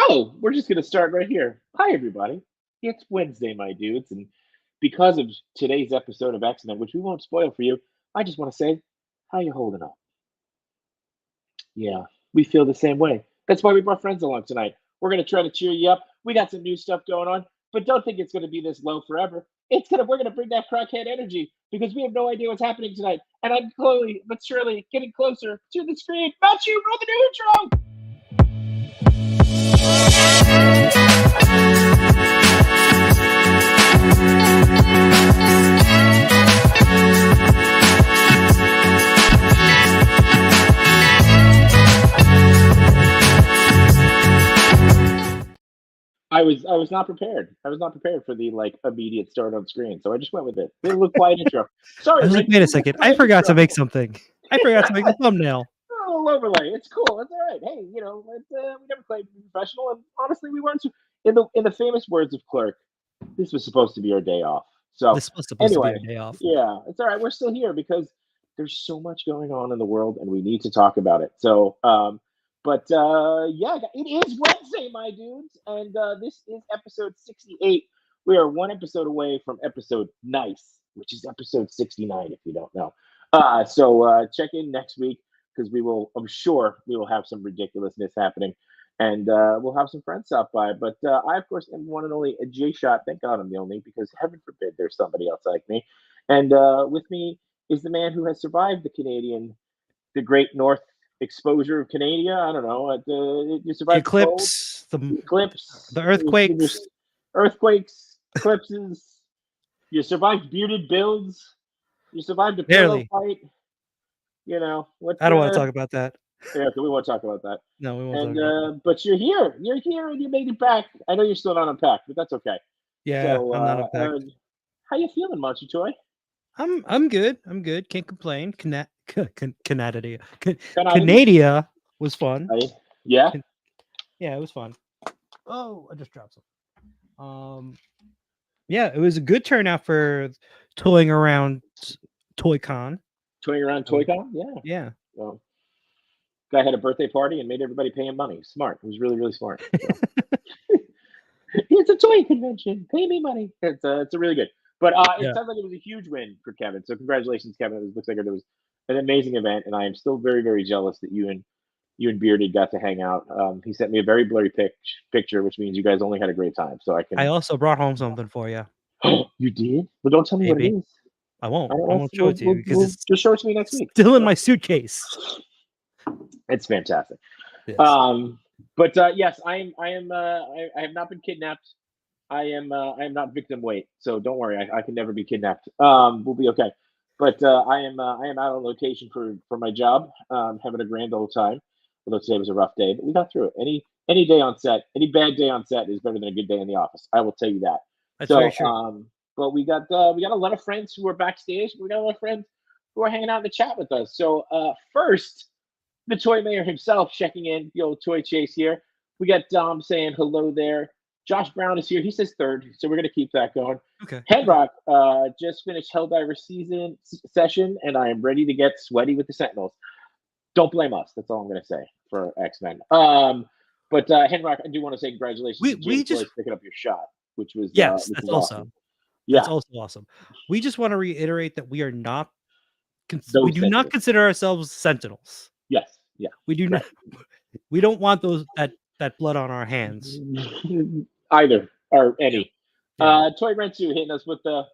Oh, we're just gonna start right here. Hi, everybody. It's Wednesday, my dudes, and because of today's episode of X-Men, which we won't spoil for you, I just want to say, how you holding up? Yeah, we feel the same way. That's why we brought friends along tonight. We're gonna try to cheer you up. We got some new stuff going on, but don't think it's gonna be this low forever. We're gonna bring that crackhead energy because we have no idea what's happening tonight. And I'm slowly but surely getting closer to the screen. Matthew, roll the new intro. I was not prepared. I was not prepared for the immediate start on screen, so I just went with it. It looked quiet intro. Sorry, I was like, wait a second. I forgot to make something. I forgot to make the thumbnail. A little overlay. It's cool. It's all right. Hey, we never played professional, and honestly, we weren't. In the famous words of Clerk, this was supposed to be our day off. So This was supposed anyway, to be a day off. yeah, it's all right. We're still here because there's so much going on in the world, and we need to talk about it. So, yeah, it is Wednesday, my dudes, and this is episode 68. We are one episode away from episode nice, which is episode 69, if you don't know. So check in next week because I'm sure we will have some ridiculousness happening, and we'll have some friends stop by. But I, of course, am one and only a J-Shot. Thank God I'm the only, because heaven forbid there's somebody else like me. And with me is the man who has survived the Great North exposure of Canada. I don't know. You survived The eclipse, the earthquakes, eclipses. You survived bearded builds. You survived a Barely. pillow fight. I don't want to talk about that. Yeah, we won't talk about that. No, we won't talk about that. But you're here. You're here, and you made it back. I know you're still not unpacked, but that's okay. Yeah, So, I'm not unpacked. How you feeling, Monty Toy? I'm good. I'm good. Can't complain. Canada was fun. Yeah. Yeah, it was fun. Oh, I just dropped some. Yeah, it was a good turnout for toying around ToyCon. Toying around ToyCon? Yeah. Yeah. Well, guy had a birthday party and made everybody pay him money. Smart. It was really, really smart. So. It's a toy convention. Pay me money. It's a really good. But it sounds like it was a huge win for Kevin. So congratulations, Kevin. It looks like it was an amazing event, and I am still very, very jealous that you and Bearded got to hang out. He sent me a very blurry picture, which means you guys only had a great time. So I also brought home something for you. You did? Well, don't tell me what it is. I won't show it to you because it's just show it to me next week. Still in my suitcase. It's fantastic. Yes. But yes, I have not been kidnapped. I am not victim weight, so don't worry. I can never be kidnapped. We'll be okay. But I am out on location for my job. Having a grand old time. Although today was a rough day, but we got through it. Any day on set, any bad day on set is better than a good day in the office. I will tell you that. That's very true. But we got a lot of friends who are backstage. We got a lot of friends who are hanging out in the chat with us. So first, the Toy Mayor himself checking in, the old Toy Chase here. We got Dom saying hello there. Josh Brown is here. He says third, so we're going to keep that going. Okay. Headrock just finished Helldiver season session, and I am ready to get sweaty with the Sentinels. Don't blame us. That's all I'm going to say for X-Men. But Headrock, I do want to say congratulations to James Joyce picking up your shot, which was that's awesome. Awesome. Yeah, that's also awesome. We just want to reiterate that we are not. We do not consider ourselves Sentinels. Yes. Yeah. We do not. We don't want that blood on our hands. Either or any. Yeah. Toy Rensu hitting us with the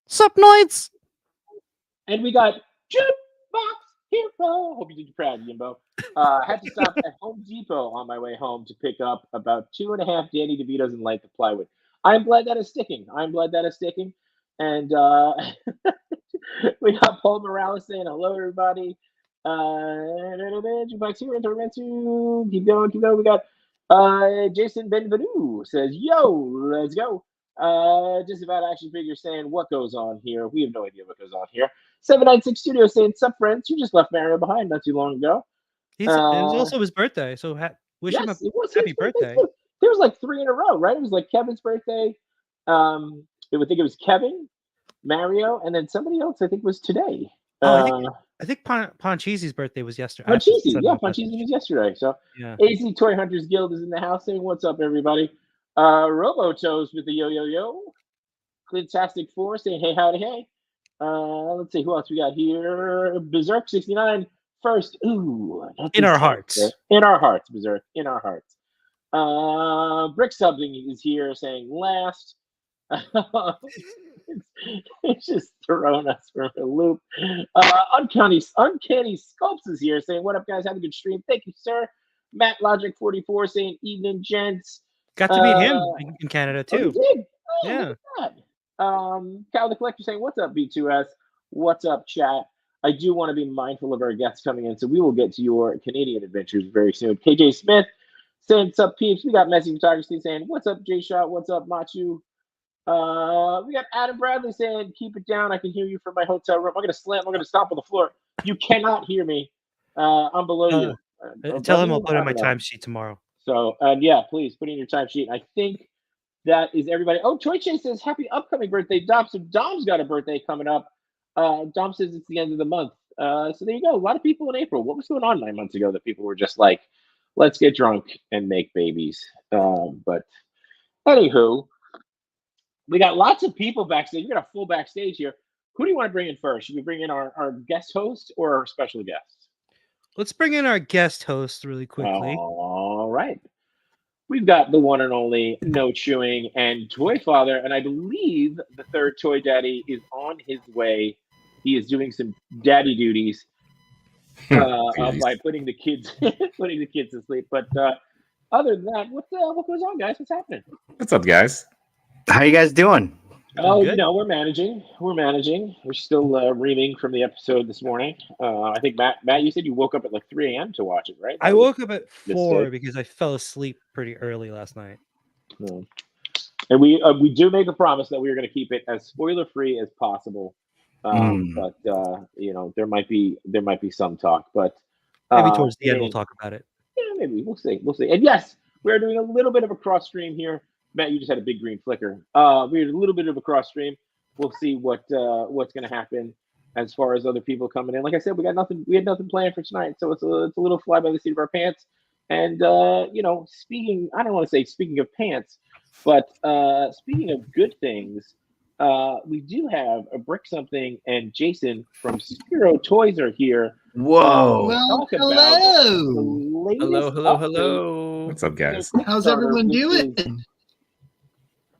Supnoids. And we got Jukebox Hero. Hope you did proud, Jimbo. Had to stop at Home Depot on my way home to pick up about 2.5 Danny DeVitos in length of plywood. I'm glad that is sticking. And we got Paul Morales saying hello, everybody. Jukebox Hero, Toy Rensu. Keep going. We got Jason Benvenu says, yo, let's go. Just about action figure saying what goes on here. We have no idea what goes on here. 796 Studio saying, sup friends, you just left Mario behind not too long ago. It was also his birthday, so wish him a happy birthday. There was like 3 in a row, right? It was like Kevin's birthday. I would think it was Kevin, Mario, and then somebody else I think was today. I I think Poncheezy's birthday was yesterday. Poncheezy, yeah, Poncheezy was yesterday. So yeah. AZ Toy Hunters Guild is in the house saying, "What's up, everybody?" Robo Toes with the yo. Fantastic Four saying, "Hey, howdy, hey." Let's see who else we got here. Berserk 69 first. Ooh, In our hearts. In our hearts, Berserk. In our hearts. Brick Subbing is here saying last. it's just throwing us for a loop. Uncanny Sculpts is here saying, "What up, guys? Have a good stream. Thank you, sir." Matt Logic 44 saying, "Evening, gents." Got to meet him in Canada too. Oh, you did? Oh, yeah. Look at that. Cal the Collector saying, "What's up, B2S? What's up, chat?" I do want to be mindful of our guests coming in, so we will get to your Canadian adventures very soon. KJ Smith saying, "What's up, peeps?" We got Messy Photography saying, "What's up, J Shot? What's up, Machu?" We got Adam Bradley saying, "Keep it down. I can hear you from my hotel room." I'm gonna stomp on the floor. You cannot hear me. I'm below you. Tell him I'll put in my timesheet tomorrow. So yeah, please put in your timesheet. I think that is everybody. Oh, Toy Chase says, "Happy upcoming birthday, Dom." So Dom's got a birthday coming up. Dom says it's the end of the month. So there you go. A lot of people in April. What was going on 9 months ago that people were just like, "Let's get drunk and make babies." But anywho, we got lots of people backstage. We got a full backstage here. Who do you want to bring in first? Should we bring in our guest host or our special guest? Let's bring in our guest host really quickly. All right. We've got the one and only No Chewing and Toy Father, and I believe the third Toy Daddy is on his way. He is doing some daddy duties by putting the kids to sleep. But other than that, what goes on, guys? What's happening? What's up, guys? How you guys doing? Oh, we're managing. We're still reaming from the episode this morning. I think Matt, you said you woke up at like 3 a.m. to watch it, right? I woke up at 4 because I fell asleep pretty early last night. And we do make a promise that we are going to keep it as spoiler free as possible. But there might be some talk, but maybe towards the end we'll talk about it. Yeah, maybe we'll see. And yes, we're doing a little bit of a cross stream here. Matt, you just had a big green flicker. We had a little bit of a cross stream. We'll see what's going to happen as far as other people coming in. Like I said, we had nothing planned for tonight, so it's a little fly by the seat of our pants. And I don't want to say speaking of pants, but speaking of good things, we do have a Brick Something and Jason from Spiro Toys are here. Whoa! Hello! What's up, guys? How's everyone doing?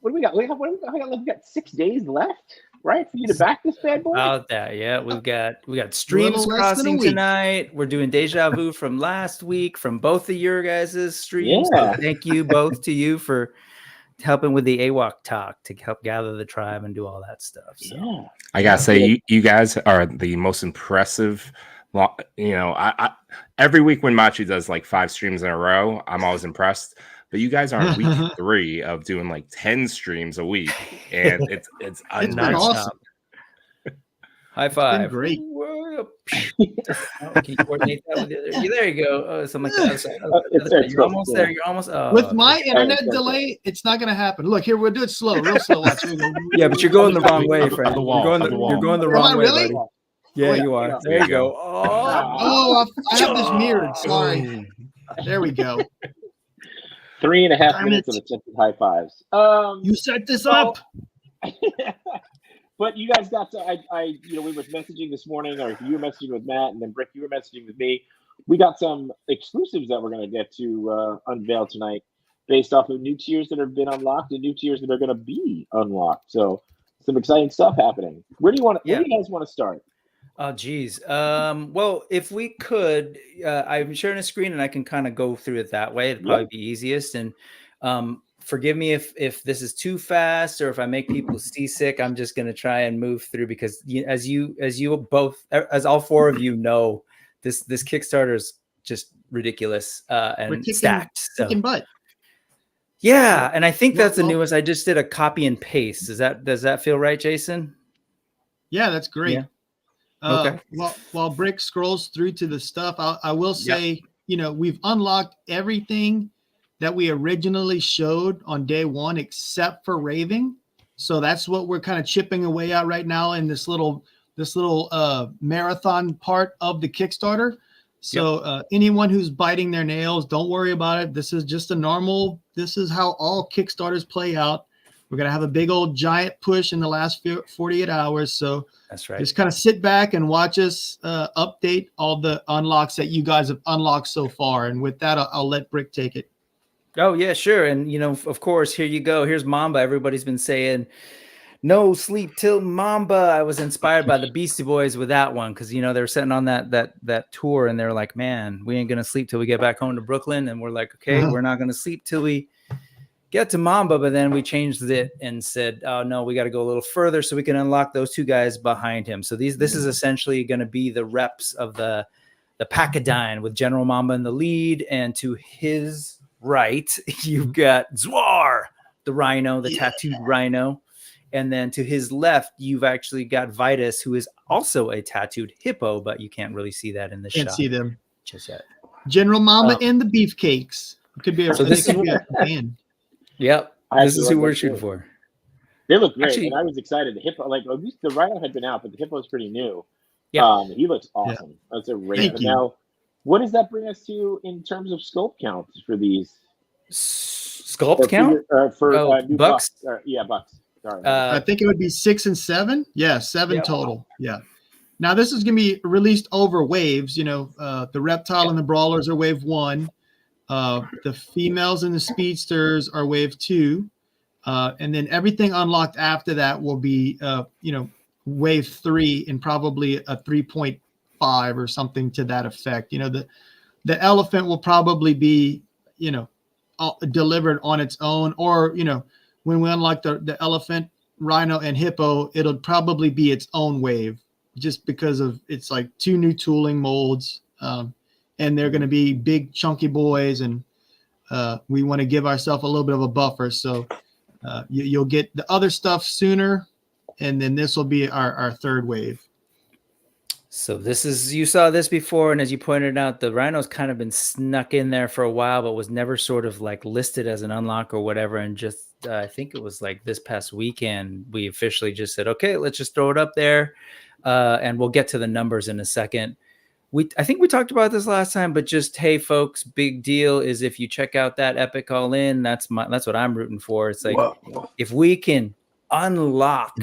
What do we got? We got 6 days left, right, for you to back this bad boy. About that, yeah. We got streams crossing tonight. We're doing Deja Vu from last week from both of your guys' streams. Yeah. So thank you both to you for helping with the AWOC talk to help gather the tribe and do all that stuff. So yeah. I gotta say, you guys are the most impressive. I every week when Machi does like 5 streams in a row, I'm always impressed. But you guys are on week 3 of doing like 10 streams a week, and it's been awesome. High five! It's been great. Can you coordinate that with the other? There you go. Oh, something like that. You're almost there. You're almost. With my internet delay, it's not going to happen. Look here, we'll do it slow, real slow. Watch. Yeah, but you're going the wrong way, friend. You're going the wrong way, really? buddy. Yeah, you are. There you go. Oh, I have this mirrored. Sorry. There we go. 3.5 minutes of attempted high fives. You set this up. But you guys got to. we were messaging this morning, or you were messaging with Matt, and then Brick, you were messaging with me. We got some exclusives that we're going to get to unveil tonight, based off of new tiers that have been unlocked and new tiers that are going to be unlocked. So, some exciting stuff happening. Where do you guys want to start? Oh, geez. Well, if we could, I'm sharing a screen and I can kind of go through it that way. It'd probably be easiest. And forgive me if this is too fast or if I make people seasick. I'm just going to try and move through because as all 4 of you know, this Kickstarter is just ridiculous and stacked. Kicking butt. Yeah, and I think that's the newest. I just did a copy and paste. Does that feel right, Jason? Yeah, that's great. Yeah. Okay. While Brick scrolls through to the stuff, I will say, we've unlocked everything that we originally showed on day 1, except for Raving. So that's what we're kind of chipping away at right now in this little marathon part of the Kickstarter. So anyone who's biting their nails, don't worry about it. This is just this is how all Kickstarters play out. We're going to have a big old giant push in the last 48 hours. So that's right. Just kind of sit back and watch us update all the unlocks that you guys have unlocked so far. And with that, I'll let Brick take it. Oh, yeah, sure. And, of course, here you go. Here's Mamba. Everybody's been saying, no sleep till Mamba. I was inspired by the Beastie Boys with that one because, they're sitting on that tour and they're like, man, we ain't going to sleep till we get back home to Brooklyn. And we're like, okay, we're not going to sleep till we get to Mamba. But then we changed it and said, oh, no, we got to go a little further so we can unlock those two guys behind him. So this is essentially going to be the reps of the Packadine with General Mamba in the lead. And to his right, you've got Zwar, the rhino, the tattooed rhino. And then to his left, you've actually got Vitus, who is also a tattooed hippo, but you can't really see that in the shot. Can't see them just yet. General Mamba and the Beefcakes. It could be a band. Yep. This is who we're shooting for. They look great. Actually, and I was excited. The hippo, at least the rhino had been out, but the hippo is pretty new. Yeah. He looks awesome. Yeah. That's a great. Now, what does that bring us to in terms of sculpt count for these? Sculpt count? For new bucks? Bucks. Sorry. I think it would be 6 and 7. Yeah, 7 total. Yeah. Now, this is going to be released over waves. The reptile and the brawlers are wave 1. The females and the speedsters are wave 2. And then everything unlocked after that will be, wave 3 and probably a 3.5 or something to that effect. The elephant will probably be, delivered on its own, or, when we unlock the elephant, rhino, and hippo, it'll probably be its own wave just because of it's like 2 new tooling molds. And they're going to be big, chunky boys. And we want to give ourselves a little bit of a buffer. So you'll get the other stuff sooner. And then this will be our third wave. So you saw this before. And as you pointed out, the rhino's kind of been snuck in there for a while, but was never sort of like listed as an unlock or whatever. And just, I think it was like this past weekend, we officially just said, okay, let's just throw it up there. And we'll get to the numbers in a second. I think we talked about this last time, but just, hey folks, big deal is if you check out that Epic All In, that's what I'm rooting for. It's like, if we can unlock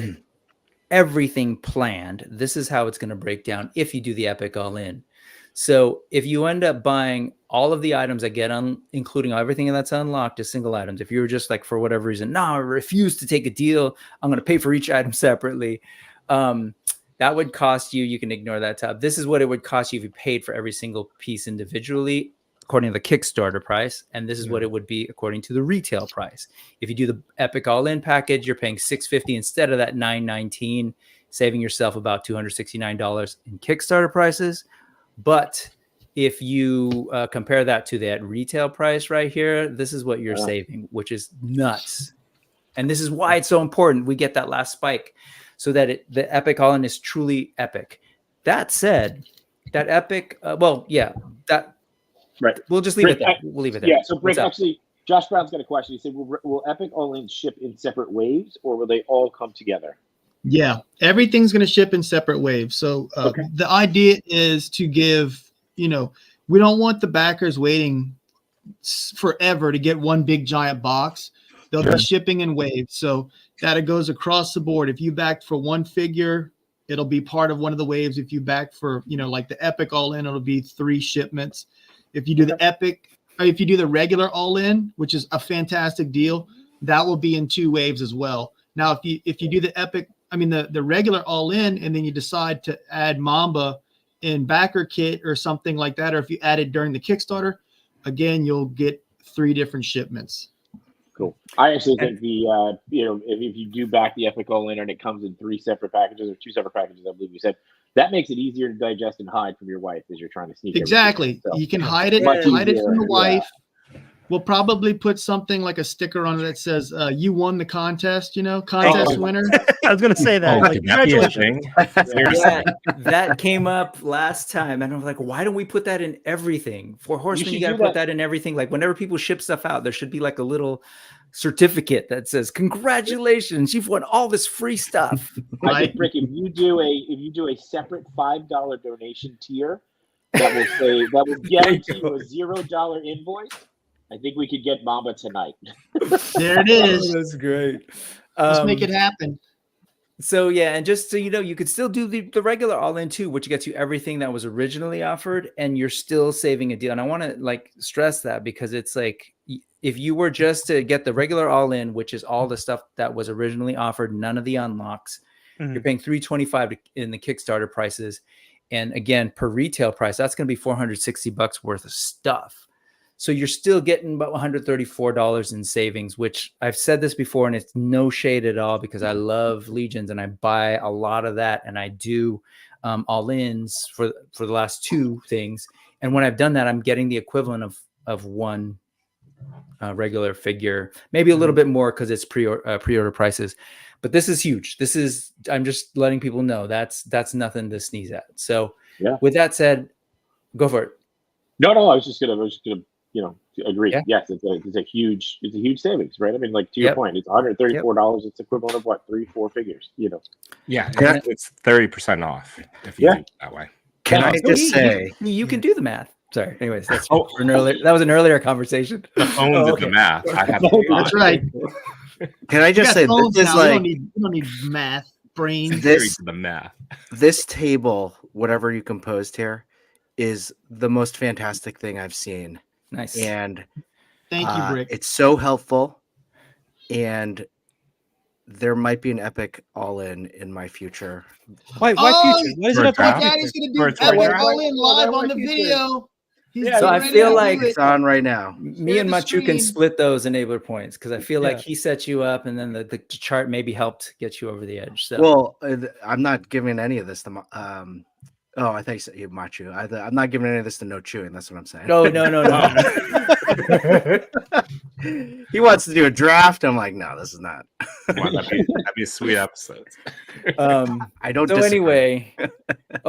everything planned, this is how it's going to break down if you do the Epic All In. So if you end up buying all of the items that get including everything that's unlocked as single items, if you're just like, for whatever reason, no, I refuse to take a deal, I'm going to pay for each item separately. That would cost you can ignore that tab. This is what it would cost you if you paid for every single piece individually, according to the Kickstarter price. And this is what it would be according to the retail price. If you do the Epic All-In package, you're paying $650 instead of that $919, saving yourself about $269 in Kickstarter prices. But if you compare that to that retail price right here, this is what you're saving, which is nuts. And this is why it's so important we get that last spike, so that the Epic All-In is truly epic. That said, that Epic, we'll just leave it there. We'll leave it there. Yeah, so Brick, actually, Josh Brown's got a question. He said, will Epic All-In ship in separate waves, or will they all come together? Yeah, everything's going to ship in separate waves. So the idea is to give, we don't want the backers waiting forever to get one big giant box. They'll be shipping in waves. So that it goes across the board. If you backed for one figure, it'll be part of one of the waves. If you back for, like the Epic All-In, it'll be 3 shipments. If you do the Epic, or if you do the regular All-In, which is a fantastic deal, that will be in 2 waves as well. Now, if you do the Epic, the regular All-In, and then you decide to add Mamba in backer kit or something like that, or if you add it during the Kickstarter, again, you'll get 3 different shipments. Cool. I actually think if you do back the Epic All-In and it comes in 3 separate packages or 2 separate packages, I believe you said, that makes it easier to digest and hide from your wife as you're trying to sneak. Exactly. So, you can hide it from the wife. We'll probably put something like a sticker on it that says, "You won the contest." Contest winner. I was gonna say that. Oh, Like, could that be a congratulations. thing? Seriously. Yeah, that came up last time, and I was like, why don't we put that in everything? For Horsemen, you should got to do put that. that in everything. Like whenever people ship stuff out, there should be like a little certificate that says, "Congratulations, you've won all this free stuff." I think, Rick, if you do a separate $5 donation tier that will guarantee you a $0 invoice, I think we could get Mamba tonight. There it is. That's great. Let's make it happen. So yeah, and just so you know, you could still do the regular all-in too, which gets you everything that was originally offered, and you're still saving a deal. And I want to like stress that because it's like if you were just to get the regular all-in, which is all the stuff that was originally offered, none of the unlocks, you're paying $325 in the Kickstarter prices, and again per retail price, that's going to be $460 worth of stuff. So you're still getting about $134 in savings, which I've said this before, and it's no shade at all because I love Legions and I buy a lot of that, and I do all-ins for the last two things. And when I've done that, I'm getting the equivalent of one regular figure, maybe a little bit more because it's pre-order prices. But this is huge. I'm just letting people know that's nothing to sneeze at. So yeah. With that said, go for it. No, I was just gonna agree. Yeah. Yes, it's a huge savings, right? I mean, like to your point, it's $134. It's equivalent of what, 3-4 figures, Yeah, it's 30% off if you do it that way. Can I just say you can do the math? Sorry. Anyways, that's that was an earlier conversation. The phone did the math. I have to That's right. Can I just say this is like you don't need math brains. the math. This table, whatever you composed here, is the most fantastic thing I've seen. Nice. And thank you, Brick. It's so helpful, and there might be an epic all-in in my future. Why future? What is it about? Daddy's gonna do epic all-in live on the video. So I feel like It's on right now. Me and Machu can split those enabler points because I feel like he set you up, and then the chart maybe helped get you over the edge. So well, I'm not giving any of this to I think you Machu. I'm not giving any of this to No Chewing. That's what I'm saying. No. He wants to do a draft. I'm like, no, this is not. That'd be a sweet episode. I don't. So disagree. anyway,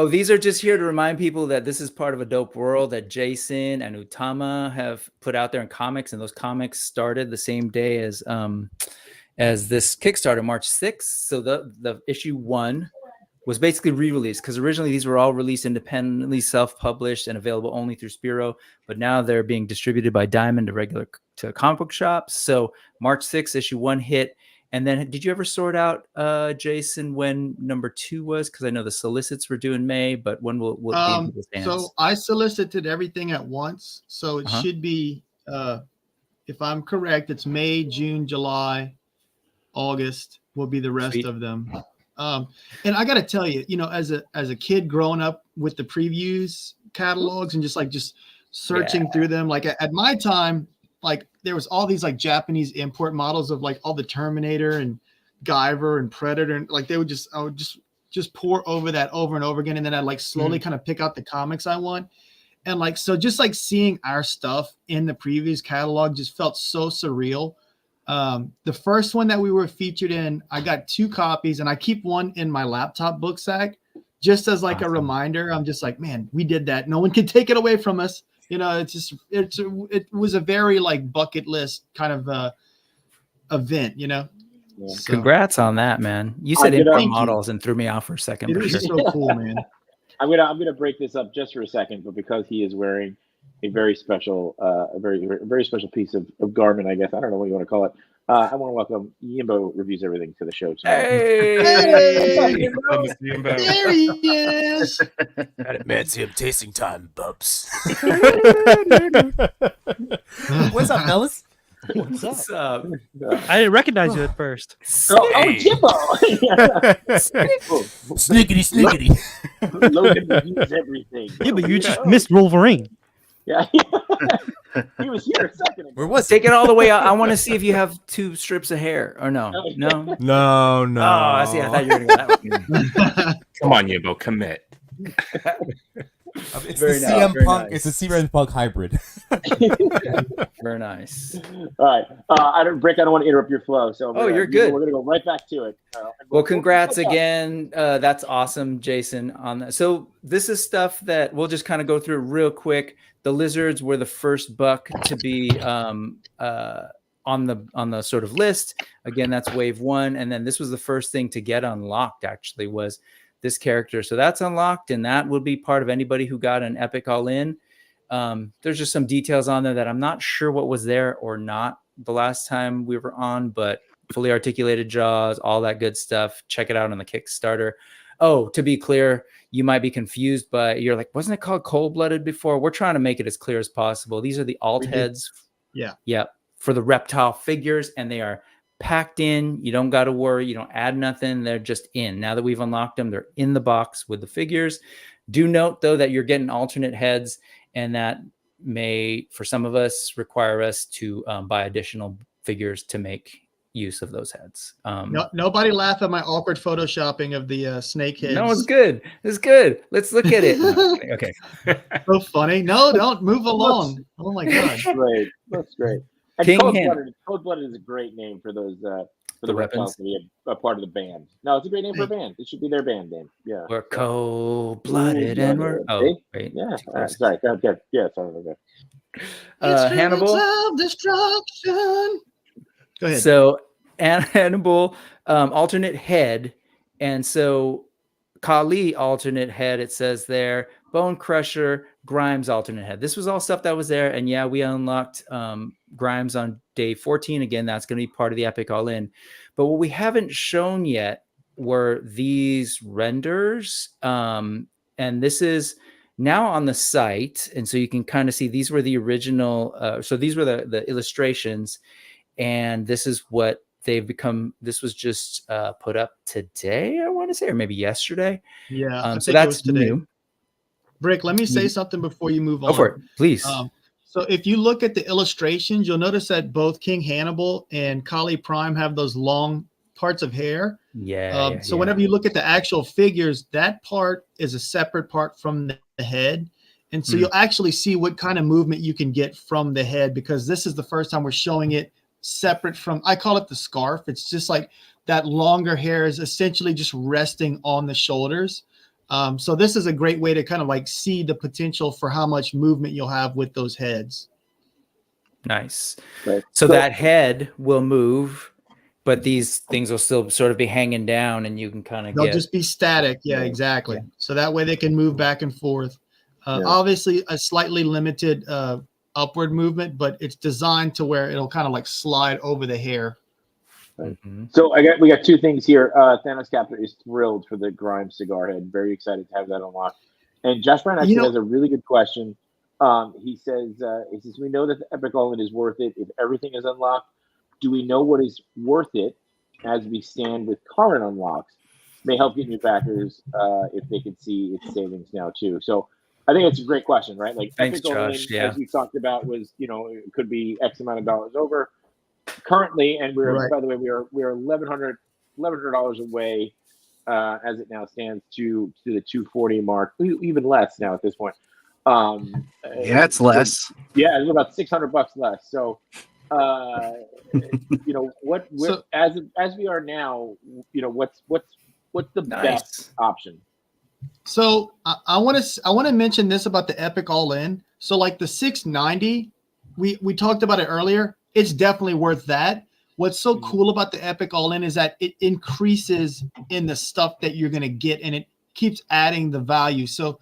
these are just here to remind people that this is part of a dope world that Jason and Utama have put out there in comics, and those comics started the same day as this Kickstarter, March 6th. So the issue 1 was basically re-released because originally these were all released independently, self-published, and available only through Spiro. But now they're being distributed by Diamond to comic book shops. So March 6th, issue 1 hit. And then did you ever sort out, Jason, when number 2 was? Because I know the solicits were due in May, but when will be in people's hands? So I solicited everything at once. So it should be, if I'm correct, it's May, June, July, August will be the rest of them. And I got to tell you, as a kid growing up with the previews catalogs and just searching through them, like at my time, like there was all these like Japanese import models of like all the Terminator and Guyver and Predator, and like I would just pour over that over and over again, and then I'd like slowly kind of pick out the comics I want, and like so just like seeing our stuff in the previews catalog just felt so surreal. The first one that we were featured in, I got 2 copies, and I keep one in my laptop book sack just as like a reminder. I'm just like, man, we did that. No one can take it away from us. It was a very like bucket list kind of event, So, congrats on that, man. You said import models and threw me off for a second. It was so cool, man. I'm gonna break this up just for a second, but because he is wearing a very special, a very special piece of garment, I guess. I don't know what you want to call it. I want to welcome Yimbo Reviews Everything to the show tonight. Hey! There he is. Fancy him tasting time, bubs. What's up, fellas? What's up? I didn't recognize you at first. Jimbo! Snickety. Logan Reviews Everything. Yeah, but you just missed Wolverine. Yeah. He was here a second ago. Where was Take it all the way out. I want to see if you have 2 strips of hair or no. No. Oh, I see. I thought you were going to go that one. Come on, Yimbo, commit. It's Very the nice, CM very Punk. nice. It's the CM Punk hybrid. Very nice. All right, I don't want to interrupt your flow, so You're good. We're gonna go right back to it. And Well, we'll congrats catch up. again. That's awesome, Jason, on that. So this is stuff that we'll just kind of go through real quick. The lizards were the first buck to be on the sort of list. Again, that's wave 1. And then this was the first thing to get unlocked, actually, was this character. So that's unlocked, and that would be part of anybody who got an epic all-in. There's just some details on there that I'm not sure what was there or not the last time we were on, but fully articulated jaws, all that good stuff. Check it out on the Kickstarter. Oh, to be clear, you might be confused, but you're like, wasn't it called Cold-Blooded before? We're trying to make it as clear as possible. These are the alt heads. Yeah. For the reptile figures, and they are packed in. You don't got to worry. You don't add nothing. They're just in. Now that we've unlocked them, they're in the box with the figures. Do note, though, that you're getting alternate heads, and that may, for some of us, require us to buy additional figures to make use of those heads. Nobody laugh at my awkward photoshopping of the snake heads. No, it's good. It's good. Let's look at it. Okay. So funny. No, don't move along. Oh my god. Great. That's great. And King Cold-Blooded is a great name for those for The the weapons? reptiles to be a part of the band. No, it's a great name for a band. It should be their band name. Yeah. We're cold-blooded and we're... Oh, wait. Yeah. Too close. Sorry. Go. Yeah. Sorry. Okay. Hannibal. Self-destruction. Go ahead. So Hannibal, alternate head. And so Kali, alternate head, it says there. Bone Crusher, Grimes, alternate head. This was all stuff that was there. And yeah, we unlocked Grimes on day 14. Again, that's going to be part of the Epic All-In. But what we haven't shown yet were these renders. And this is now on the site. And so you can kind of see these were the original. So these were the illustrations. And this is what they've become. This was just put up today, I want to say, or maybe yesterday. Yeah. So that's today. new. Brick, let me say something before you move on. Go for it, please. So if you look at the illustrations, you'll notice that both King Hannibal and Kali Prime have those long parts of hair. So whenever you look at the actual figures, that part is a separate part from the head. And so you'll actually see what kind of movement you can get from the head, because this is the first time we're showing it separate from, I call it the scarf. It's just like that longer hair is essentially just resting on the shoulders. So this is a great way to kind of like see the potential for how much movement you'll have with those heads. Nice. Right. So that head will move, but these things will still sort of be hanging down, and you can kind of They'll just be static. Yeah, exactly. So that way they can move back and forth. Obviously a slightly limited upward movement, but it's designed to where it'll kind of like slide over the hair. Right. So we got two things here. Thanos Captor is thrilled for the Grimes cigar head. Very excited to have that unlocked. And Josh Brown actually has a really good question. He says we know that the Epic All-In is worth it if everything is unlocked. Do we know what is worth it as we stand with current unlocks? May help get new backers if they can see its savings now too. So I think it's a great question, right? Like Thanks, Epic All-In, Josh. Yeah. as we talked about, was it could be X amount of dollars over. Currently, and by the way, we are $1,100 away as it now stands to the 240 mark, even less now at this point. It's less. Yeah, it's about $600 less. So, as we are now, what's the best option? So I want to mention this about the Epic All-In. So like the 690, we talked about it earlier. It's definitely worth that. What's so cool about the Epic All-In is that it increases in the stuff that you're going to get, and it keeps adding the value. So,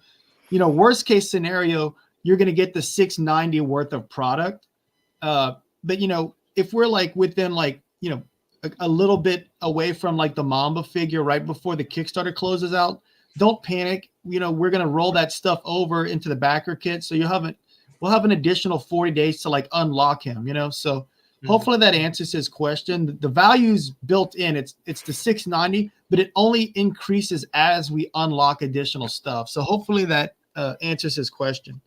worst case scenario, you're going to get the 690 worth of product. But if we're like within a little bit away from like the Mamba figure right before the Kickstarter closes out, don't panic. We're going to roll that stuff over into the backer kit. So we'll have an additional 40 days to like unlock him, so hopefully that answers his question. The value's built in. It's the 690, but it only increases as we unlock additional stuff. So hopefully that answers his question.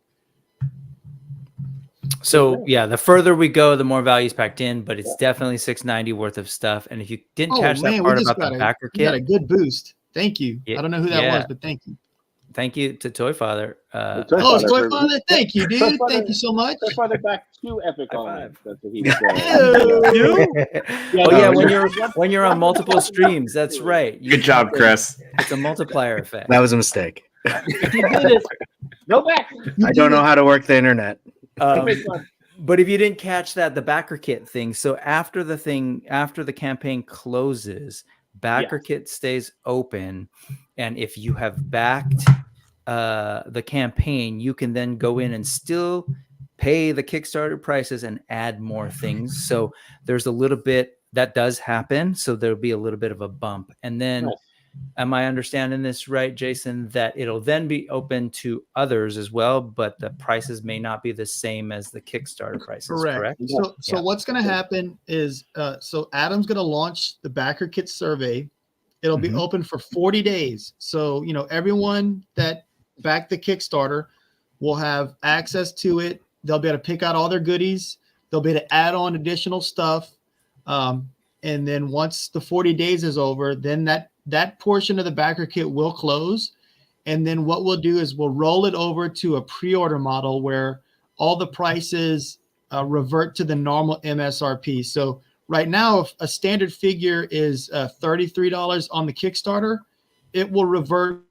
So yeah, the further we go, the more value is packed in, but it's definitely 690 worth of stuff. And if you didn't catch that part about the backer kit, got a good boost. Thank you. I don't know who that was, but thank you. thank you to Toy Father. Toy Oh, Father Toy for- Father, thank you, Toy dude. Father- Thank you so much. Toy Father back to Epic High All In. five. That's what he was saying. Oh yeah, no, when you're on multiple streams, that's right. Good job, Chris. It's a multiplier effect. That was a mistake. You did it. No back. I don't know how to work the internet. But if you didn't catch that, the backer kit thing. So after the campaign closes, backer kit stays open, and if you have backed the campaign, you can then go in and still pay the Kickstarter prices and add more things. So there's a little bit that does happen. So there'll be a little bit of a bump, and then. Nice. Am I understanding this right, Jason, that it'll then be open to others as well, but the prices may not be the same as the Kickstarter prices, correct? So what's going to happen is, so Adam's going to launch the backer kit survey. It'll be open for 40 days. So, everyone that backed the Kickstarter will have access to it. They'll be able to pick out all their goodies. They'll be able to add on additional stuff. And then once the 40 days is over, then that portion of the backer kit will close. And then what we'll do is we'll roll it over to a pre-order model where all the prices revert to the normal MSRP. So right now, if a standard figure is $33 on the Kickstarter, it will revert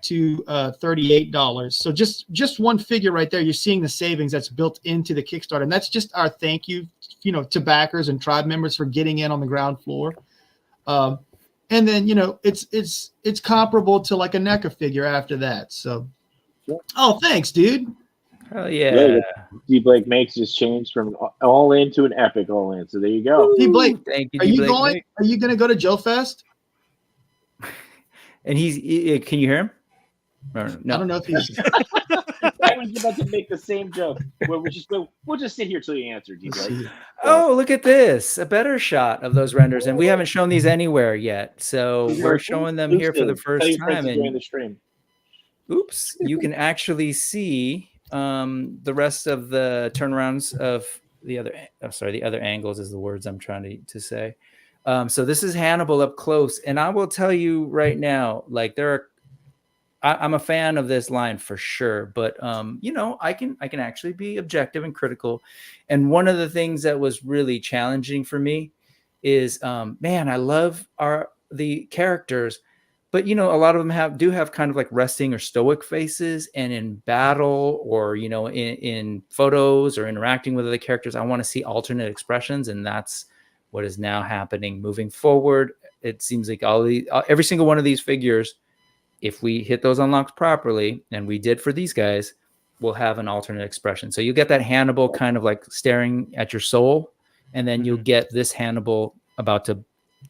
to $38. So just one figure right there, you're seeing the savings that's built into the Kickstarter. And that's just our thank you, to backers and tribe members for getting in on the ground floor. And then, it's comparable to like a NECA figure after that. So, oh, thanks, dude. Hell yeah. D Blake makes this change from all in to an epic all in. So there you go. D Blake, thank you. Are you going to go to Joe Fest? And can you hear him? No. I don't know if he's. I was about to make the same joke. Where we'll just sit here till you answer, D Blake. Oh, look at this. A better shot of those renders. And we haven't shown these anywhere yet. So we're showing them here for the first time. And the stream. Oops. You can actually see the rest of the turnarounds of the other angles is the words I'm trying to say. So this is Hannibal up close. And I will tell you right now, like I'm a fan of this line for sure, but I can actually be objective and critical. And one of the things that was really challenging for me is, man, I love the characters, but a lot of them do have kind of like resting or stoic faces, and in battle or in photos or interacting with other characters, I want to see alternate expressions, and that's what is now happening moving forward. It seems like every single one of these figures, if we hit those unlocks properly, and we did for these guys, we'll have an alternate expression. So you get that Hannibal kind of like staring at your soul, and then you'll get this Hannibal about to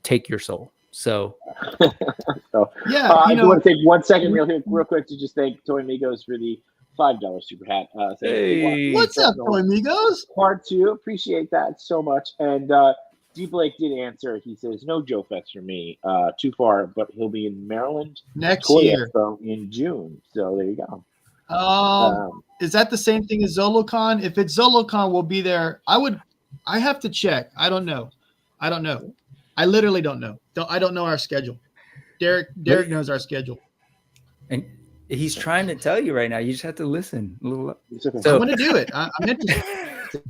take your soul. So, I want to take 1 second real quick to just thank Toy Migos for the $5 super hat. What's up, Toy Migos? Part 2, appreciate that so much. And D Blake did answer. He says, no Joe Fest for me. Too far, but he'll be in Maryland next year in June. So there you go. Is that the same thing as ZoloCon? If it's ZoloCon, we'll be there. I have to check. I don't know. I literally don't know. I don't know our schedule. Derek knows our schedule. And he's trying to tell you right now. You just have to listen a little. So I'm going to do it. I'm interested.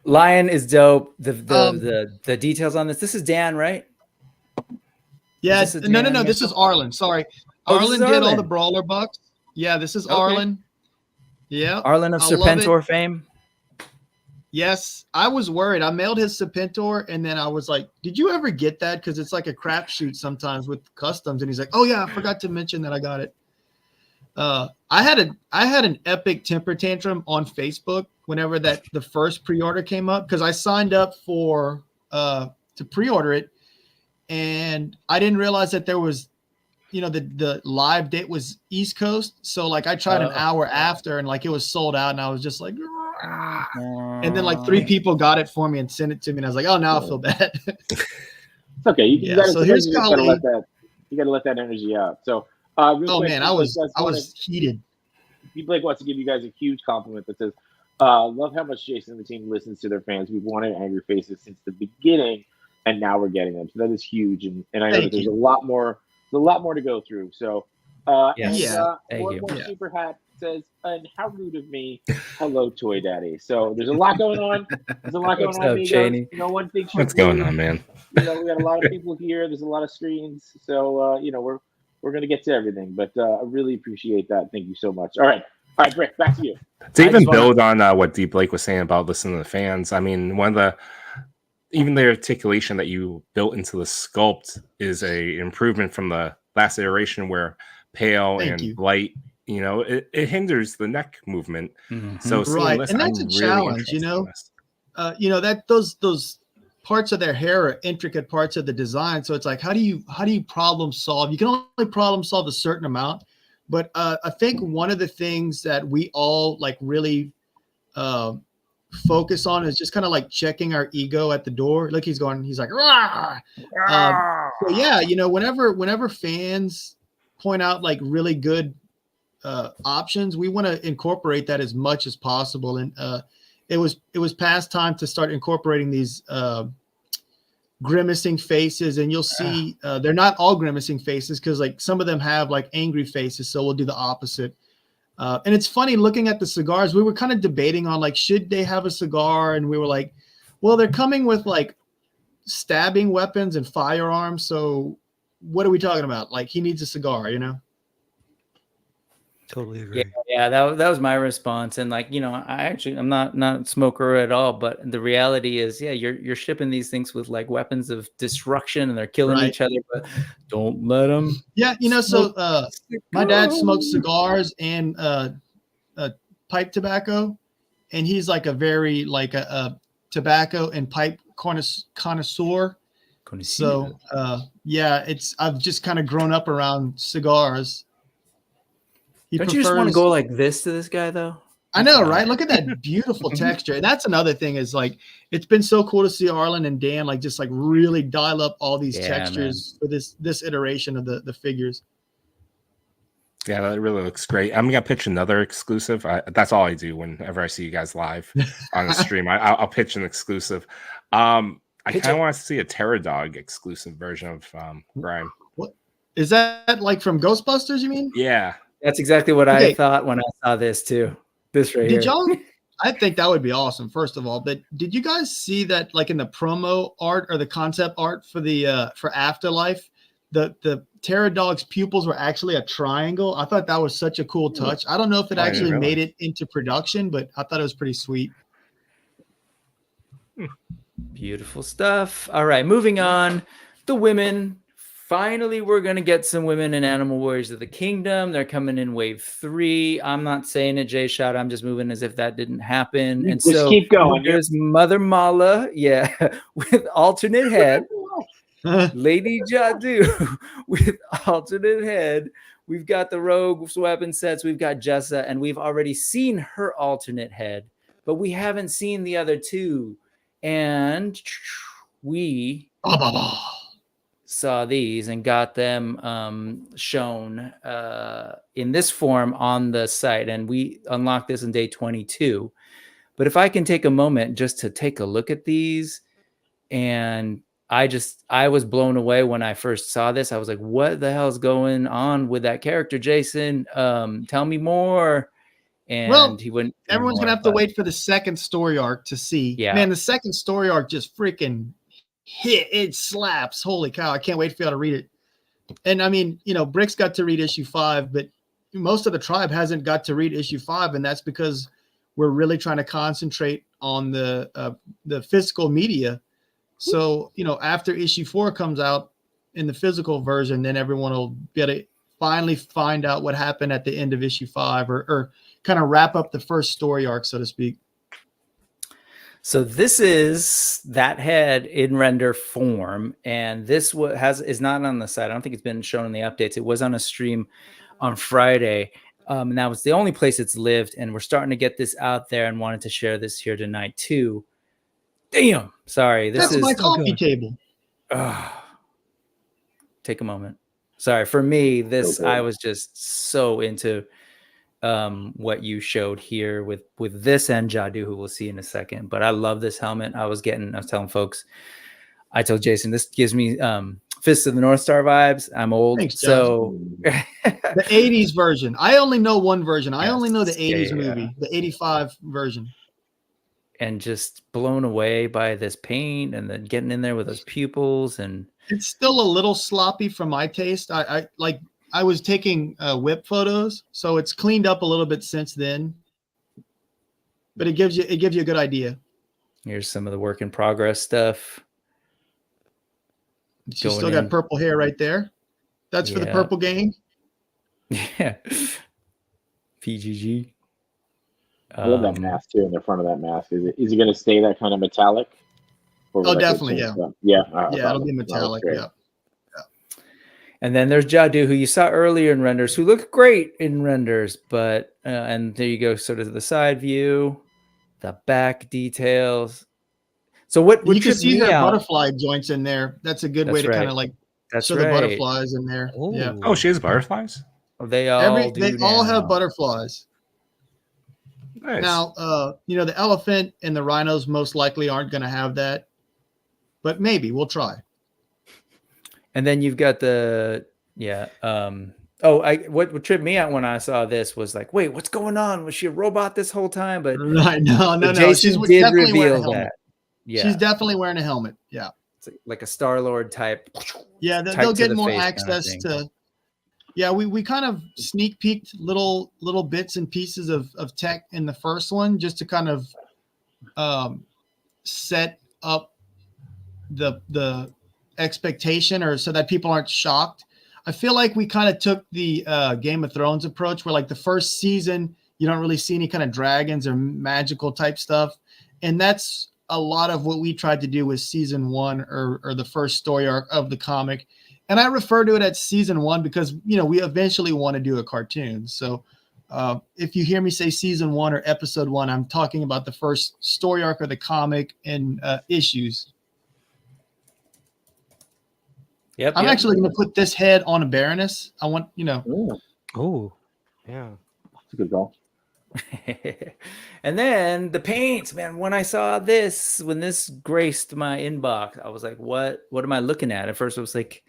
Lion is dope. The details on this is Dan, right? Yeah, no. This is Arlen. Sorry, Arlen did all the brawler bucks. Yeah, this is Arlen. Yeah, Arlen of Serpentor fame. Yes, I was worried. I mailed his Serpentor, and then I was like, "Did you ever get that?" Because it's like a crapshoot sometimes with customs. And he's like, "Oh yeah, I forgot to mention that I got it." I had an epic temper tantrum on Facebook whenever the first pre-order came up, because I signed up for to pre-order it, and I didn't realize that there was, the live date was East Coast. So like I tried an hour after, and like it was sold out, and I was just like, and then like 3 people got it for me and sent it to me, and I was like, oh, now I feel bad. It's okay. You gotta let that energy out. So quick, I was heated. Blake wants to give you guys a huge compliment that says, love how much Jason and the team listens to their fans. We've wanted angry faces since the beginning, and now we're getting them. So that is huge. And I know that there's a lot more to go through. So Yes. Yeah. Thank you. More Yeah. Super Hat says, and how rude of me. Hello, Toy Daddy. So there's a lot going on. There's a lot going What's on, up, amigos. Cheney? No one thinks you're What's going rude. on, man? We got a lot of people here. There's a lot of screens. So, we're going to get to everything. But I really appreciate that. Thank you so much. All right, Brick, back to you. To I even just wanna- build on what Deep Blake was saying about listening to the fans, I mean, even the articulation that you built into the sculpt is a improvement from the last iteration where pale Thank and you. light, it hinders the neck movement. Mhm. So seeing Right, this, and that's I'm a really challenge, interested in this. that those parts of their hair are intricate parts of the design. So it's like, how do you problem solve? You can only problem solve a certain amount, but I think one of the things that we all like really focus on is just kind of like checking our ego at the door. Look, he's like, rah! So yeah, whenever fans point out like really good options, we want to incorporate that as much as possible. And it was past time to start incorporating these grimacing faces, and you'll see they're not all grimacing faces, because like some of them have like angry faces, so we'll do the opposite. And it's funny looking at the cigars. We were kind of debating on like, should they have a cigar? And we were like, well, they're coming with like stabbing weapons and firearms. So what are we talking about? Like, he needs a cigar, Totally agree. Yeah, that was my response. And like, I'm not a smoker at all, but the reality is, yeah, you're shipping these things with like weapons of destruction, and they're killing Right. each other, but don't let them. Yeah, so my dad smokes cigars and pipe tobacco, and he's like a very like a tobacco and pipe connoisseur. So yeah, I've just kind of grown up around cigars. Don't you just want to go like this to this guy though? I know, right? Look at that beautiful texture. And that's another thing is like, it's been so cool to see Arlen and Dan like just like really dial up all these textures for this iteration of the figures. Yeah, that really looks great. I'm gonna pitch another exclusive. That's all I do whenever I see you guys live on the stream. I'll pitch an exclusive. I kind of want to see a Terror Dog exclusive version of Grime. What is that, like from Ghostbusters? You mean? Yeah, that's exactly what I thought when I saw this too. This right here. Did y'all? I think that would be awesome. First of all, but did you guys see that like in the promo art or the concept art for the for Afterlife, the Terror Dog's pupils were actually a triangle? I thought that was such a cool touch. I don't know if it actually made it into production, but I thought it was pretty sweet. Beautiful stuff. All right, moving on. The women. Finally, we're going to get some women in Animal Warriors of the Kingdom. They're coming in wave 3. I'm not saying it, Jay Shot. I'm just moving as if that didn't happen. And just so keep going. There's Mother Mala, with alternate head. Lady Jadu with alternate head. We've got the Rogue weapon sets. We've got Jessa, and we've already seen her alternate head, but we haven't seen the other two. And we saw these and got them shown in this form on the site, and we unlocked this in day 22. But if I can take a moment just to take a look at these, and I was blown away when I first saw this. I was like, what the hell's going on with that character, Jason? Tell me more. And he wouldn't. Everyone's going to have to wait for the second story arc to see. Yeah. Man, the second story arc just freaking hit. It slaps. Holy cow. I can't wait for y'all to read it. And I mean, Brick's got to read issue 5, but most of the tribe hasn't got to read issue 5. And that's because we're really trying to concentrate on the physical media. So, after issue 4 comes out in the physical version, then everyone will be able to finally find out what happened at the end of issue 5 or kind of wrap up the first story arc, so to speak. So this is that head in render form, and this is not on the site. I don't think it's been shown in the updates. It was on a stream on Friday, and that was the only place it's lived, and we're starting to get this out there and wanted to share this here tonight too. Damn, sorry. That's my coffee table. Take a moment. Sorry, for me, I was just so into what you showed here with this and Jadu, who we'll see in a second. But I love this helmet. I was telling folks, I told Jason this gives me Fist of the North Star vibes. I'm old, Thanks, Josh. so The 80s version. I only know one version. I only know the Yes, 80s yeah. movie, the 85 version. And just blown away by this paint and then getting in there with those pupils, and It's still a little sloppy for my taste. I was taking whip photos, so it's cleaned up a little bit since then. But it gives you a good idea. here's some of the work in progress stuff. She's still got purple hair right there. That's for the purple gang. Yeah. PGG. I love that mask too. In the front of that mask, is it going to stay that kind of metallic? Oh, definitely, yeah. Yeah, It'll be metallic. Yeah. And then there's Jadu, who you saw earlier in renders, who looked great in renders, but and there you go, sort of the side view, the back details. So what you can tripped see me her out? Butterfly joints in there. That's a good way to kind of like show the butterflies in there. Oh. Yeah. Oh, she has butterflies? They all have butterflies. Nice. Now, the elephant and the rhinos most likely aren't going to have that, but maybe we'll try. And then you've got the what tripped me out when I saw this was like, wait, what's going on? Was she a robot this whole time? But right, no. Jason did reveal that. Yeah, she's definitely wearing a helmet. Yeah, it's like a Star-Lord type. Yeah, they'll get more access to. Yeah, we kind of sneak peeked little bits and pieces of tech in the first one just to kind of set up the expectation, or so that people aren't shocked. I feel like we kind of took the Game of Thrones approach, where like the first season you don't really see any kind of dragons or magical type stuff, and that's a lot of what we tried to do with season 1 or the first story arc of the comic. And I refer to it as season 1 because, we eventually want to do a cartoon. So if you hear me say season 1 or episode 1, I'm talking about the first story arc of the comic and issues. I'm actually going to put this head on a Baroness. I want, Oh, yeah. That's a good goal. And then the paints, man. When this graced my inbox, I was like, what am I looking at? At first I was like,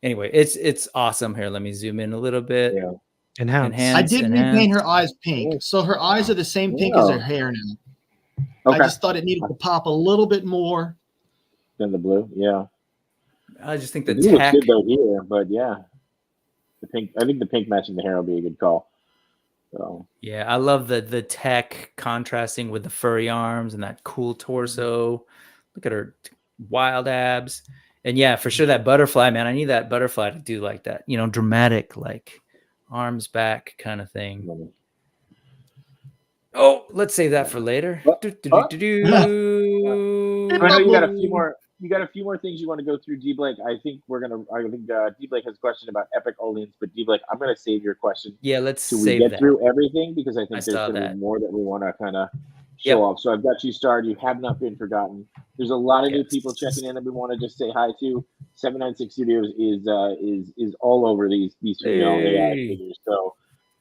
anyway, it's awesome. Here, let me zoom in a little bit. Yeah. Enhance. I did repaint her eyes pink. So her eyes are the same pink as her hair now. Okay. I just thought it needed to pop a little bit more than the blue. Yeah. I just think the blue tech looks good though here, but yeah. The pink, I think the pink matching the hair will be a good call. So yeah, I love the tech contrasting with the furry arms and that cool torso. Look at her wild abs. And yeah, for sure that butterfly, man. I need that butterfly to do like that, dramatic, like arms back kind of thing. Oh, let's save that for later. I know you got a few more. You got a few more things you want to go through, D Blake. I think D Blake has a question about Epic Aliens, but D Blake, I'm going to save your question. Yeah, let's save that. We get through everything because I think there's going to be more that we want to kind of show off. So I've got you started. You have not been forgotten. There's a lot of new people checking in that we want to just say hi to. 796 Studios is all over these female AI figures. So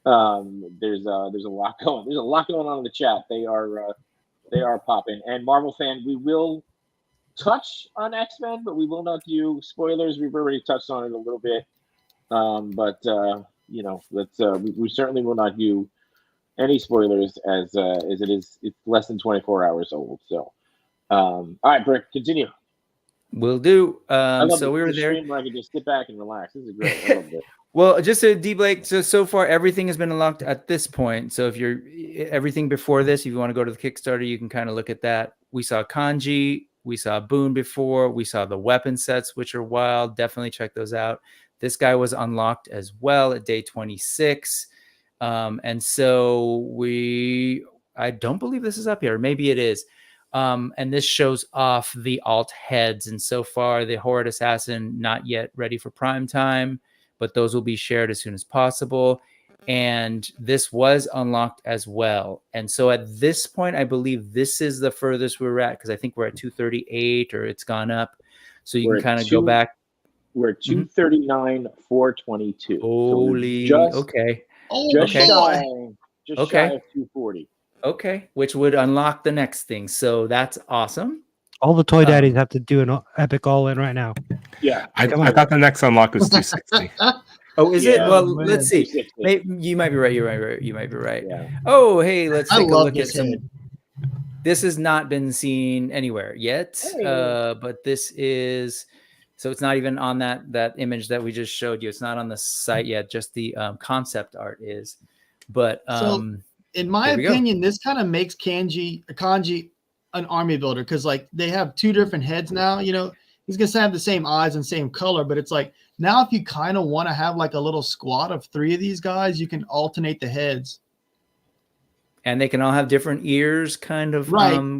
there's a lot going. There's a lot going on in the chat. They are popping. And Marvel fan, we will touch on X-Men, but we will not do spoilers. We've already touched on it a little bit, we certainly will not do any spoilers as it's less than 24 hours old. So all right, Brick, continue. Will do. So we were there where I can just sit back and relax. This is great. I love it. Well, just to D Blake, so far everything has been unlocked at this point. So if you're everything before this, if you want to go to the Kickstarter, you can kind of look at that. We saw Kanji. We saw Boone before. We saw the weapon sets, which are wild. Definitely check those out. This guy was unlocked as well at day 26. And so I don't believe this is up here. Maybe it is. And this shows off the alt heads. And so far, the Horrid Assassin, not yet ready for prime time, but those will be shared as soon as possible. And this was unlocked as well. And so at this point, I believe this is the furthest we're at, because I think we're at 238 or it's gone up. So you can kind of go back. We're at 239, 422. Holy, so okay. Just shy of 240. Okay, which would unlock the next thing. So that's awesome. All the toy Um, daddies have to do an epic all in right now. Yeah. I Come on. thought the next unlock was 260. Oh, is it? Yeah, Well, man. let's see. 260. You might be right. You might be right. Yeah. Oh, hey, let's I take a love look at this some. head. This has not been seen anywhere yet, Hey. but this is. So it's not even on that image that we just showed you. It's not on the site yet. Just the concept art is. But in my there we go. opinion, this kind of makes kanji an army builder because like they have two different heads now. You know, he's gonna have the same eyes and same color, but it's like now if you kind of want to have like a little squad of 3 of these guys, you can alternate the heads. And they can all have different ears, kind of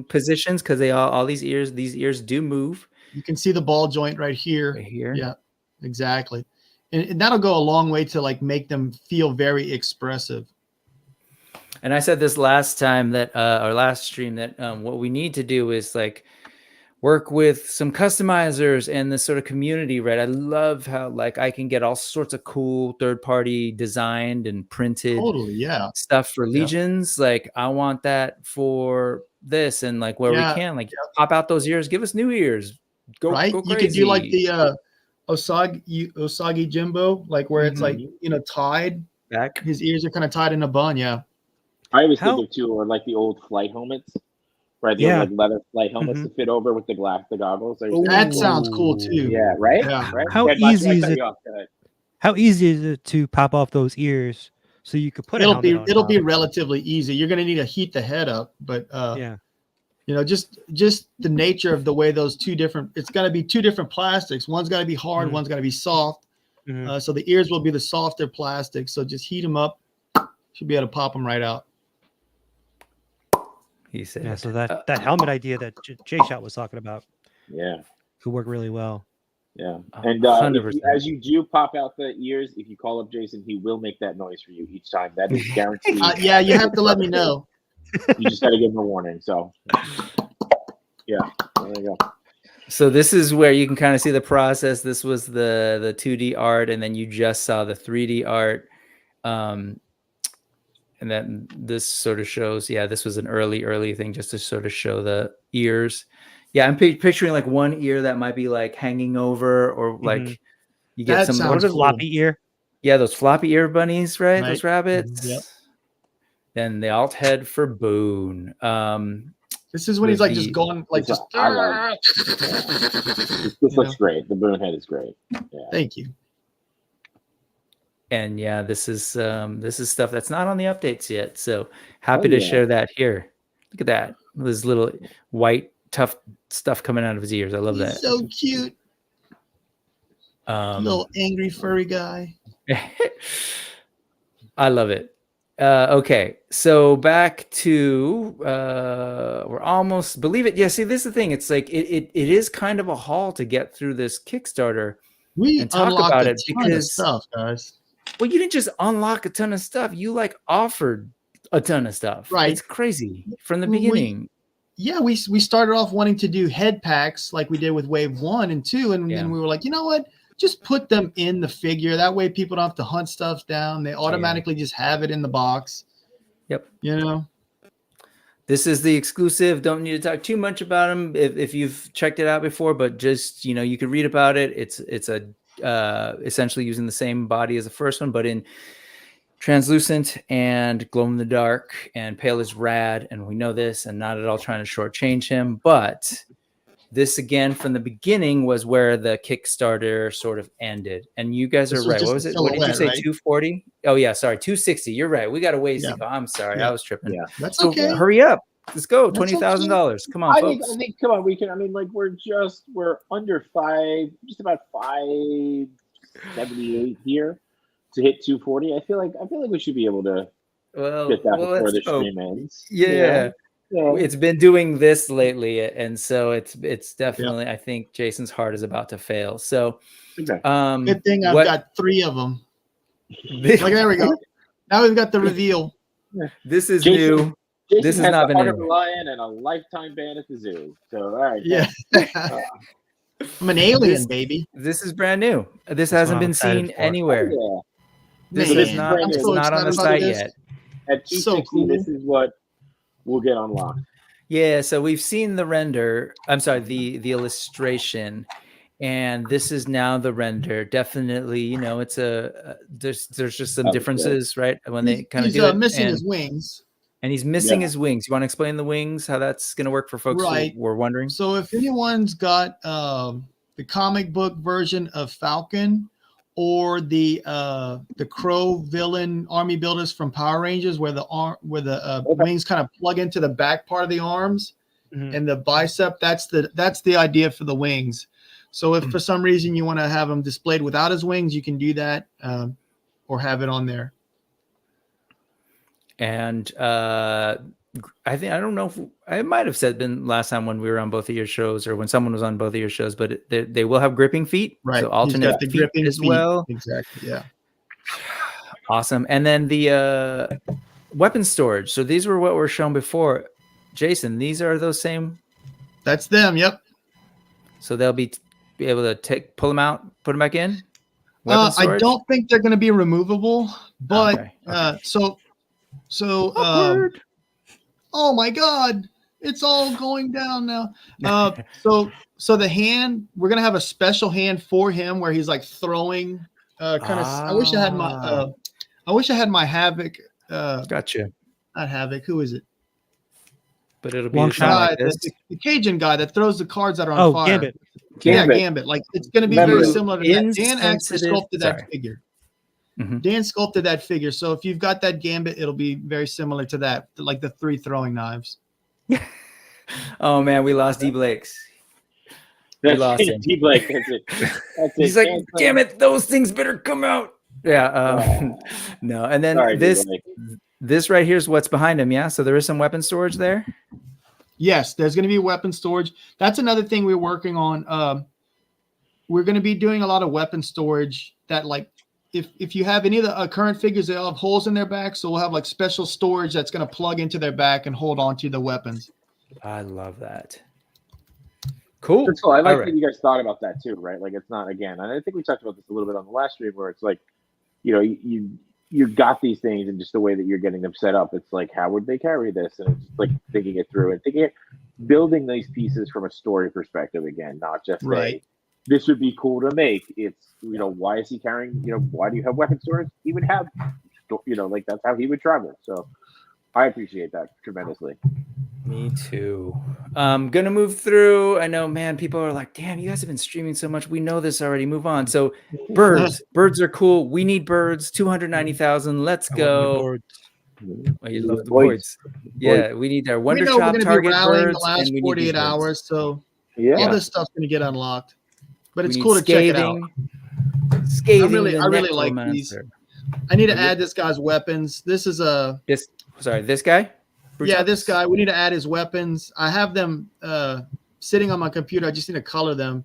positions, because they all these ears do move. You can see the ball joint right here. Right here. Yeah, exactly. And that'll go a long way to like make them feel very expressive. And I said this last time that our last stream that what we need to do is like work with some customizers and this sort of community, right? I love how like I can get all sorts of cool third-party designed and printed Totally, yeah. stuff for legions. Like I want that for this, and like where we can, like pop out those ears, give us new ears. Go crazy. You could do like the Osagi Jimbo, like where it's like, you know, tied back. His ears are kind of tied in a bun. Yeah. I always think of too, or like the old flight helmets, right? The old, like leather flight helmets to fit over with the goggles. That sounds cool too. Yeah, right. Yeah. Right. How easy is it? How easy is it to pop off those ears so you could put it'll be relatively easy. You're going to need to heat the head up, but you know, just the nature of the way those it's got to be 2 different plastics. One's got to be hard, one's got to be soft. So the ears will be the softer plastic. So just heat them up. Should be able to pop them right out. He said, yeah. So that helmet idea that Jay Shot was talking about, could work really well. Yeah, and as you do pop out the ears, if you call up Jason, he will make that noise for you each time. That is guaranteed. Yeah, you have to let me know. You just got to give him a warning. So, yeah, there you go. So this is where you can kind of see the process. This was the 2D art, and then you just saw the 3D art. And then this sort of shows, this was an early thing just to sort of show the ears. Yeah, I'm picturing like one ear that might be like hanging over, or like you get some floppy ear. Yeah, those floppy ear bunnies, right? Those rabbits. Yep. Then the alt head for Boone. This is when he's like just going like just. This looks great. The Boone head is great. Yeah. Thank you. And yeah, this is stuff that's not on the updates yet. So happy to share that here. Look at that. This little white tough stuff coming out of his ears. I love that. So cute. Little angry furry guy. I love it. Okay, so back to we're almost, believe it. Yeah, see, this is the thing. It's like it is kind of a haul to get through this Kickstarter and talk about it because stuff, guys. Well, you didn't just unlock a ton of stuff. You like offered a ton of stuff. Right. It's crazy from the beginning. We started off wanting to do head packs like we did with Wave 1 and 2. And then we were like, you know what? Just put them in the figure. That way people don't have to hunt stuff down. They automatically just have it in the box. Yep. You know? This is the exclusive. Don't need to talk too much about them if you've checked it out before, but just, you know, you can read about it. It's a essentially using the same body as the first one, but in translucent and glow in the dark, and Pale is rad, and we know this, and not at all trying to shortchange him, but this again from the beginning was where the Kickstarter sort of ended. And you guys are right. What was it? What did you say? 240? Oh yeah, sorry, 260. You're right. We got a ways to go. I'm sorry, I was tripping. Yeah, that's okay. Hurry up. Let's go. $20,000. Come on, folks. I think, come on, we can. I mean, like we're under just about 578 here to hit 240. I feel like we should be able to get that before the stream ends. Yeah. It's been doing this lately, and so it's definitely. I think Jason's heart is about to fail. So, good thing I've got 3 of them. Like there we go. Now we've got the reveal. This is new. Jason this has not been heart of a lion and a lifetime ban at the zoo. So all right. Yeah. I'm an alien, baby. This is brand new. This hasn't been seen anywhere. Yeah. This is not. It's not on the site yet. At 260, this is what we'll get unlocked. Yeah, so we've seen the render. I'm sorry, the illustration, and this is now the render. Definitely, you know, it's there's just some Okay. differences, right? When they kind of He's do it, missing and his wings. he's missing Yeah. his wings. You want to explain the wings? How that's going to work for folks Right. who were wondering? So if anyone's got the comic book version of Falcon or the Crow villain army builders from Power Rangers, where the wings kind of plug into the back part of the arms Mhm. and the bicep, that's the idea for the wings. So if for some reason you want to have him displayed without his wings, you can do that, or have it on there. And I don't know if I might have said been last time when we were on both of your shows or when someone was on both of your shows, but they will have gripping feet, Right. so He's alternate got the feet gripping as feet. well. Exactly. Yeah. Awesome. And then the weapon storage. So these were what were shown before. Jason, these are those same. That's them. Yep. So they'll be able to pull them out, put them back in. Weapon I storage? don't think they're going to be removable, but Okay. So oh my God, it's all going down now. So the hand, we're gonna have a special hand for him where he's like throwing kind of. I wish I had my Havoc. Gotcha. Not Havoc. Who is it? But it'll be Long the sound Guy, like this. the Cajun guy that throws the cards that are on Oh, fire. Gambit. Yeah, Gambit. Gambit. Like it's going to be Remember, very similar to that. Dan actually insensitive- sculpted that sorry. figure. Mhm. Dan sculpted that figure. So if you've got that Gambit, it'll be very similar to that, like the 3 throwing knives. Oh man, we lost D Blake's. We That's lost him. D Blake. That's it. That's He's it. like, damn it, those things better come out. Yeah. No. And then Sorry, this D-Blake. this right here is what's behind him. Yeah. So there is some weapon storage there. Yes, there's going to be weapon storage. That's another thing we're working on. We're going to be doing a lot of weapon storage that, like, if you have any of the current figures, they all have holes in their back. So we'll have like special storage that's going to plug into their back and hold on to the weapons. I love that. Cool. That's cool. I like All right. that you guys thought about that too, right? Like it's not, again, and I think we talked about this a little bit on the last stream where it's like, you know, you got these things and just the way that you're getting them set up, it's like, how would they carry this? And it's like thinking it through and building these pieces from a story perspective again, not just Right. this would be cool to make. It's, you know, why is he carrying, you know, why do you have weapon storage? He would have, you know, like that's how he would travel. So I appreciate that tremendously. Me too. Gonna move through. I know, man, people are like, damn, you guys have been streaming so much. We know this already. Move on. So birds. Birds are cool. We need birds. 290,000. Let's go. Oh, you love the voice. Yeah, we need our We Wonder know we're Chop going to be target rallying birds. the last and we need these 48 birds. hours. So Yeah. all this stuff's going to get unlocked. But We it's need cool to check it out. Scathing I really like Necromancer. these. I need to add this guy's weapons. This is a This guy? yeah, this guy. We need to add his weapons. I have them sitting on my computer. I just need to color them.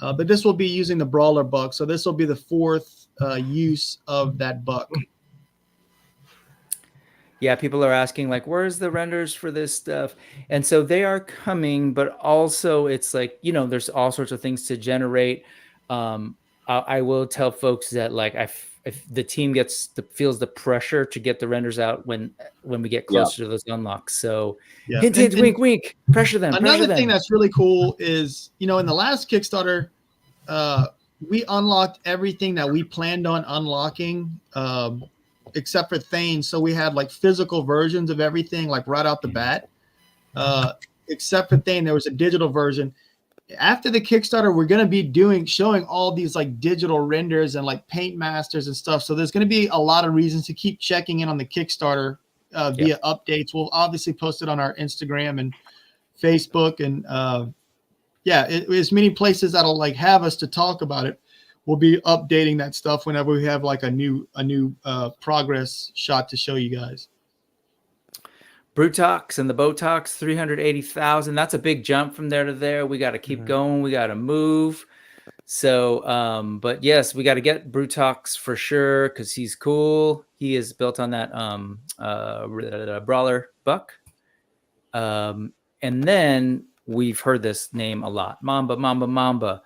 But this will be using the brawler buck. So this will be the 4th use of that buck. Yeah, people are asking like, where's the renders for this stuff? And so they are coming, but also it's like, you know, there's all sorts of things to generate. I will tell folks that like if the team feels the pressure to get the renders out when we get closer to those unlocks. So Yeah. hint, hint, wink, wink, pressure them. Another thing that's really cool is, you know, in the last Kickstarter, we unlocked everything that we planned on unlocking, except for Thane. So we had like physical versions of everything, like right out the bat. Except for Thane, there was a digital version. After the Kickstarter, we're going to be showing all these like digital renders and like paint masters and stuff. So there's going to be a lot of reasons to keep checking in on the Kickstarter via updates. We'll obviously post it on our Instagram and Facebook and as many places that'll like have us to talk about it. We'll be updating that stuff whenever we have like a new progress shot to show you guys. Brutox and the Botox, 380,000. That's a big jump from there to there. We got to keep going. We got to move. So, but yes, we got to get Brutox for sure because he's cool. He is built on that brawler buck. And then we've heard this name a lot, Mamba.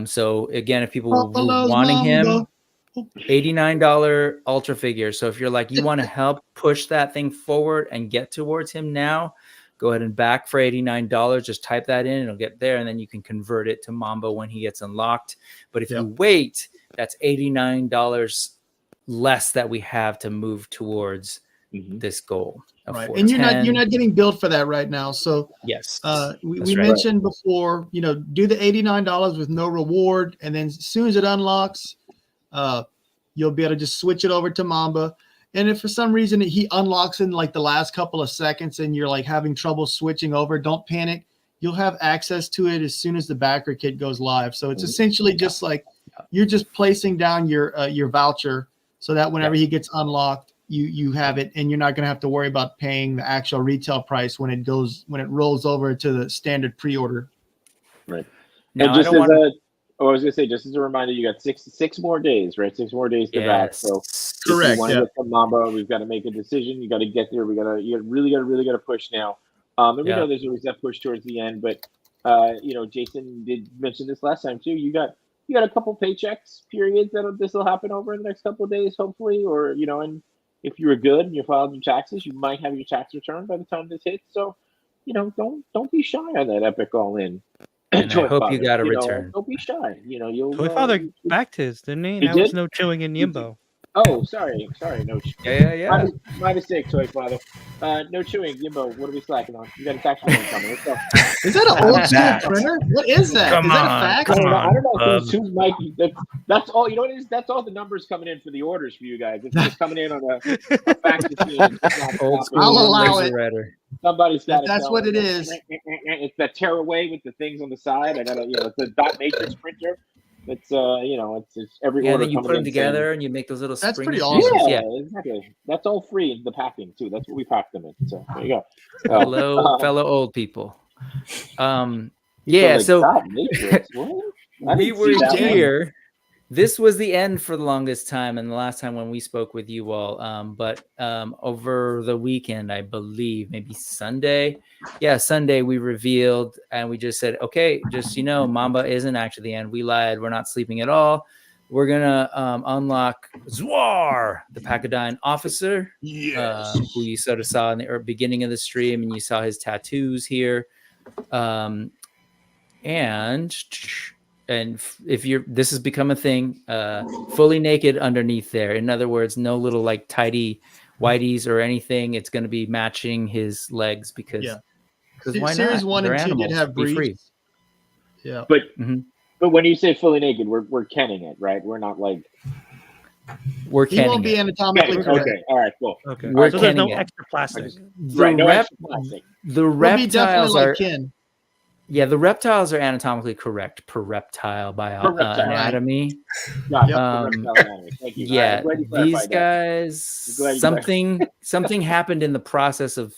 So again, if people were wanting him, $89 ultra figure. So if you're like, you want to help push that thing forward and get towards him now, go ahead and back for $89. Just type that in, it'll get there, and then you can convert it to Mambo when he gets unlocked. But if you wait, that's $89 less that we have to move towards this goal. Right, and you're not getting billed for that right now. So yes, we mentioned before, do the $89 with no reward, and then as soon as it unlocks, you'll be able to just switch it over to Mamba. And if for some reason he unlocks in like the last couple of seconds and you're like having trouble switching over, don't panic. You'll have access to it as soon as the backer kit goes live. So it's essentially just like you're just placing down your voucher so that whenever he gets unlocked, you have it, and you're not going to have to worry about paying the actual retail price when it rolls over to the standard pre-order. Right. Now, and just I was going to say, just as a reminder, you got six more days, right? 6 more days to back. So correct. If you want to get some Mamba, we've got to make a decision. You got to get there. You really got to push now. And we know there's always that push towards the end, but Jason did mention this last time too. You got a couple paychecks periods this will happen over in the next couple of days, hopefully, or and if you were good and you filed your taxes, you might have your tax return by the time this hits. So, don't be shy on that Epic All In. And I hope you got a return. Don't be shy. You'll. Toy Father backed his, didn't he? Now there's no chewing in Yimbo. Oh, sorry, no. Yeah. My mistake, Toy Father. No chewing, Yimbo. What are we slacking on? You got a tax return coming. Let's go. Is that an old school printer? What is that? Come is that on, a fax? I don't know who's Mikey. That's all. You know what it is? That's all the numbers coming in for the orders for you guys. It's just coming in on a fax machine. I'll allow it. Somebody's got it. That's what it is. It's that tearaway with the things on the side. I got it's a dot matrix printer. It's it's every order. And then you put them together and you make those little. That's spring pretty awesome. Yeah, exactly. That's all free in the packing too. That's what we pack them in. So there you go. Fellow old people. Yeah. So we were here. This was the end for the longest time, and the last time when we spoke with you all. But over the weekend, I believe, maybe Sunday. Yeah, Sunday we revealed, and we just said, okay, just Mamba isn't actually the end. We lied. We're not sleeping at all. We're gonna unlock Zwar, the Pacadine officer, who you sort of saw in the beginning of the stream, and you saw his tattoos here, And if this has become a thing, fully naked underneath there. In other words, no little like tidy whiteys or anything. It's going to be matching his legs because why not? Series 1 and 2 did have be free. briefs. Yeah, but when you say fully naked, we're kenning it, right? We're not like he won't be anatomically correct. Okay, all right, cool. Okay, We're so there's no kenning it. extra plastic. No extra plastic. The We'll be reptiles definitely are. like Ken. Yeah, the reptiles are anatomically correct per reptile anatomy. Thank you. Yeah, Glad you clarified these that. guys. Something happened in the process of.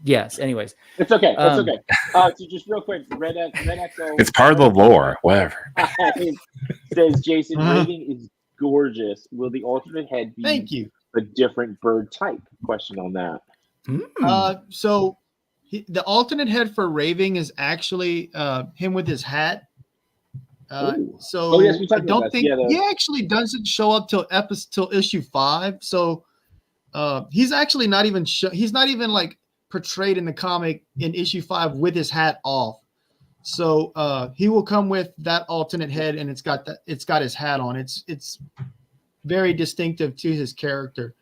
Yes. Anyways, It's okay. That's okay. So just real quick, Red XO. It's part of the lore. Whatever. Says Jason, Raving is gorgeous. Will the alternate head be Thank you. a different bird type? Question on that. So the alternate head for Raving is actually him with his hat. So yes, we talked I about don't that. think Yeah, he actually doesn't show up till issue 5. So he's actually not even he's not even like portrayed in the comic in issue 5 with his hat off. So he will come with that alternate head, and it's got his hat on. It's very distinctive to his character.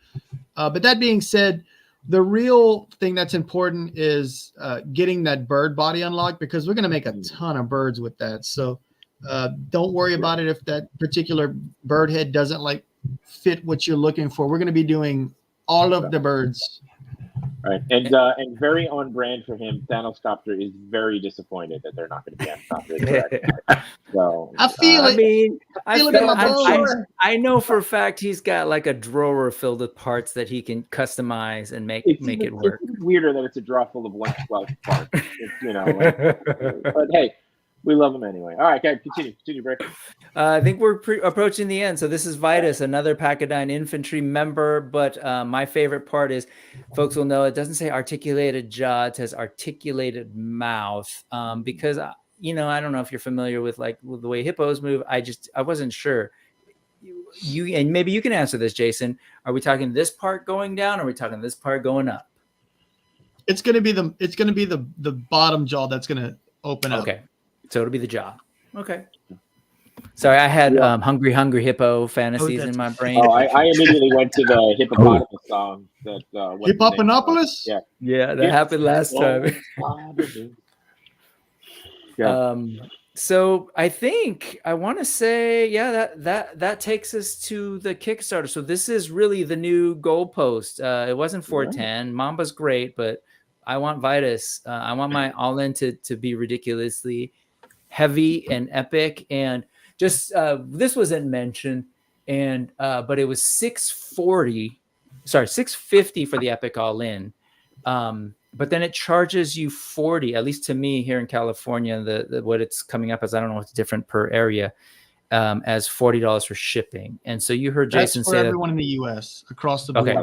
But that being said, the real thing that's important is getting that bird body unlocked, because we're going to make a ton of birds with that. So don't worry about it if that particular bird head doesn't like fit what you're looking for. We're going to be doing all of the birds. Right, and very on brand for him. Thanos Copter is very disappointed that they're not going to be on Copter. So I feel it. I mean, I feel it in my bones. I know for a fact he's got like a drawer filled with parts that he can customize and make it work. It's weirder that it's a drawer full of 1/12 parts. But hey, we love him anyway. All right, guys, continue, Brick. I think we're approaching the end. So this is Vitus, another Pacadine infantry member. But my favorite part is, folks will know it doesn't say articulated jaw; it says articulated mouth. Because I don't know if you're familiar with the way hippos move. I wasn't sure. You and maybe you can answer this, Jason. Are we talking this part going down, or are we talking this part going up? It's gonna be the bottom jaw that's gonna open up. Okay, so it'll be the jaw. Okay. Sorry, I had Hungry Hippo fantasies in my brain. Oh, I immediately went to the hippopotamus song. That Hippopotamus? Yeah. Yeah, that happened last time. Yeah. So I think I want to say, yeah, that takes us to the Kickstarter. So this is really the new goalpost. It wasn't 410. Mamba's great, but I want Vitus. I want my all-in to be ridiculously heavy and epic. And just this wasn't mentioned, and but it was $650 for the epic all-in. But then it charges you 40, at least to me here in California, the what it's coming up as, I don't know, it's different per area, as $40 for shipping. And so you heard Jason That's for say everyone in the US across the board. Okay,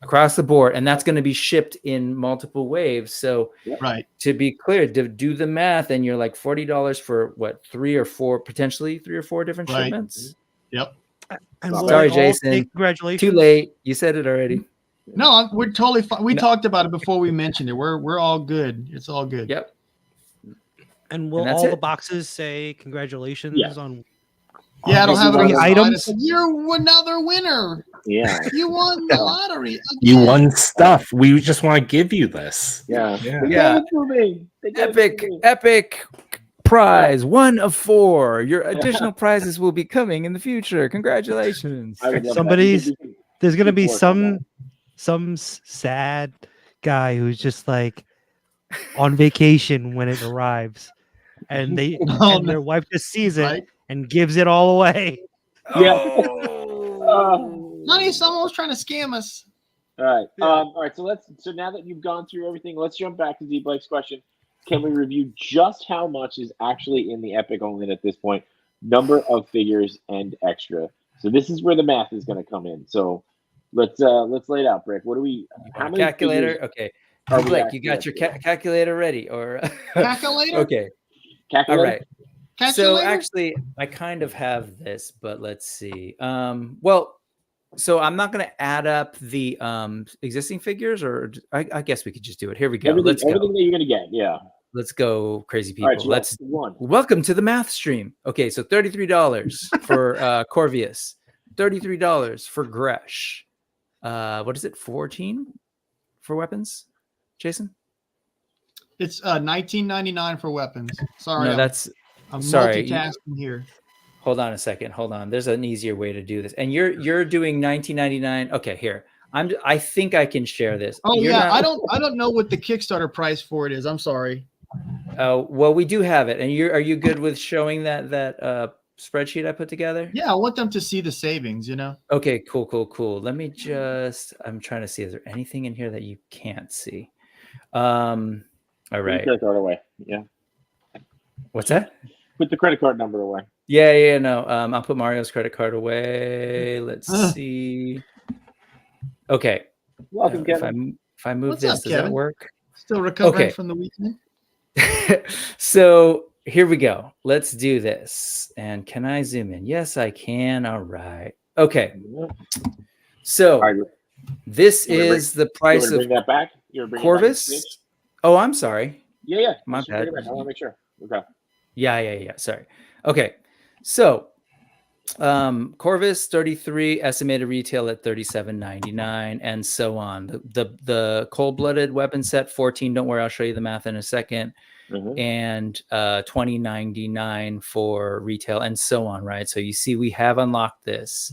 across the board, and that's going to be shipped in multiple waves. So to be clear, to do the math, and you're like $40 for what, potentially three or four different shipments. Yep. And sorry, Jason. Congratulations. Too late. You said it already. No, we're totally fine. We talked about it before we mentioned it. We're all good. It's all good. Yep. And will all the boxes say congratulations on? Yeah, I don't have three items. You're another winner. Yeah. You won the lottery. Again. You won stuff. We just want to give you this. Yeah. Epic prize, 1 of 4. Your additional prizes will be coming in the future. Congratulations. There's gonna be some sad guy who's just like on vacation when it arrives, and their wife just sees it and gives it all away. Yeah. Honey, someone was trying to scam us. All right. All right. So now that you've gone through everything, let's jump back to Deep Blake's question. Can we review just how much is actually in the Epic only at this point? Number of figures and extra. So this is where the math is going to come in. So let's lay it out, Brick. What do we? How many calculator? Okay. Blake, you got your calculator ready, or calculator? Okay. Calculator? All right. So actually, I kind of have this, but let's see. So I'm not going to add up the existing figures, or I guess we could just do it. Here we go. Everything that you're going to get. Yeah. Let's go, crazy people. All right, so welcome to the math stream. Okay, so $33 for Corvius, $33 for Gresh. What is it? 14 for weapons, Jason? It's $19.99 for weapons. Sorry, no, I'm sorry. multitasking here. Hold on a second. Hold on. There's an easier way to do this. And you're doing $19.99. Okay, here. I think I can share this. Oh I don't know what the Kickstarter price for it is. I'm sorry. Well, we do have it. And are you good with showing that spreadsheet I put together? Yeah, I want them to see the savings, Okay, cool. Let me I'm trying to see, is there anything in here that you can't see? All right. Put the credit card away. Yeah. What's that? Put the credit card number away. Yeah, no. I'll put Mario's credit card away. Let's see. Okay. Welcome, Kevin. If I move What's this, up, does Kevin? that work? Still recovering from the weekend. So here we go. Let's do this. And can I zoom in? Yes, I can. All right. Okay. So this is the price of bring that back. Corvus. Oh, I'm sorry. Yeah. My bad. I want to make sure. Okay. Yeah. Sorry. Okay. So Corvus 33, estimated retail at $37.99, and so on. The cold-blooded weapon set 14. Don't worry, I'll show you the math in a second. And $20.99 for retail, and so on. Right. So you see, we have unlocked this.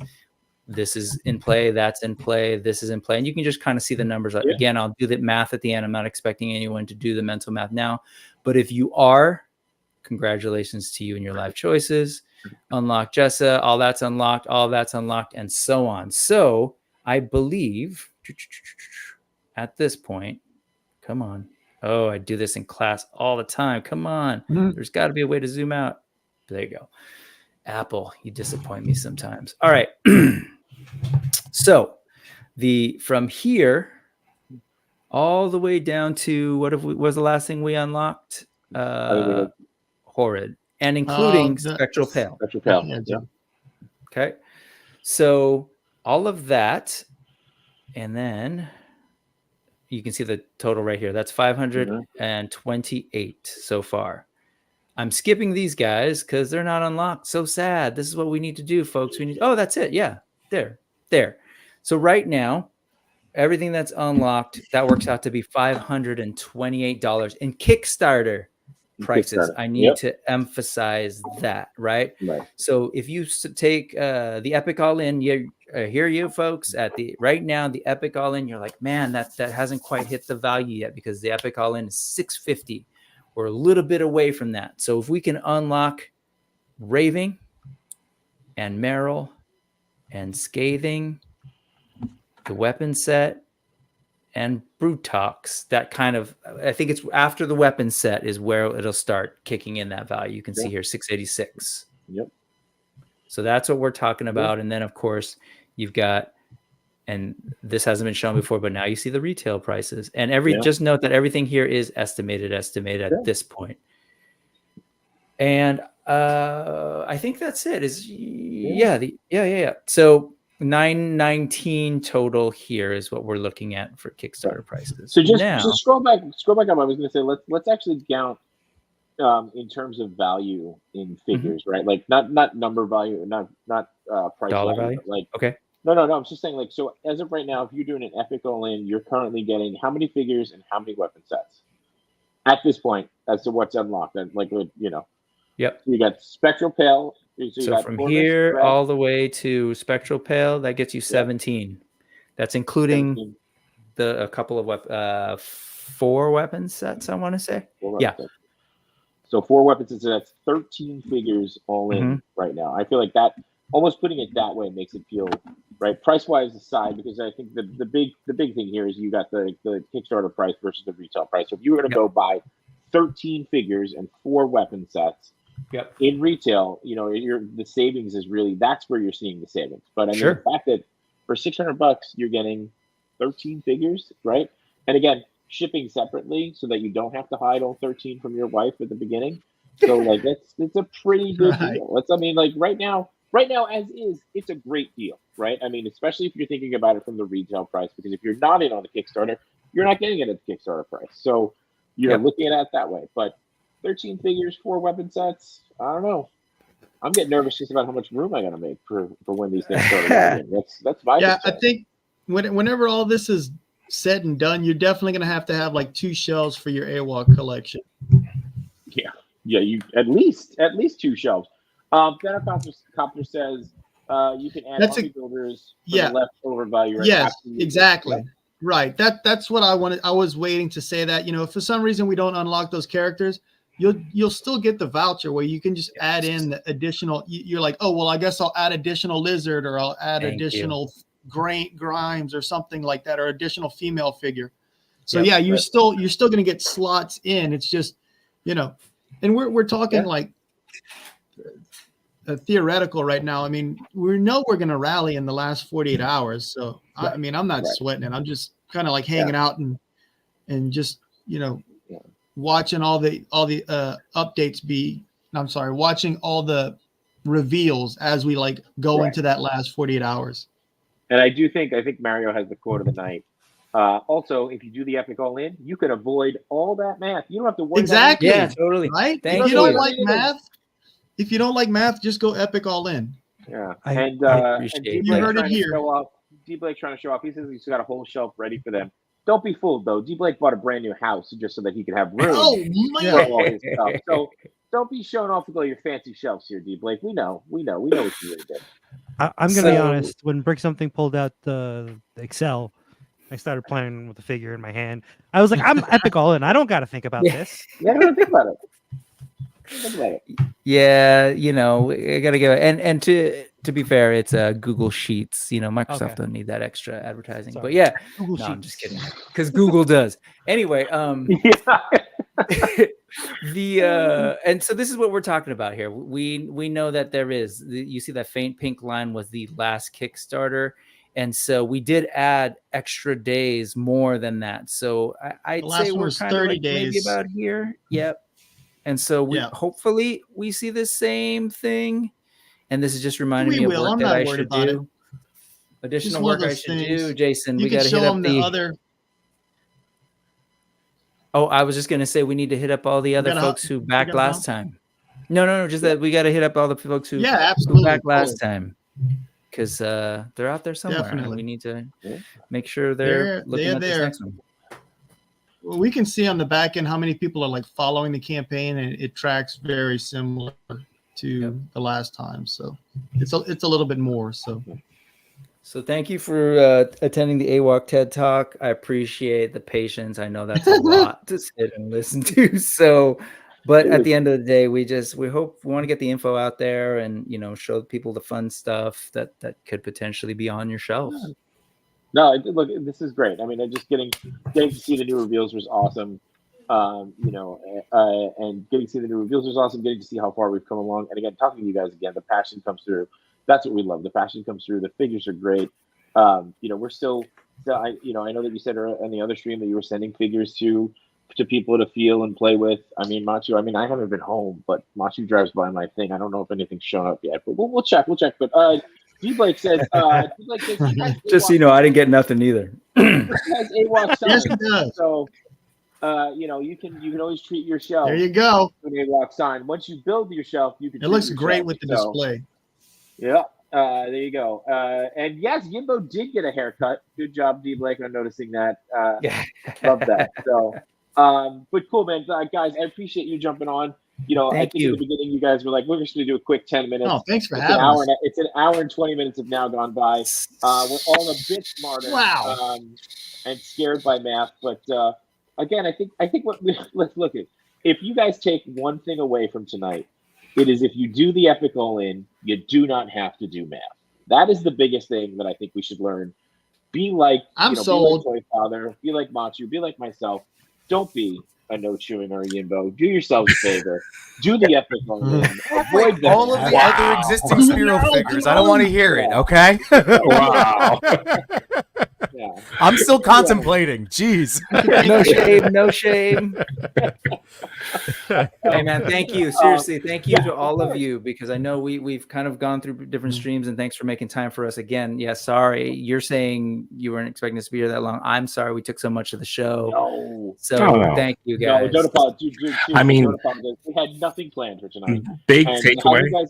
This is in play. That's in play. This is in play, and you can just kind of see the numbers. Yeah. Again, I'll do the math at the end. I'm not expecting anyone to do the mental math now, but if you are, congratulations to you and your life choices. Unlock Jessa, all that's unlocked, and so on. So I believe at this point, come on. Oh, I do this in class all the time. Come on. There's got to be a way to zoom out. There you go. Apple, you disappoint me sometimes. All right. So from here all the way down to what was the last thing we unlocked? Horrid. And including Spectral Pale. Spectral Pale. Yeah. Okay. So all of that, and then you can see the total right here. That's 528 so far. I'm skipping these guys because they're not unlocked. So sad. This is what we need to do, folks. We need. Oh, that's it. Yeah, there. So right now, everything that's unlocked, that works out to be $528 in Kickstarter prices. I need to emphasize that, right? So if you take the Epic All-In, you hear you folks at the right now, the Epic All-In, you're like, man, that hasn't quite hit the value yet because the Epic All-In is $650. We're a little bit away from that. So if we can unlock Raving and Meryl and Scathing, the weapon set, and Brutox, that kind of, I think it's after the weapon set is where it'll start kicking in that value. You can see here 686. So that's what we're talking about. And then of course you've got, and this hasn't been shown before, but now you see the retail prices, and just note that everything here is estimated at this point. And I think that's it. So 919 total here is what we're looking at for Kickstarter prices. So just scroll back up. I was going to say let's actually count in terms of value in figures, right? Like not number value, not price dollar value. Like okay. No. I'm just saying, like, so as of right now, if you're doing an Epic All-In, you're currently getting how many figures and how many weapon sets at this point as to what's unlocked. And like, you know. Yep. You got Spectral Pale. So from here all the way to Spectral Pale, that gets you 17. That's including a couple of 4 weapon sets, I want to say. Sets. So 4 weapon sets, so that's 13 figures all in right now. I feel like that, almost putting it that way makes it feel right. Price wise aside, because I think the big thing here is you got the Kickstarter price versus the retail price. So if you were to go buy 13 figures and 4 weapon sets, in retail, you know, the savings is really, that's where you're seeing the savings. But I mean, the fact that for $600 you're getting 13 figures, right? And again, shipping separately so that you don't have to hide all 13 from your wife at the beginning. So like it's a pretty good deal. I mean, like right now as is, it's a great deal, right? I mean, especially if you're thinking about it from the retail price, because if you're not in on the Kickstarter, you're not getting it at the Kickstarter price. So you're looking at it that way. But 13 figures, 4 weapon sets. I don't know. I'm getting nervous just about how much room I got to make for when these things start. That's my concern. I think whenever all this is said and done, you're definitely going to have like 2 shelves for your AWOC collection. Yeah. You at least 2 shelves. Copter says you can add army builders for the leftover value. Right? Yes, exactly. Yeah. Right. That's what I wanted. I was waiting to say that. You know, if for some reason we don't unlock those characters, you'll still get the voucher where you can just add in the additional. You're like, oh well, I guess I'll add additional Lizard, or I'll add additional Grimes or something like that, or additional female figure. So you're still going to get slots in. It's just, you know, and we're talking like theoretical right now. I mean, we know we're going to rally in the last 48 hours. So I mean, I'm not sweating it. I'm just kind of like hanging out and just, you know, watching all the updates watching all the reveals as we like go into that last 48 hours. And I think Mario has the quote of the night. Also, if you do the Epic All-In, you can avoid all that math. You don't have to worry about it. Yeah, totally. Right? If you don't like math, just go Epic All-In. Yeah. And you heard it here. D Blake trying to show off. He says he's got a whole shelf ready for them. Don't be fooled though. D Blake bought a brand new house just so that he could have room for all his stuff. So don't be showing off with all your fancy shelves here, D Blake. We know what you really did. I'm gonna be honest. When Brick Something pulled out the Excel, I started playing with the figure in my hand. I was like, I'm Epic All-In. I don't got to think about this. Yeah, I don't think about it. Yeah, you know, I gotta go. And to be fair, it's Google Sheets. You know, Microsoft don't need that extra advertising. Sorry. But yeah, Google Sheets. I'm just kidding, because Google does. Anyway, and so this is what we're talking about here. We know that there is. You see that faint pink line was the last Kickstarter, and so we did add extra days more than that. So I'd say we're kind of 30 like days. maybe about here. Yep. And so hopefully we see the same thing. And this is just reminding me of work that I should do. Additional work I should do, Jason. We got to hit up the other. Oh, I was just gonna say we need to hit up all the other folks who backed last time. No, just that we got to hit up all the folks who backed last time, because they're out there somewhere. And we need to make sure they're looking at this next one. Well, we can see on the back end how many people are like following the campaign, and it tracks very similar to the last time. So it's a little bit more. So thank you for attending the AWOC TED Talk. I appreciate the patience. I know that's a lot to sit and listen to. So, but at the end of the day, we want to get the info out there and, show people the fun stuff that could potentially be on your shelves. No, look, this is great. I mean, just getting to see the new reveals was awesome. And getting to see the new reveals was awesome. Getting to see how far we've come along. And again, talking to you guys again, the passion comes through. That's what we love. The passion comes through. The figures are great. We're still I know that you said on the other stream that you were sending figures to people to feel and play with. I mean, Machu, I haven't been home, but Machu drives by my thing. I don't know if anything's shown up yet, but we'll check. But D Blake says, just so you know, I didn't get nothing either. Yes, it does. So you can always treat your shelf. There you go. An AWOC sign. Once you build your shelf, you can. It looks great with the display. Yeah, there you go. And yes, Yimbo did get a haircut. Good job, D Blake, on noticing that. Love that. So, but cool, man, guys. I appreciate you jumping on. I think at the beginning you guys were like, we're just going to do a quick 10 minutes. Oh, thanks for having us. It's an hour and 20 minutes have now gone by. We're all a bit smarter. Wow. And scared by math, but again, I think let's look at. If you guys take one thing away from tonight, it is if you do the epic all-in, you do not have to do math. That is the biggest thing that I think we should learn. Be like be like Toy Father, be like Machu, be like myself. Don't be a no chewing or a Yimbo. Do yourselves a favor. Do the epic all-in. Avoid all of the other existing Spiro figures. I don't want to hear it. Okay. Wow. Yeah. I'm still contemplating. Jeez. No shame. Hey man, thank you. Seriously, thank you to all of you, because I know we've kind of gone through different streams, and thanks for making time for us again. Yeah, sorry. You're saying you weren't expecting us to be here that long. I'm sorry we took so much of the show. No. So thank you guys. No, don't apologize. I mean, don't apologize. We had nothing planned for tonight. Big takeaway. I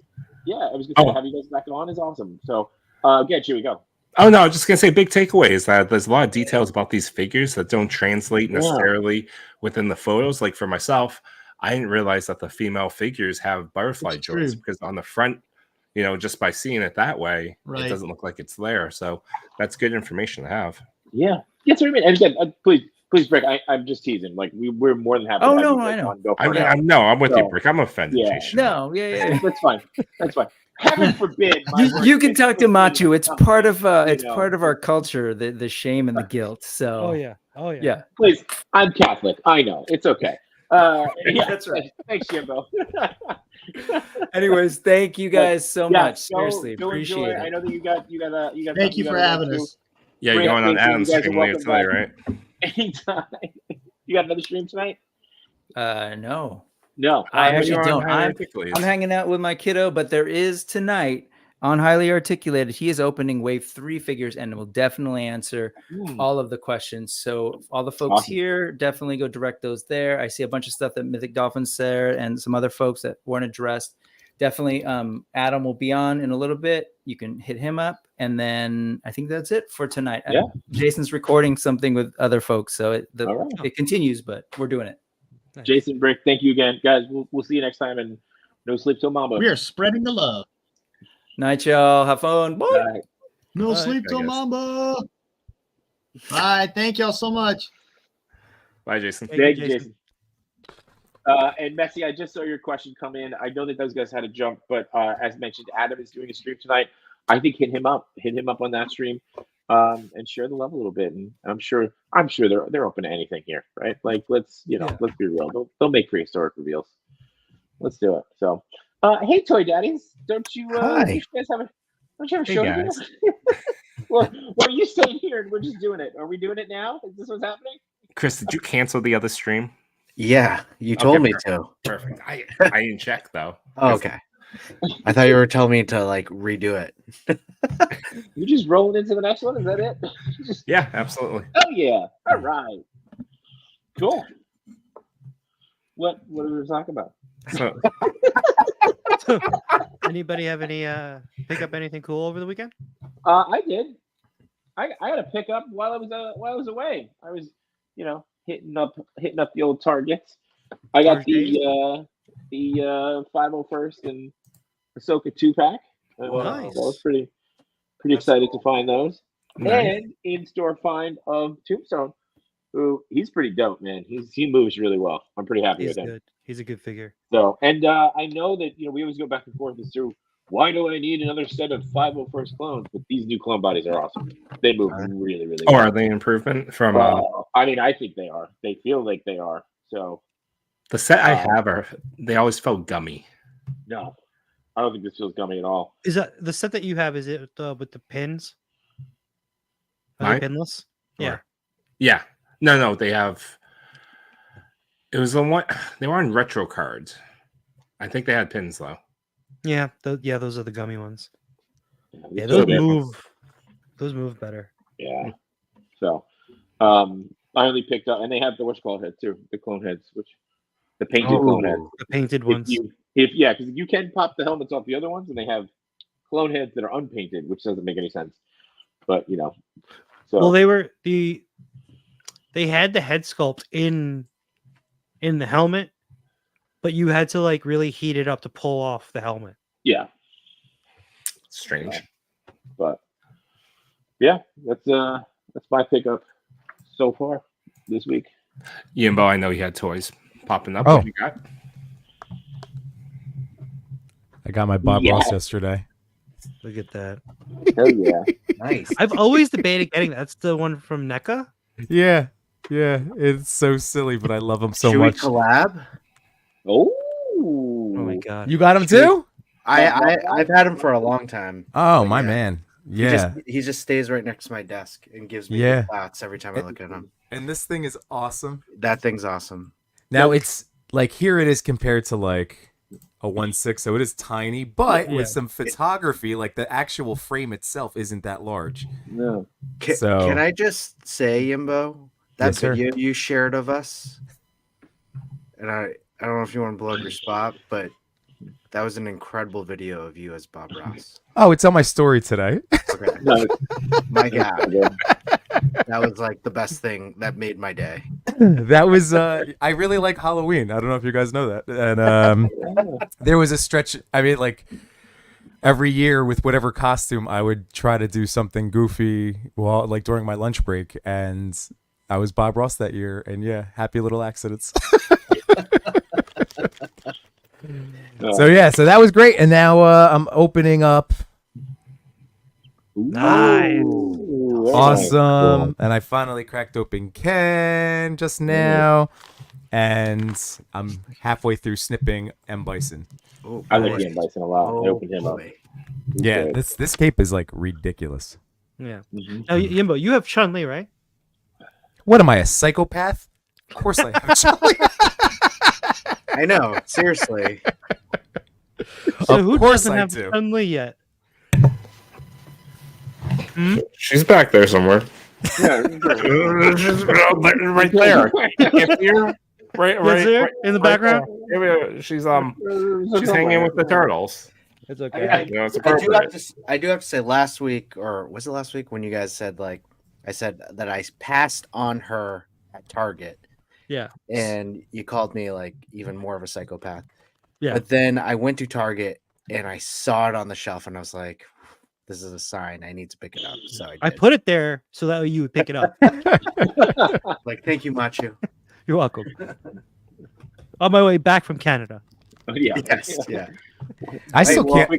was gonna say have you guys back on is awesome. So again, here we go. Oh no, I was just gonna say big takeaway is that there's a lot of details about these figures that don't translate necessarily within the photos. Like for myself, I didn't realize that the female figures have butterfly joints because on the front, just by seeing it that way, it doesn't look like it's there. So that's good information to have. Yeah, that's what I mean. And again, please, Brick. I'm just teasing. Like we're more than happy. Oh no, I know. I'm with you, Brick. I'm offended. Yeah. No, yeah. That's fine. That's fine. Heaven forbid. You can talk to Machu. It's part of part of our culture, the shame and the guilt. So Oh yeah. Please, I'm Catholic. I know. It's okay. That's right. Thanks, Jimbo. Anyways, thank you guys so much. Seriously, appreciate it. I know that you got. Thank you for having us. Yeah, you're going on Adam's stream later today, right? Anytime. You got another stream tonight? No. No, I actually don't. I'm hanging out with my kiddo, but there is tonight on Highly Articulated. He is opening Wave 3 figures and will definitely answer all of the questions. So all the folks here, definitely go direct those there. I see a bunch of stuff that Mythic Dolphins there and some other folks that weren't addressed. Definitely, Adam will be on in a little bit. You can hit him up. And then I think that's it for tonight. Yeah. Jason's recording something with other folks, so it continues, but we're doing it. Nice. Jason, Brick, thank you again, guys. We'll see you next time, and no sleep till Mamba. We are spreading the love. Night, y'all. Have fun. Bye. Bye. No sleep till Mamba. Bye. Thank y'all so much. Bye, Jason. Thank you, Jason. And Messi, I just saw your question come in. I know that those guys had to jump, but as mentioned, Adam is doing a stream tonight. I think hit him up on that stream, and share the love a little bit. And I'm sure they're open to anything here, right? Like let's be real. They'll make prehistoric reveals. Let's do it. So, hey, Toy Daddies, don't you guys have a show to do? Well, are you staying here and we're just doing it? Are we doing it now? Is this what's happening? Chris, did you cancel the other stream? Yeah, you told me to. Perfect. I didn't check though. Oh, okay. I thought you were telling me to like redo it. You just rolling into the next one? Is that it? Yeah, absolutely. Oh yeah. All right. Cool. What are we talking about? So, Anybody have any pick up anything cool over the weekend? I did. I had a pickup while I was away. I was, hitting up the old Targets. I got the 501st and Ahsoka 2-pack. Nice. I was pretty excited to find those. Nice. And in-store find of Tombstone, who he's pretty dope, man. He moves really well. I'm pretty happy He's with him. good. He's a good figure. So, and I know that we always go back and forth as to why do I need another set of 501st clones? But these new clone bodies are awesome. They move really, really or well. are they an improvement from I mean, I think they are. They feel like they are. So the set I have? They always felt gummy. no, I don't think this feels gummy at all. Is that the set that you have? Is it with the pins? Are Mine? they pinless? Yeah. Yeah. No, they have. It was the one they were on retro cards. I think they had pins though. Yeah. Those are the gummy ones. Yeah, This those feels- move. Those move better. Yeah. So, I only picked up, and they have the head too, the clone heads, the painted clone heads. The painted ones. Because you can pop the helmets off the other ones, and they have clone heads that are unpainted, which doesn't make any sense. But so Well, they had the head sculpt in the helmet, but you had to really heat it up to pull off the helmet. yeah. Strange. But yeah, that's my pickup so far this week. Yimbo, I know you had toys popping up. Oh. What you got? I got my Bob Ross yesterday. Look at that. Hell yeah. Nice. I've always debated getting that. That's the one from NECA. Yeah, it's so silly, but I love them so Should much. we collab? Oh my god. You got him too? I've had him for a long time. Oh But my yeah. man. Yeah. He just stays right next to my desk and gives me Yeah. thoughts every time I look at him. And this thing is awesome. That thing's awesome. Now it's here it is compared to a 1/6, so it is tiny, but with some photography, the actual frame itself isn't that large. No. Can I just say, Yimbo, that Yes, sir. video you shared of us, and I don't know if you want to blow up your spot, but that was an incredible video of you as Bob Ross. Oh, it's on my story today. Okay. No. My God. That was the best thing that made my day. That was I really like Halloween. I don't know if you guys know that. And there was a stretch, I mean every year with whatever costume I would try to do something goofy during my lunch break, and I was Bob Ross that year, and happy little accidents. So that was great, and now I'm opening up. Nice. Ooh, Awesome. cool. And I finally cracked open Ken just now, and I'm halfway through snipping M. Bison. Oh, I like boy. Ian Bison a lot. I opened him up. boy. He's Yeah, great. this cape is ridiculous. Yeah. Mhm. Now, Yimbo, you have Chun-Li, right? What am I, a psychopath? Of course I have. Charlie. I know. Seriously. So Of who course doesn't I have do. Chun-Li yet? She's back there somewhere. Yeah, right there. If you're right there in the background? there. She's hanging with the turtles. It's okay. It's I appropriate. do have to say, last week, or was it last week when you guys said I said that I passed on her at Target, Yeah. and you called me even more of a psychopath. Yeah. But then I went to Target and I saw it on the shelf, and I was like, "This is a sign. I need to pick it up." So I I did. put it there so that way you would pick it up. Thank you, Machu. You're welcome. On my way back from Canada. yeah. Yes, yeah. I still can't.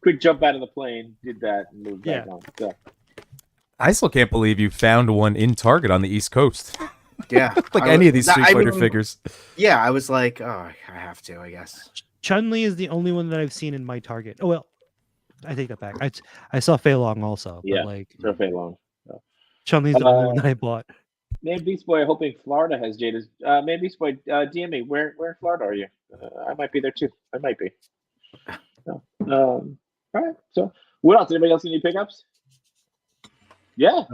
Quick jump out of the plane, did that, and moved back Yeah. on. So, I still can't believe you found one in Target on the East Coast. Yeah. Any of these Street I Fighter mean, figures. Yeah, I was like, oh, I have to, I guess. Chun-Li is the only one that I've seen in my Target. Oh, well, I take that back. I saw Fei Long also. Yeah. But Survey long. Chun-Li's the only one that I bought. Man Beast Boy, hoping Florida has Jada's. Man Beast Boy, DM me. Where in Florida are you? I might be there too. I might be. So, all right. So, what else? Anybody else need any pickups? Yeah.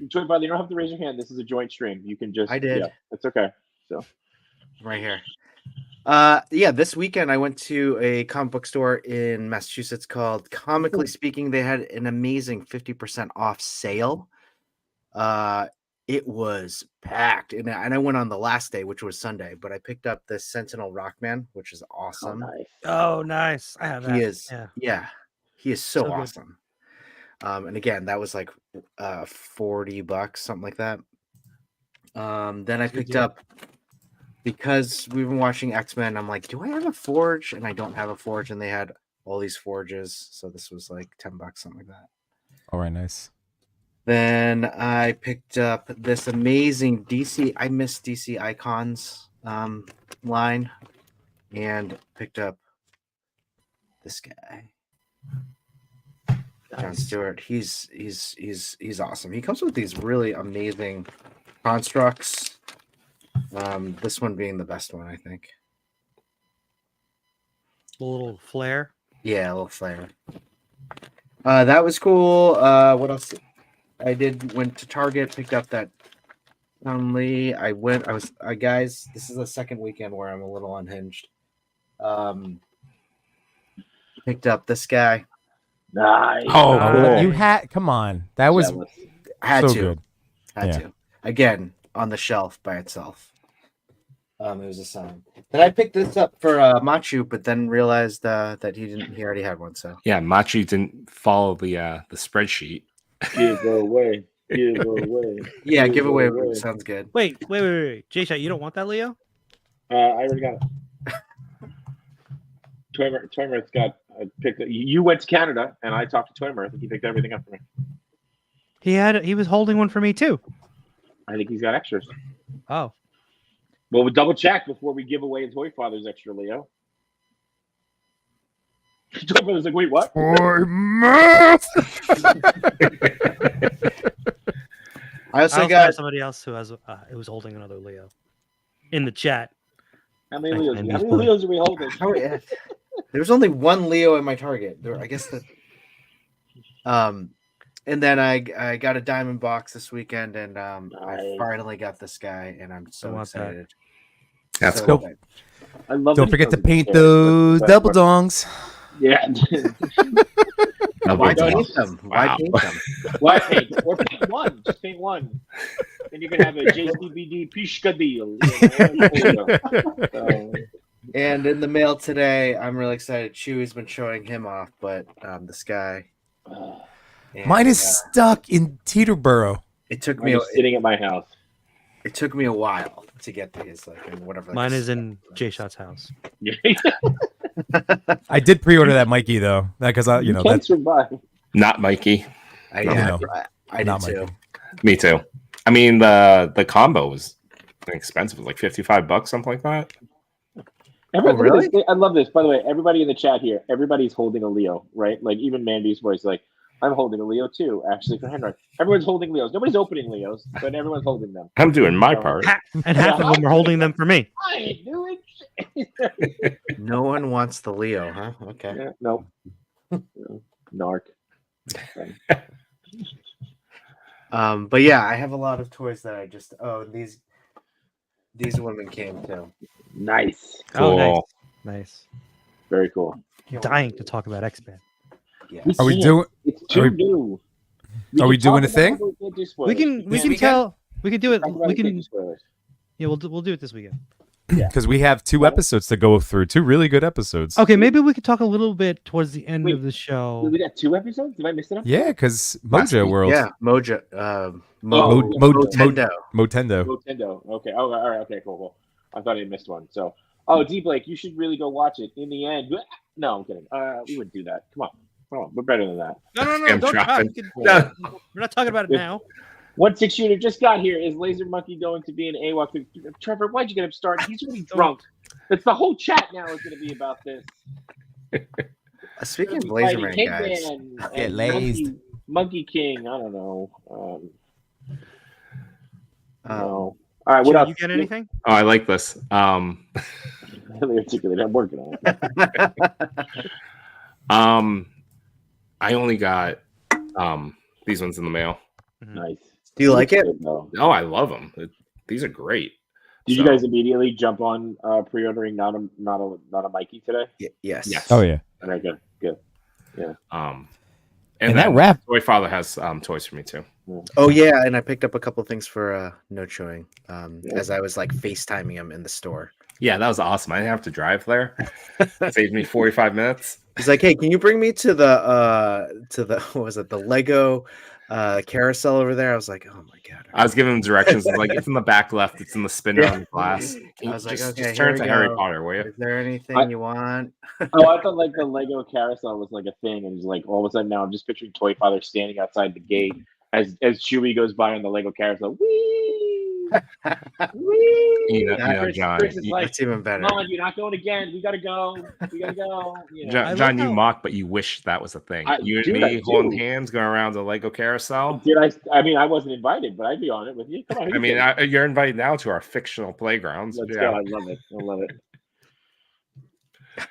Join by the. You don't have to raise your hand. This is a joint stream. You can just. I did. Yeah, that's okay. So. Right here. Yeah, this weekend I went to a comic book store in Massachusetts called Comically Speaking. They had an amazing 50% off sale. It was packed, and I went on the last day, which was Sunday. But I picked up the Sentinel Rockman, which is awesome. nice. Oh, nice. I have that. He is, Yeah. he is so So good. awesome. And again, that was like $40, something like that. Then I picked up, because we've been watching X-Men, I'm like, do I have a Forge? And I don't have a Forge, and they had all these Forges, so this was like $10, something like that. All right, nice. Then I picked up this amazing DC. I miss DC Icons line, and picked up this guy, John Stewart. He's awesome. He comes with these really amazing constructs. This one being the best one, I think. A little flare. Yeah, a little flavor. That was cool. What else? Went to Target, picked up that Lee. Guys, this is the second weekend where I'm a little unhinged. Picked up this guy. Nice. Oh, cool. you had, come on. That was Had so to. good. Had Yeah. to. Again, on the shelf by itself. It was a sign. Then I picked this up for Machu, but then realized that he already had one. So Yeah, Machi didn't follow the spreadsheet. Give away. Give away. yeah, Give giveaway away. sounds good. Wait. J-Shot, you don't want that, Leo? I already got it. Toymirth's got. I picked it. You went to Canada, and I talked to Toymirth, and he picked everything up for me. He was holding one for me too. I think he's got extras. Oh. Well, we'll double check before we give away Toy Father's extra, Leo. Toy Father's like, wait, what? I also I got have somebody else who was holding another Leo in the chat. How many And Leos are we holding? there was only one Leo in my Target. I guess that. And then I got a diamond box this weekend, and I finally got this guy, and I'm so excited. That's So cool. excited. I love. Don't that he forget to comes in paint pairs. those That's double what- dongs. Yeah. Why Double paint dog. them? Wow. Why paint them? Why paint? Or paint one. Just paint one. Then you can have a JCBD Pishka deal. And in the mail today, I'm really excited. Chewy's been showing him off, but this guy. And, Mine is stuck in Teterboro. It took I'm me. just sitting at my house. It took me a while to get these, like, in whatever. Mine is in J-Shot's house. I did pre-order that Mikey though, because I, You know, can't that survive. Not Mikey. I No. did Not too. Mikey. Me too. I mean, the combo was expensive. It was like $55, something like that. Everybody, really? I love this. By the way, everybody in the chat here, everybody's holding a Leo, right? Like even Mandy's voice, like, I'm holding a Leo too, actually, for Henry. Everyone's holding Leos. Nobody's opening Leos, but everyone's holding them. I'm doing my So- part. And half of them are holding them for me. I ain't doing shit. No one wants the Leo, huh? Okay. Yeah, no. Narc. But yeah, I have a lot of toys that I just these women came too. Nice. Oh, nice. Cool. Nice. Very cool. Dying to talk about X-Men. Yeah. Are we can't. doing? It's too we- new. are we can doing talk a thing? about it, but we can't do We spoilers. can This weekend? do it. Talk about We it, can't do can spoilers. yeah, we'll do it this weekend. Because we have 2 episodes to go through, 2 really good episodes. Okay, maybe we could talk a little bit towards the end Wait, of the show. We got 2 episodes? Did I miss it? Yeah, because Mojo World, Yeah, Mojo. Oh, Motendo. Motendo. Nintendo. Okay. Oh, all right. Okay. Cool. I thought I missed one. So, D Blake, you should really go watch it. In the end, no, I'm kidding. We wouldn't do that. Come on, we're better than that. No, I'm don't talk. dropping. We're not talking about it now. 1-6 shooter just got here. Is Laser Monkey going to be an AWOC? Trevor, why'd you get him started? He's already drunk. It's the whole chat now is going to be about this. Speaking of Fighting Laserman, guys. Hitman Get and lazed. Monkey King. I don't know. No. All right. What Joe, else? you get anything? Oh, I like this. Really articulate. I'm working on it. I only got these ones in the mail. Nice. Do you like it? No. Oh, I love them. These are great. Did you guys immediately jump on pre-ordering not a Mikey today? Yes. Oh yeah. Okay, good. Yeah. And that wrap. Toy Father has toys for me too. Oh yeah, and I picked up a couple things for no showing. As I was like FaceTiming him in the store. Yeah, that was awesome. I didn't have to drive there. Saved me 45 minutes. He's like, "Hey, can you bring me to the what was it? The Lego carousel over there?" I was like, "Oh my god!" I was giving him directions. Like, it's in the back left. It's in the spinner on the glass. I was like, "Okay, just here turn we to Harry go. Potter, will you?" Is there anything you want?" Oh, I thought like the Lego carousel was like a thing, and it's like all of a sudden now I'm just picturing Toy Father standing outside the gate as Chewie goes by on the Lego carousel. Whee! Whee! You know, John. Chris is like, That's even better. "Come on, you're not going again. We gotta go. We gotta go." You know. John, you mock, but you wish that was a thing. You and me holding hands, going around the Lego carousel. I mean, I wasn't invited, but I'd be on it with you. Come on. I mean, you're invited now to our fictional playgrounds. Let's go. I love it. I love it.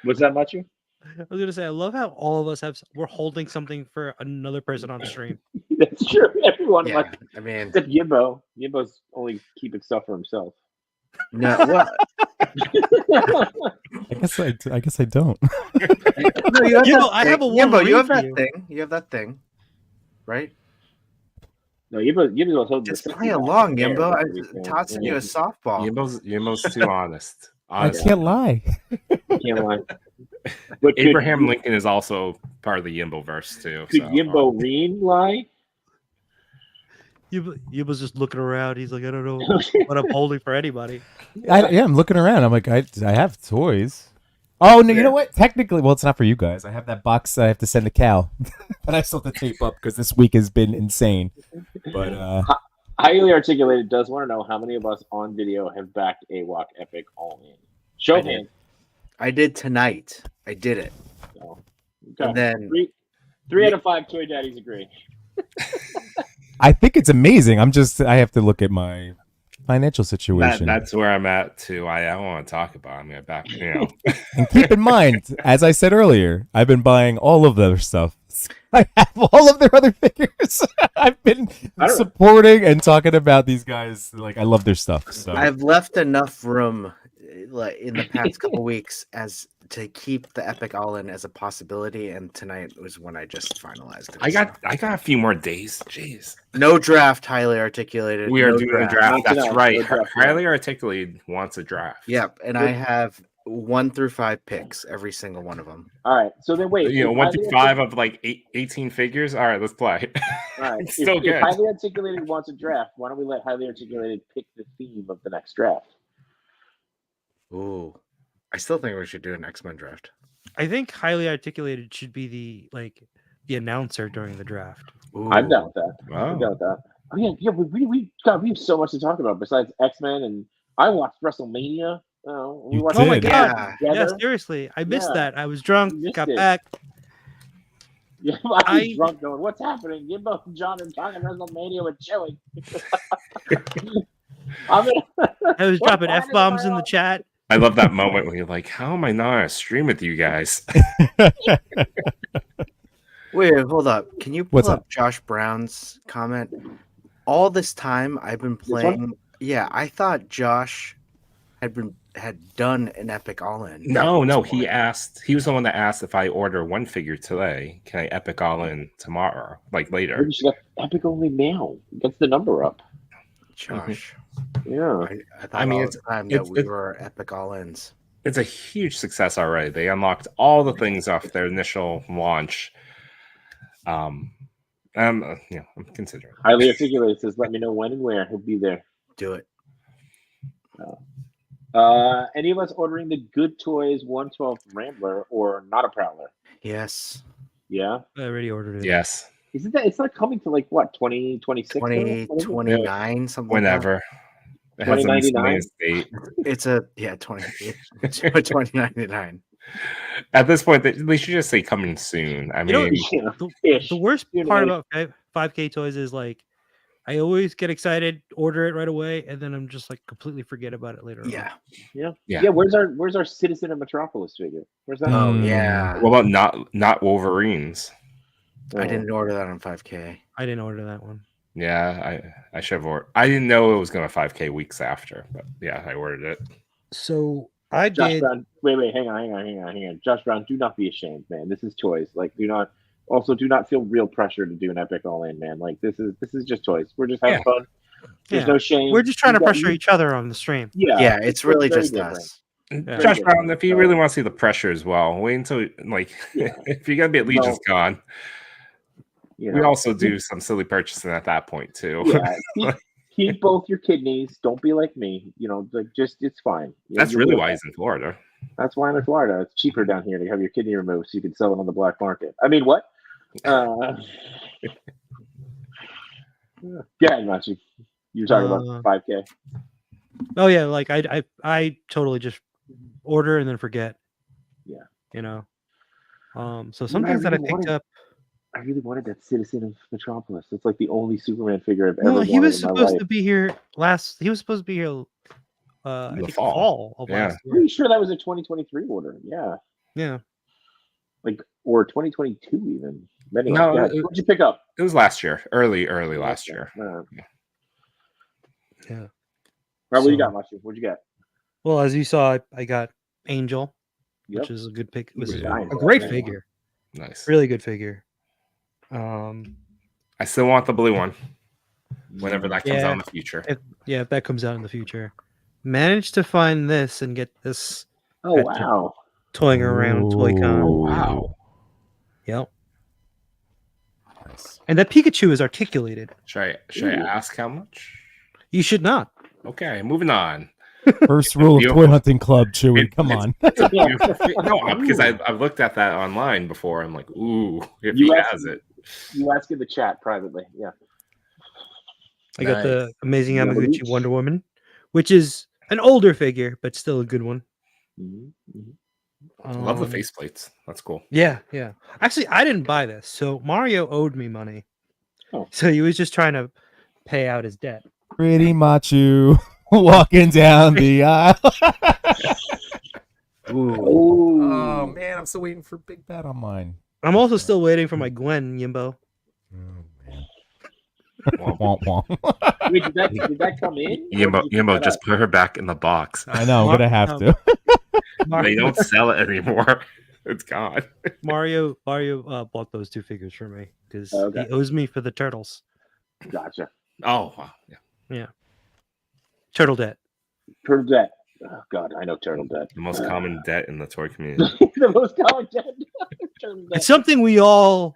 What's that, Machu? I was gonna say, I love how all of us we're holding something for another person on stream. That's true. Everyone, Yeah, like, I mean, except Yimbo. Yimbo's only keeping stuff for himself. no, what? I guess I don't. No, you have Yimbo, I have a Yimbo, you have for that you. thing. You have that thing, right? No, Yimbo's holding Just the play 60 along, there, Yimbo. everything. I'm tossing you a softball. Yimbo's too honest. I can't lie. You can't lie. But Abraham Lincoln is also part of the Yimbo verse too. Could Yimbo Reen lie? Yimbo's just looking around. He's like, I don't know what I'm holding for anybody. I'm looking around. I'm like, I have toys. Oh no, you know what? Technically, well, it's not for you guys. I have that box I have to send to Cal, but I still have to tape up because this week has been insane. But Highly Articulated does want to know how many of us on video have backed AWOC Epic all in. Show of hands. I did tonight. I did it. So, And then three out of 5 Toy Daddies agree. I think it's amazing. I have to look at my financial situation. That's where I'm at too. I don't want to talk about it. I'm gonna back, And keep in mind, as I said earlier, I've been buying all of their stuff. I have all of their other figures. I've been supporting and talking about these guys. Like, I love their stuff. So I've left enough room, like in the past couple weeks, as to keep the Epic All In as a possibility. And tonight was when I just finalized it. I got a few more days. Jeez. No draft. Highly Articulated. We are no doing a draft. That's right. No draft. Highly Articulated wants a draft. Yep, and I have 1 through 5 picks, every single one of them. All right. So then wait. 1 through 5 of like 18 figures. All right, let's play. All right. It's still if good. Highly Articulated wants a draft, why don't we let Highly Articulated pick the theme of the next draft? Ooh, I still think we should do an X-Men draft. I think Highly Articulated should be the announcer during the draft. Ooh. I'm down with that. Wow. I'm down with that. Oh yeah. We have so much to talk about besides X-Men, and I watched WrestleMania. We watched Oh my did. god! Yeah. Yeah, seriously, I missed Yeah. that. I was drunk, You missed got it. back. Yeah, I was drunk going, what's happening? Yimbo and John are talking WrestleMania with Joey. I was What dropping planet F-bombs am I in the on? chat. I love that moment when you're like, how am I not on a stream with you guys? Wait, hold up. Can you pull What's up up? Josh Brown's comment? All this time I've been playing. Yeah, I thought Josh had done an Epic All In. No, he asked. He was the one that asked if I order one figure today, can I Epic All In tomorrow, like later? Maybe she got Epic only now. Gets the number up. Josh. Yeah. I thought all the time that we were Epic All Ins. It's a huge success already. They unlocked all the things off their initial launch. I'm considering. Highly Articulated says, let me know when and where. He'll be there. Do it. Any of us ordering the Good Toys 112 Rambler or not a Prowler? Yes. Yeah. I already ordered it. Yes. Isn't that? It's not coming to like what 2026? 2029, something. Whenever. It has a 2099? miscellaneous date. It's a 2099. At this point, they should just say coming soon. I You know, mean, the worst part about 5K toys is like I always get excited, order it right away, and then I'm just like completely forget about it later on. Yeah. Where's our Citizen of Metropolis figure? Where's that? Oh yeah. what about not Wolverines? I didn't order that on 5K. I didn't order that one. Yeah, I should have ordered. I didn't know it was going to 5K weeks after, but yeah, I ordered it. So I Josh did. Brown, wait, hang on. Josh Brown, do not be ashamed, man. This is toys. Like, do not feel real pressure to do an epic all in, man. Like, this is just toys. We're just having fun. There's no shame. We're just trying to pressure each other on the stream. Yeah, it's really just us. Josh Brown, if you really want to see the pressure as well, wait until if you're gonna be at Legion's Con. We also do some silly purchasing at that point too. Yeah, keep both your kidneys. Don't be like me. It's fine. That's really why he's in Florida. That's why I'm in Florida. It's cheaper down here to have your kidney removed so you can sell it on the black market. I mean, what? Yeah, Machi. You were talking about 5K. Oh yeah, like I totally just order and then forget. Yeah. So some things that I picked up. I really wanted that Citizen of Metropolis. It's like the only Superman figure I've ever wanted. He was supposed to be here He was supposed to be here. I think fall of last year. I'm pretty sure that was a 2023 order. Yeah. Yeah. Or 2022 even. Anyway, No, what'd you pick up? It was last year, early last year. Yeah. What do you got, Machi? What'd you get? Well, as you saw, I got Angel, which is a good pick. It was a great figure. Nice. Really good figure. I still want the blue one. Whenever that comes out in the future. If that comes out in the future. Managed to find this and get this. Oh, wow. Toying around ToyCon. Oh, wow. Yep. Nice. And that Pikachu is articulated. Should I ask how much? You should not. Okay, moving on. First rule of Toy Hunting Club, Chewy. Come on. No, because I've looked at that online before. I'm like, ooh, if he has it. You ask in the chat privately. Yeah. I got the Amazing Yamaguchi Wonder Woman, which is an older figure, but still a good one. I love the faceplates. That's cool. Yeah. Actually, I didn't buy this. So Mario owed me money. So he was just trying to pay out his debt. Pretty macho walking down the aisle. Oh, man. I'm still waiting for Big Bad on mine. I'm also still waiting for my Gwen, Yimbo. Wait, did that come in? Yimbo, just put her back in the box. I know, I'm going to have to. They don't sell it anymore. It's gone. Mario bought those two figures for me because he owes me for the turtles. Gotcha. Oh, wow. Yeah. Turtle debt. Oh, God, I know turtle debt. The most common debt in the toy community. The most common debt. It's something we all,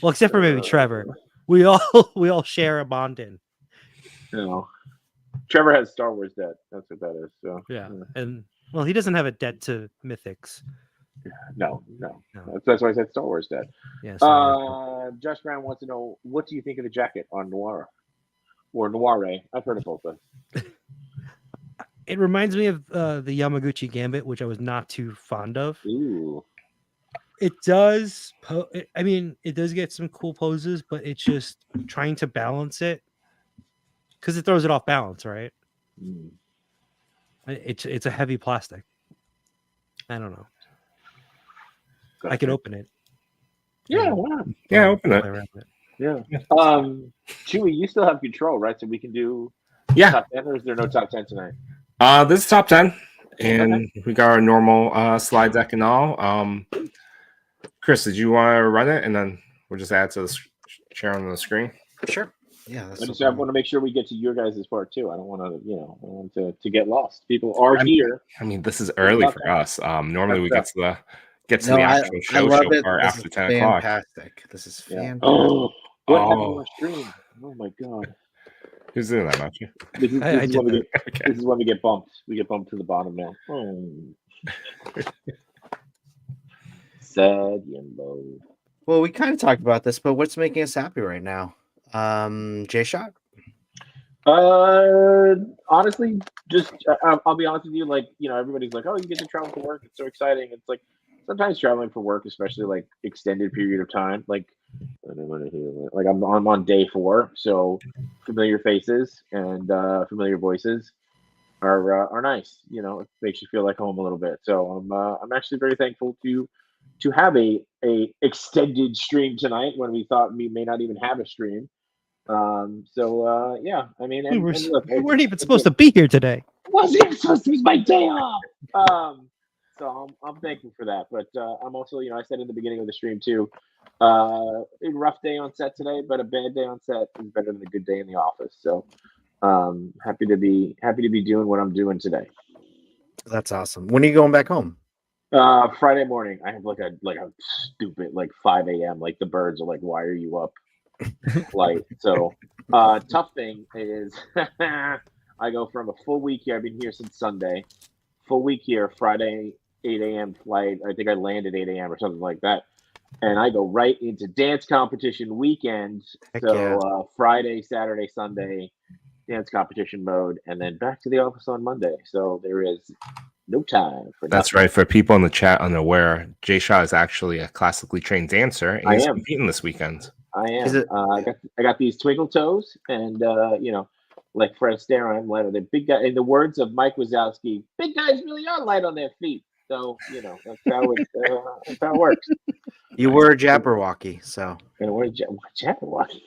well, except for maybe Trevor, we all share a bond in. Trevor has Star Wars debt. That's what that is. So yeah. And well, he doesn't have a debt to Mythics. No. That's why I said Star Wars debt. Yeah. Josh Brown wants to know, what do you think of the jacket on Noir or Noire? I've heard of both those. It reminds me of the Yamaguchi Gambit, which I was not too fond of. Ooh. It does. It does get some cool poses, but it's just trying to balance it because it throws it off balance, right? It's a heavy plastic. I don't know. Gotcha. I can open it. Yeah, wow. Yeah, open it. Yeah. Chewy, you still have control, right? So we can do top 10, or is there no top 10 tonight? This is top 10, and we got our normal slide deck and all. Chris, did you want to run it, and then we'll just add to the share on the screen? Sure. Yeah. I want to make sure we get to your guys' part too. I don't want to, I want to get lost. People are here. I mean, this is early for us. Normally we get to the actual show part after 10 o'clock. Fantastic. This is fantastic. Oh, what happened on stream? Oh my God. Who's doing that, Matthew? This is when we get bumped. We get bumped to the bottom now. Sad Yimbo. Well, we kind of talked about this, but what's making us happy right now? J-Shock? Honestly, just I'll be honest with you. Like, everybody's like, "Oh, you get to travel for work. It's so exciting." It's like sometimes traveling for work, especially like extended period of time, like I'm on day 4, so familiar faces and familiar voices are nice. It makes you feel like home a little bit. So I'm actually very thankful to have a extended stream tonight when we thought we may not even have a stream. So yeah, I mean, and look, we weren't even supposed to be here today. Wasn't even supposed to. It was my day off. So I'm thankful for that. But I'm also, I said in the beginning of the stream too, a rough day on set today, but a bad day on set is better than a good day in the office. So happy to be doing what I'm doing today. That's awesome. When are you going back home? Friday morning. I have like a stupid 5 a.m. Like the birds are like, why are you up? Flight. So tough thing is I go from a full week here. I've been here since Sunday. Full week here, Friday, 8 a.m. flight. I think I landed 8 a.m. or something like that. And I go right into dance competition weekend. Friday, Saturday, Sunday, dance competition mode, and then back to the office on Monday. So there is no time for That's right. For people in the chat unaware, Jay Shaw is actually a classically trained dancer, and he's competing this weekend. I am. I got these twinkle toes, and like Fred Astaire, I'm light on the big guy. In the words of Mike Wazowski, big guys really are light on their feet. So that's how it works. You were a Jabberwocky, so. And we're Jabberwocky.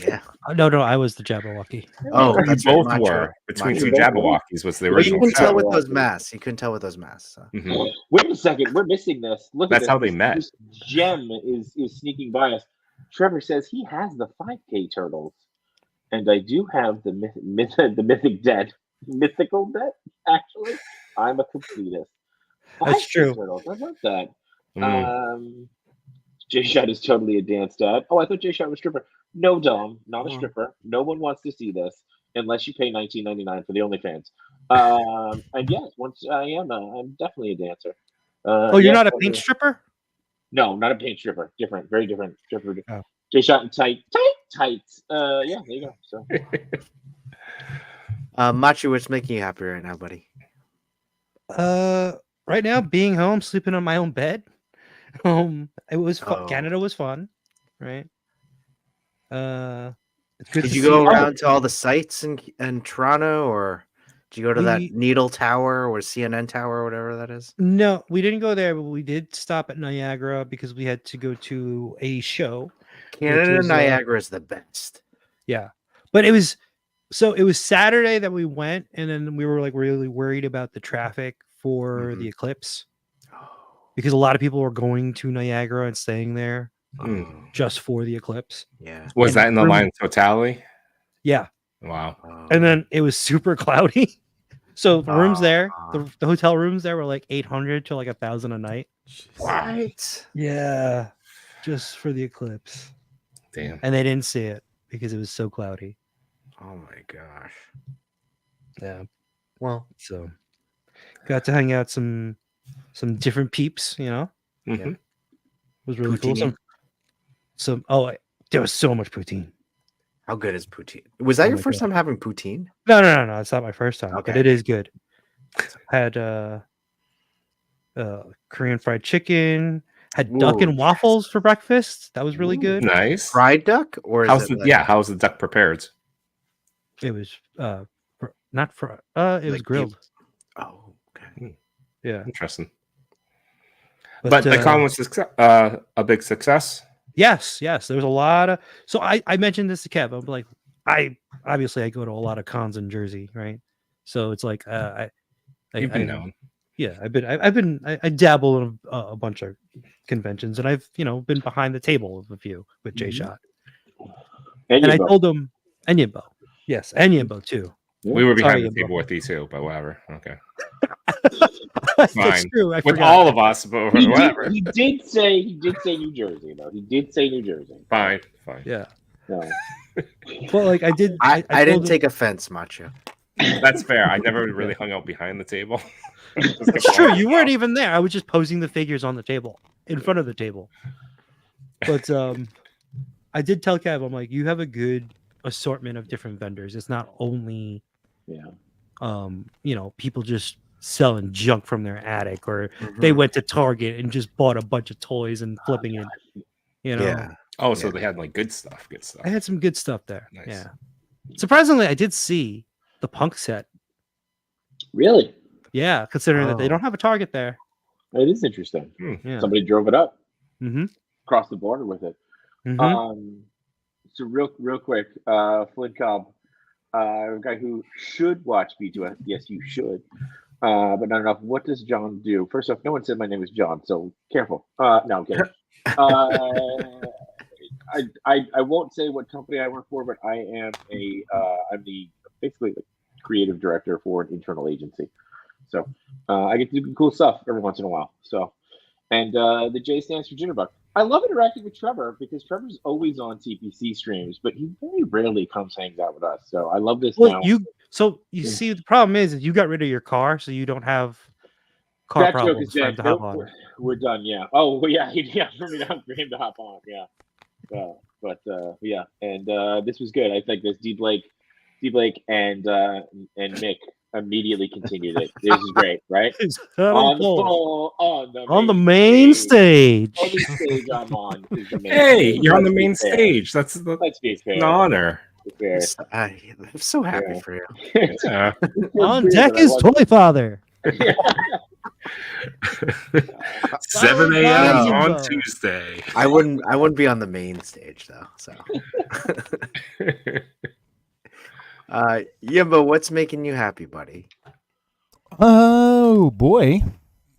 Yeah. No, I was the Jabberwocky. Oh, you both were. Between Two Jabberwockies was the original. You couldn't tell with those masks. You couldn't tell with those masks. So. Mm-hmm. Wait a second, we're missing this. Look, that's at this. how they met. This gem is sneaking by us. Trevor says he has the 5K turtles, and I do have the mythical debt. Actually, I'm a completist. That's true. Turtles. I love that. Jay Shot is totally a dance dad. Oh, I thought Jay Shot was a stripper. No, Dom, not a stripper. No one wants to see this unless you pay $19.99 for the OnlyFans. And yes, once I'm definitely a dancer. You're not a paint stripper? No, not a paint stripper. Different, very different. Oh. Jay Shot in tights. Yeah, there you go. So, Machi, what's making you happy right now, buddy? Right now, being home, sleeping on my own bed. It was fun. Oh. Canada was fun, right? It's good. Did you go around to all the sites in Toronto, or did you go to that Needle Tower or CNN Tower or whatever that is? No, we didn't go there, but we did stop at Niagara because we had to go to a show. Canada Niagara is the best. Yeah, but it was Saturday that we went, and then we were really worried about the traffic for the eclipse because a lot of people were going to Niagara and staying there just for the eclipse. Yeah, was that in the line totality? Yeah. Wow. And then it was super cloudy. So the rooms there, the hotel rooms there were like 800 to like 1,000 a night. What? Yeah, just for the eclipse. Damn. And they didn't see it because it was so cloudy. Oh my gosh. Yeah. Well, so got to hang out some different peeps, Mm-hmm. Yeah. It was really cool. There was so much poutine. How good is poutine? Was that your first time having poutine? No. It's not my first time, but it is good. Had Korean fried chicken. Had duck and waffles for breakfast. That was really good. Nice. Fried duck, or how's the duck prepared? It was not fried. It was grilled. Oh, okay. Yeah, interesting. But the con was a big success. Yes. There was a lot of. So I mentioned this to Kev. I'm like, I go to a lot of cons in Jersey, right? So it's like you've been known. Yeah, I dabble in a bunch of conventions, and I've been behind the table of a few with Jay Shot. And I told him, and Yimbo, yes, and Yimbo too. We were behind the table with these two, but whatever. Okay. Fine. True. With all of us, but whatever. He did say New Jersey, though. He did say New Jersey. Fine. Yeah. No. Well, like I did. I didn't take offense, Macho. That's fair. I never really hung out behind the table. It's true. You weren't even there. I was just posing the figures on the table, in front of the table. But I did tell Kev, I'm like, you have a good assortment of different vendors. It's not only, people just selling junk from their attic, or they went to Target and just bought a bunch of toys and flipping it. Yeah. Oh, so they had like good stuff. I had some good stuff there. Nice. Yeah. Surprisingly, I did see the Punk set. Really? Yeah, considering that they don't have a Target there. It is interesting. Yeah. Somebody drove it up. Mm-hmm. Across the border with it. Mm-hmm. So real quick, Flint Cobb, a guy who should watch B2S. Yes, you should. But not enough. What does John do? First off, no one said my name is John, so careful. No, I'm kidding. I won't say what company I work for, but I am I'm basically the creative director for an internal agency. So I get to do cool stuff every once in a while. So, and the J stands for Jitterbug. I love interacting with Trevor because Trevor's always on TPC streams, but he very rarely hangs out with us. So I love this now. You see, the problem is you got rid of your car, so you don't have car that problems joke is for him dead. to hop on. We're done. Yeah. Oh, well, yeah. For him to hop on. Yeah. Yeah. And this was good. I think this D Blake, and Mick immediately continued it. This is great, right? On the main stage. Any stage I'm on is the main Hey, stage. you're on the main stage. Let's be fair. An honor. I'm so happy for you. Yeah. On deck is Toy Father. 7 a.m. on Tuesday. I wouldn't be on the main stage though. So, Yimbo, what's making you happy, buddy? Oh boy,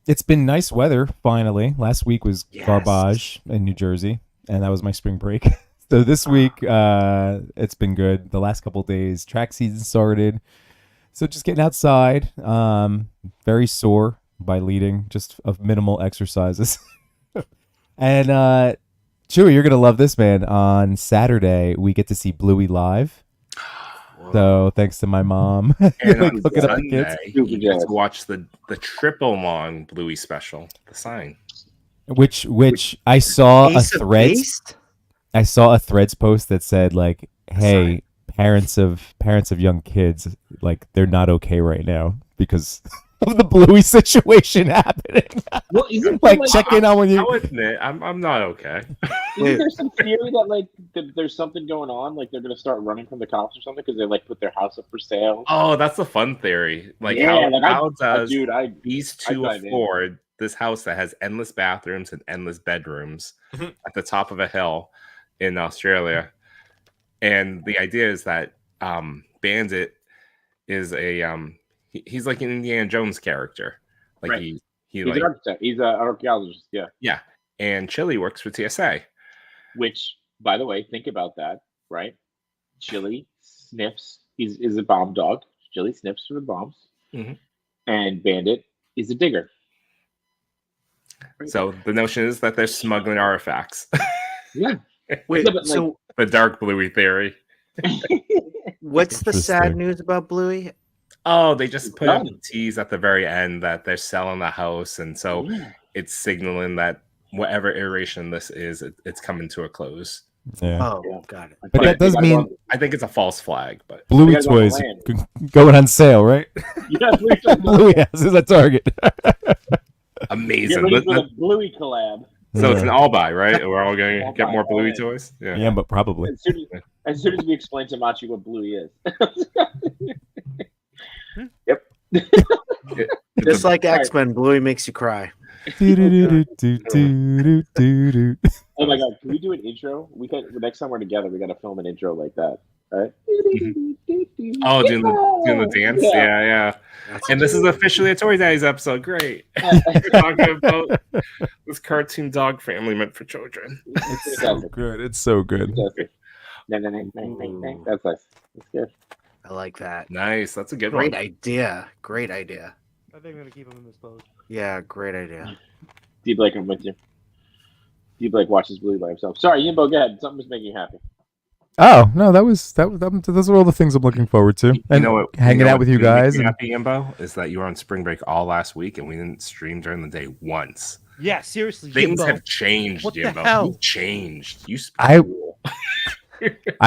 it's been nice weather finally. Last week was garbage in New Jersey, and that was my spring break. So this week, it's been good. The last couple of days, track season started. So just getting outside, very sore by leading, just of minimal exercises. And Chewy, you're going to love this, man. On Saturday, we get to see Bluey live. Whoa. So thanks to my mom. And on Sunday, you get to watch the triple long Bluey special, The Sign. Which I saw a Threads. I saw a Threads post that said, like, hey, parents of young kids, like, they're not okay right now because of the Bluey situation happening. Well, isn't like check in on when you. I'll admit, I'm not okay. Isn't there some theory that like there's something going on, like they're gonna start running from the cops or something because they like put their house up for sale? Oh, that's the fun theory. Like, yeah, how does these two afford this house that has endless bathrooms and endless bedrooms at the top of a hill in Australia? And the idea is that Bandit is he's like an Indiana Jones character. Like right. He's an architect. He's an archaeologist. Yeah. Yeah. And Chili works for TSA. Which, by the way, think about that, right? Chili sniffs. Is a bomb dog. Chili sniffs for the bombs. Mm-hmm. And Bandit is a digger. So the notion is that they're smuggling artifacts. Yeah. Wait, yeah, so like, the dark Bluey theory. What's the sad news about Bluey? Oh, they just put up a tease at the very end that they're selling the house, and so it's signaling that whatever iteration this is, it's coming to a close. Yeah. Oh, got it. But that does mean I think it's a false flag. But Bluey toys going on sale, right? Yeah, Bluey has is a Target. Amazing. Get ready for the Bluey collab. So it's an all buy, right? We're all going to get more Bluey toys. Yeah, but probably. As soon as we explain to Machi what Bluey is. Yep. Just like X-Men, Bluey makes you cry. Oh my god, can we do an intro? We can. The next time we're together, we got to film an intro like that, right? Oh, doing the dance, yeah. And this is officially a Toy Daddies episode. Great. We're talking about this cartoon dog family meant for children. It's so good. It's so good. That's nice. That's good. I like that. Nice. That's a good Great one. idea. Great idea. I think I'm gonna keep him in this pose. Yeah, great idea. D Blake, I'm with you. D Blake watches Bluey by himself. Sorry, Yimbo, go ahead. Something was making you happy. Oh no, those are all the things I'm looking forward to. And hanging out with you guys. Happy Yimbo is that you were on spring break all last week and we didn't stream during the day once. Yeah, seriously. Things Yimbo. have changed, what Yimbo. The hell? You've changed. I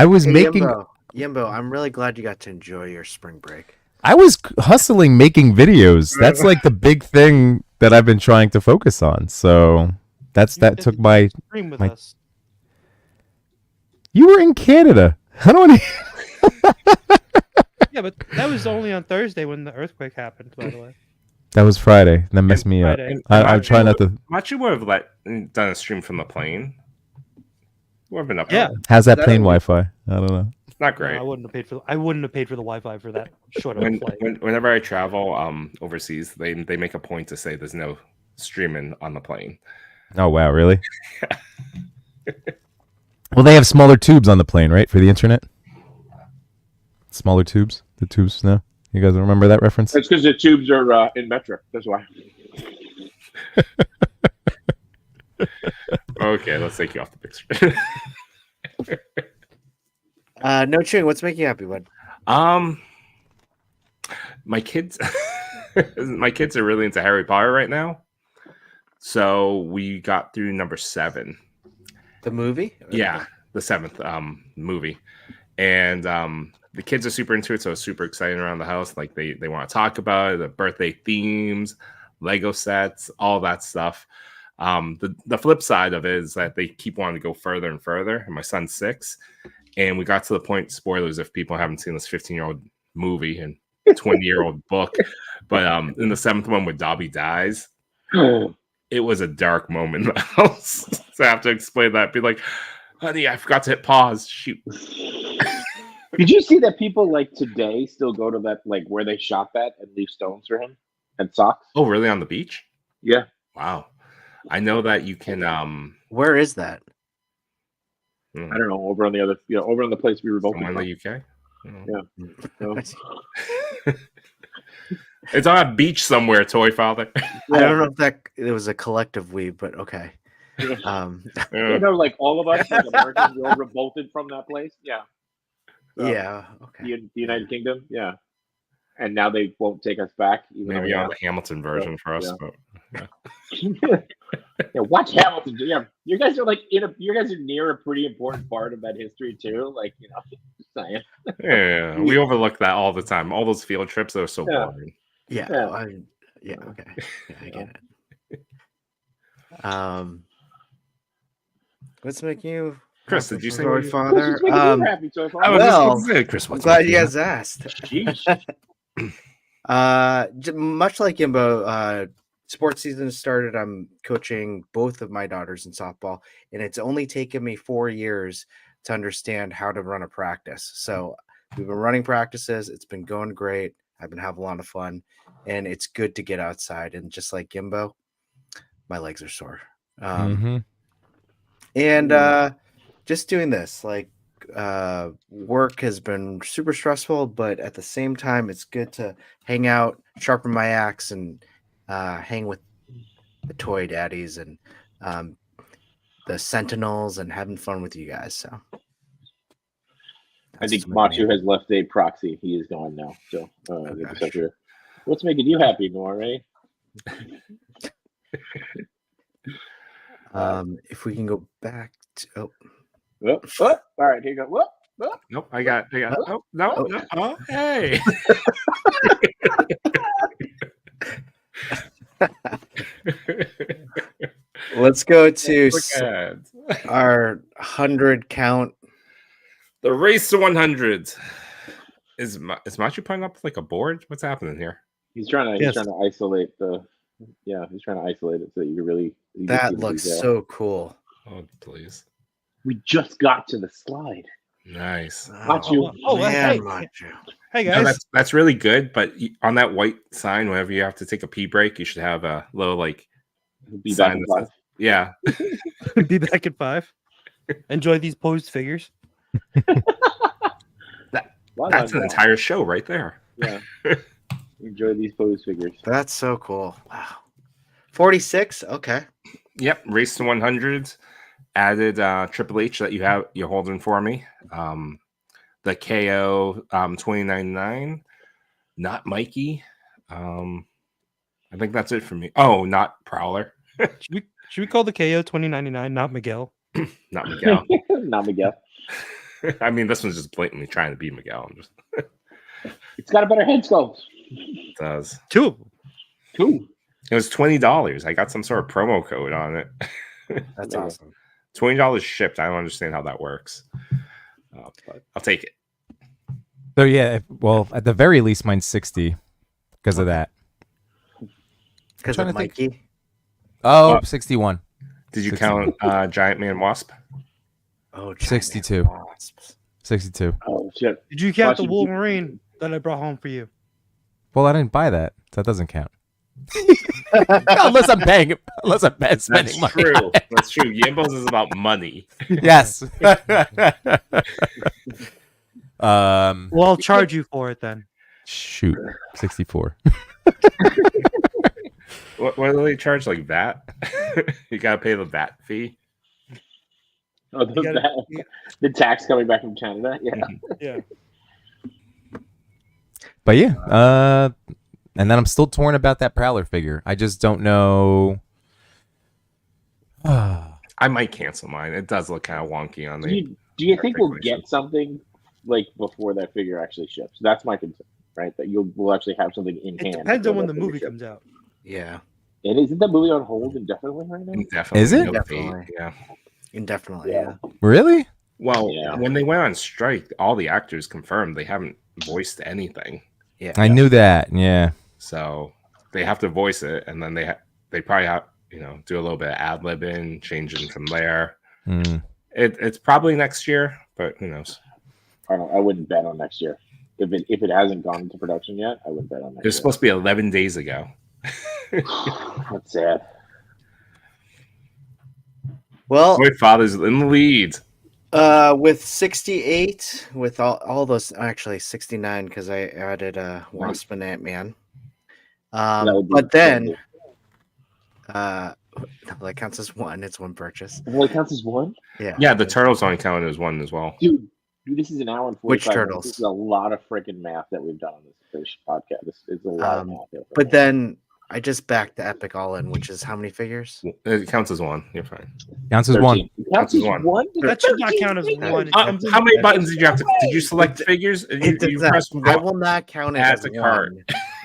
was making. Yimbo, I'm really glad you got to enjoy your spring break. I was hustling making videos. That's like the big thing that I've been trying to focus on. So that took my. Us. You were in Canada. I don't. Yeah, but that was only on Thursday when the earthquake happened. By the way. That was Friday. That messed me up. I'm trying not to. Machi would have done a stream from the plane. We've been up. Yeah. How's that That plane only- Wi-Fi? I don't know. Not No, great. I wouldn't have paid for. I wouldn't have paid for the Wi-Fi for that short of a flight. Whenever I travel overseas, they make a point to say there's no streaming on the plane. Oh wow, really? Well, they have smaller tubes on the plane, right, for the internet? Smaller tubes? The tubes? No? You guys remember that reference? That's because the tubes are in metric. That's why. Okay, let's take you off the picture. No chewing. What's making you happy, bud? My kids are really into Harry Potter right now. So we got through number 7. The movie? Yeah, the 7th movie. And the kids are super into it, so it's super exciting around the house. Like they want to talk about it, the birthday themes, Lego sets, all that stuff. The flip side of it is that they keep wanting to go further and further. And my son's 6. And we got to the point, spoilers if people haven't seen this 15-year-old movie and 20-year-old book. But in the 7th one where Dobby dies, it was a dark moment in the house. So I have to explain that. Be like, honey, I forgot to hit pause. Shoot. Did you see that people like today still go to that like where they shot that and leave stones for him and socks? Oh, really? On the beach? Yeah. Wow. I know that you can Where is that? I don't know, over on the other, over on the place we were both in from. the UK. Yeah. So, It's on a beach somewhere, Toy Father. I don't know if it was a collective we, but okay. like all of us, like Americans, we all revolted from that place. Yeah. So, Yeah. Okay. The United Kingdom. Yeah. And now they won't take us back. Even Maybe though on the Hamilton version for us. Yeah. But, yeah, watch Hamilton. Yeah, you guys are like you guys are near a pretty important part of that history too. Like just saying. yeah, we overlook that all the time. All those field trips are so boring. Yeah. Yeah. Okay. Yeah, I get it. What's making you, Chris, did you say Toy what Father? What's making you happy, Toy Father? I was Well, just gonna say, Chris, I'm what's glad making you you guys asked. Sheesh. Much like Yimbo, sports season has started. I'm coaching both of my daughters in softball, and it's only taken me 4 years to understand how to run a practice. So we've been running practices. It's been going great. I've been having a lot of fun, and it's good to get outside. And just like Yimbo, my legs are sore. And just doing this, like work has been super stressful, but at the same time, it's good to hang out, sharpen my axe, and hang with the toy daddies and the Sentinels and having fun with you guys. So I think Machu has left a proxy. He is gone now. So what's making you happy, Nora? If we can go back to all right, here you go. Nope, I got oh, no. Oh, hey. let's go to our 100 count. The race to 100. Is Machu putting up like a board? What's happening here? He's trying to isolate he's trying to isolate it so that you can really. That looks so cool. Oh, please. We just got to the slide. Nice. Machu. Oh, man, hey. Machu. Hey guys. No, that's really good. But on that white sign, whenever you have to take a pee break, you should have a little like Be back in 5. Yeah. Be back at 5. Enjoy these posed figures. That's an entire show right there. Yeah. Enjoy these pose figures. That's so cool. Wow. 46. Okay. Yep. Race to 100. Added Triple H that you're holding for me. The KO 2099. Not Mikey. I think that's it for me. Oh, not Prowler. Should we call the KO 2099 not Miguel? Not Miguel. Not Miguel. I mean, this one's just blatantly trying to be Miguel. It's got a better head sculpt. It does. 2. It was $20. I got some sort of promo code on it. That's awesome. $20 shipped. I don't understand how that works. But I'll take it. So yeah, well, at the very least, mine's 60 because of that. Because of Mikey. Oh, 61. Did you count Giant Man Wasp? Oh, 62. wasps. 62. Oh shit! Did you count the Watch it. Wolverine that I brought home for you? Well, I didn't buy that. So that doesn't count. unless I'm spending money. True. That's true. Yimbos is about money. Yes. Well, I'll charge you for it then. Shoot. 64. What do they charge, like VAT? You gotta pay the VAT fee. Oh, the tax coming back from Canada. Yeah. Yeah. But yeah, and then I'm still torn about that Prowler figure. I just don't know. I might cancel mine. It does look kind of wonky on me. Do you think we'll get something like before that figure actually ships? That's my concern, right? That we'll actually have something in hand. It depends on when the before that movie figure comes out. Yeah. And isn't that movie on hold indefinitely right now? Indefinitely. Is it? Indefinitely. Yeah. Indefinitely, yeah. Really? Well, Yeah. when they went on strike, all the actors confirmed they haven't voiced anything. Yeah. I knew that. Yeah. So they have to voice it, and then they probably have do a little bit of ad libbing, changing from there. It's probably next year, but who knows? I wouldn't bet on next year. If it hasn't gone into production yet, I wouldn't bet on next It was supposed to be 11 days ago. year. That's sad. Well, My father's in the lead. with 68, with all those, actually 69, because I added Wasp and Ant-Man. But then, that counts as one. It's one purchase. Well, it counts as one? Yeah, the turtles only counted as one as well. Dude, this is an hour and 45 Which minutes. turtles? This is a lot of freaking math that we've done on this podcast. This is a lot of math. Here. But then I just backed the Epic All In, which is how many figures? It counts as one. You're fine. Counts as 13. one. It counts as one. one? That should not count as one. It counts as How many one. buttons did you have to? Did you select figures? It does You not- press I will not count it add as to one. cart.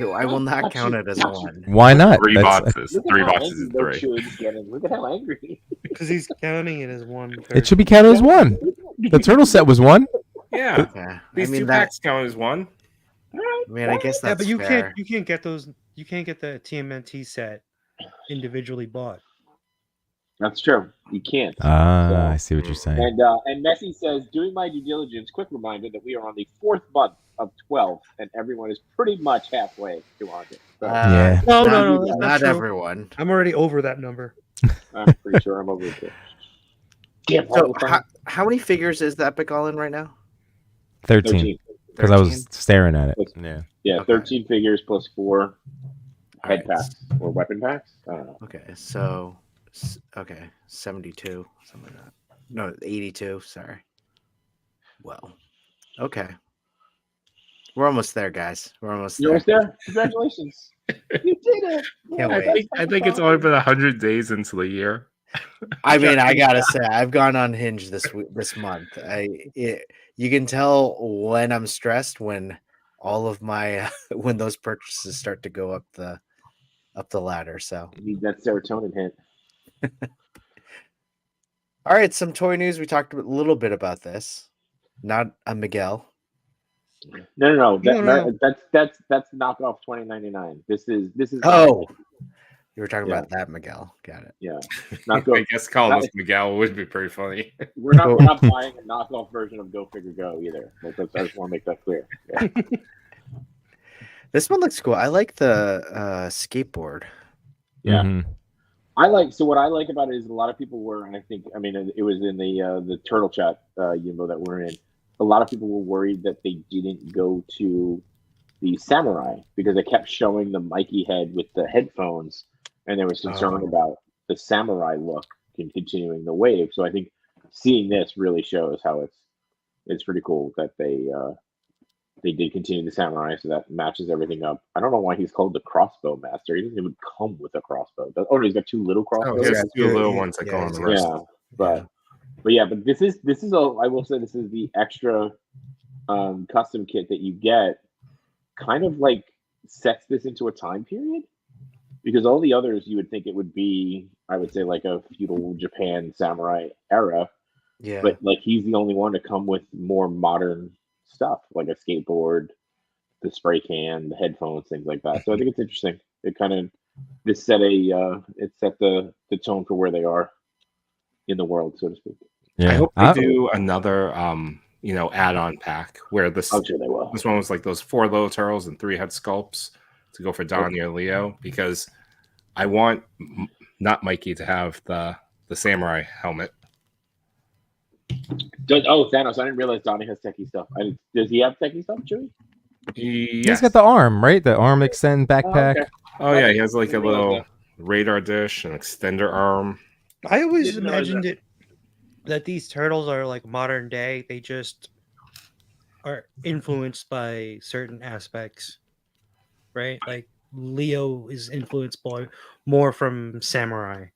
I will not count it as one. Why not? Three That's- boxes. Look at Three how boxes angry is those three. shoes getting. Look at how angry. Because he's counting it as one. It should be counted as one. The turtle set was one. Yeah. Yeah. These I mean, two that, packs count as one. I guess Yeah, that's but you fair. can't get those. You can't get the TMNT set individually bought. That's true. You can't. I see what you're saying. And Messi says, doing my due diligence, quick reminder that we are on the 4th month of 12, and everyone is pretty much halfway to 100. So Yeah. No, not, that's not true. everyone. I'm already over that number. I'm pretty sure I'm over it. Damn, So, how many figures is the Epic All In right now? 13. Because I was 13? staring at it. Yeah. Yeah, Okay. 13 figures plus 4 head Alright. packs or weapon packs. I don't know. Okay, so 72, something like that. No, 82. Sorry. Well, okay. We're almost there, guys. We're almost You're there. almost there. Congratulations. You did it. Can't I wait. think it's only been 100 days into the year. I mean, I gotta say, I've gone on Hinge this month. You can tell when I'm stressed when all of my when those purchases start to go up the ladder. So, You need that serotonin hit. all right, some toy news. We talked a little bit about this. Not a Miguel. No. No. That's knockoff 2099. This is. Oh, you were talking Yeah. about that Miguel. Got it. Yeah. I Knockoff. guess calling this Miguel would be pretty funny. We're not buying a knockoff version of Go Figure Go either. I just want to make that clear. Yeah. This one looks cool. I like the skateboard. Yeah. Mhm. What I like about it is a lot of people were, and I mean, it was in the turtle chat, Yimbo, that we're in. A lot of people were worried that they didn't go to the samurai because they kept showing the Mikey head with the headphones, and there was concern about the samurai look continuing the wave. So I think seeing this really shows how it's pretty cool that they did continue the samurai, so that matches everything up. I don't know why he's called the crossbow master. He doesn't even come with a crossbow. Oh, no, he's got 2 little crossbows. He yeah, has 2 little yeah, ones that yeah, go on the yeah. wrist. But this is I will say this is the extra custom kit that you get. Kind of like sets this into a time period, because all the others you would think it would be, I would say, like a feudal Japan samurai era. Yeah. But like he's the only one to come with more modern stuff, like a skateboard, the spray can, the headphones, things like that. So I think it's interesting. It kind of it set the tone for where they are in the world, so to speak. Yeah. I hope they do another add-on pack where this I'm sure they will. this one was like those 4 little turtles and 3 head sculpts to go for Donnie or Leo, because I want not Mikey to have the samurai helmet. Thanos! I didn't realize Donnie has techie stuff. Does he have techie stuff, Chewie? He's got the arm, right? The arm extend backpack. okay. Oh yeah, he has like a Didn't realize little radar dish, an extender arm. I always Didn't realize imagined it that these turtles are like modern day. They just are influenced by certain aspects, right? Like Leo is influenced by more from samurai.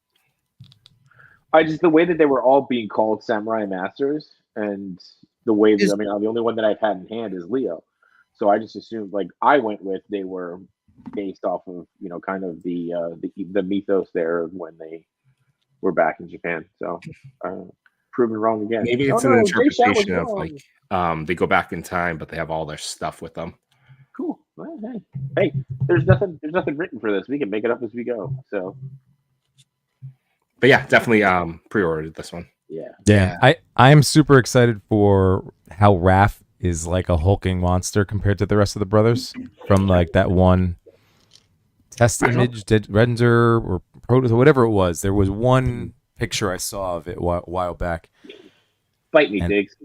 The way that they were all being called samurai masters, and the way that the only one that I've had in hand is Leo, so I just assumed, like, I went with they were based off of kind of the mythos there of when they were back in Japan. So proven wrong again. Maybe it's an interpretation of like they go back in time, but they have all their stuff with them. Cool. Well, hey, there's nothing written for this. We can make it up as we go. So. But yeah, definitely pre-ordered this one. Yeah. I'm super excited for how Raph is like a hulking monster compared to the rest of the brothers from like that one test image, render or proto, whatever it was. There was one picture I saw of it a while back. Bite me, Diggs.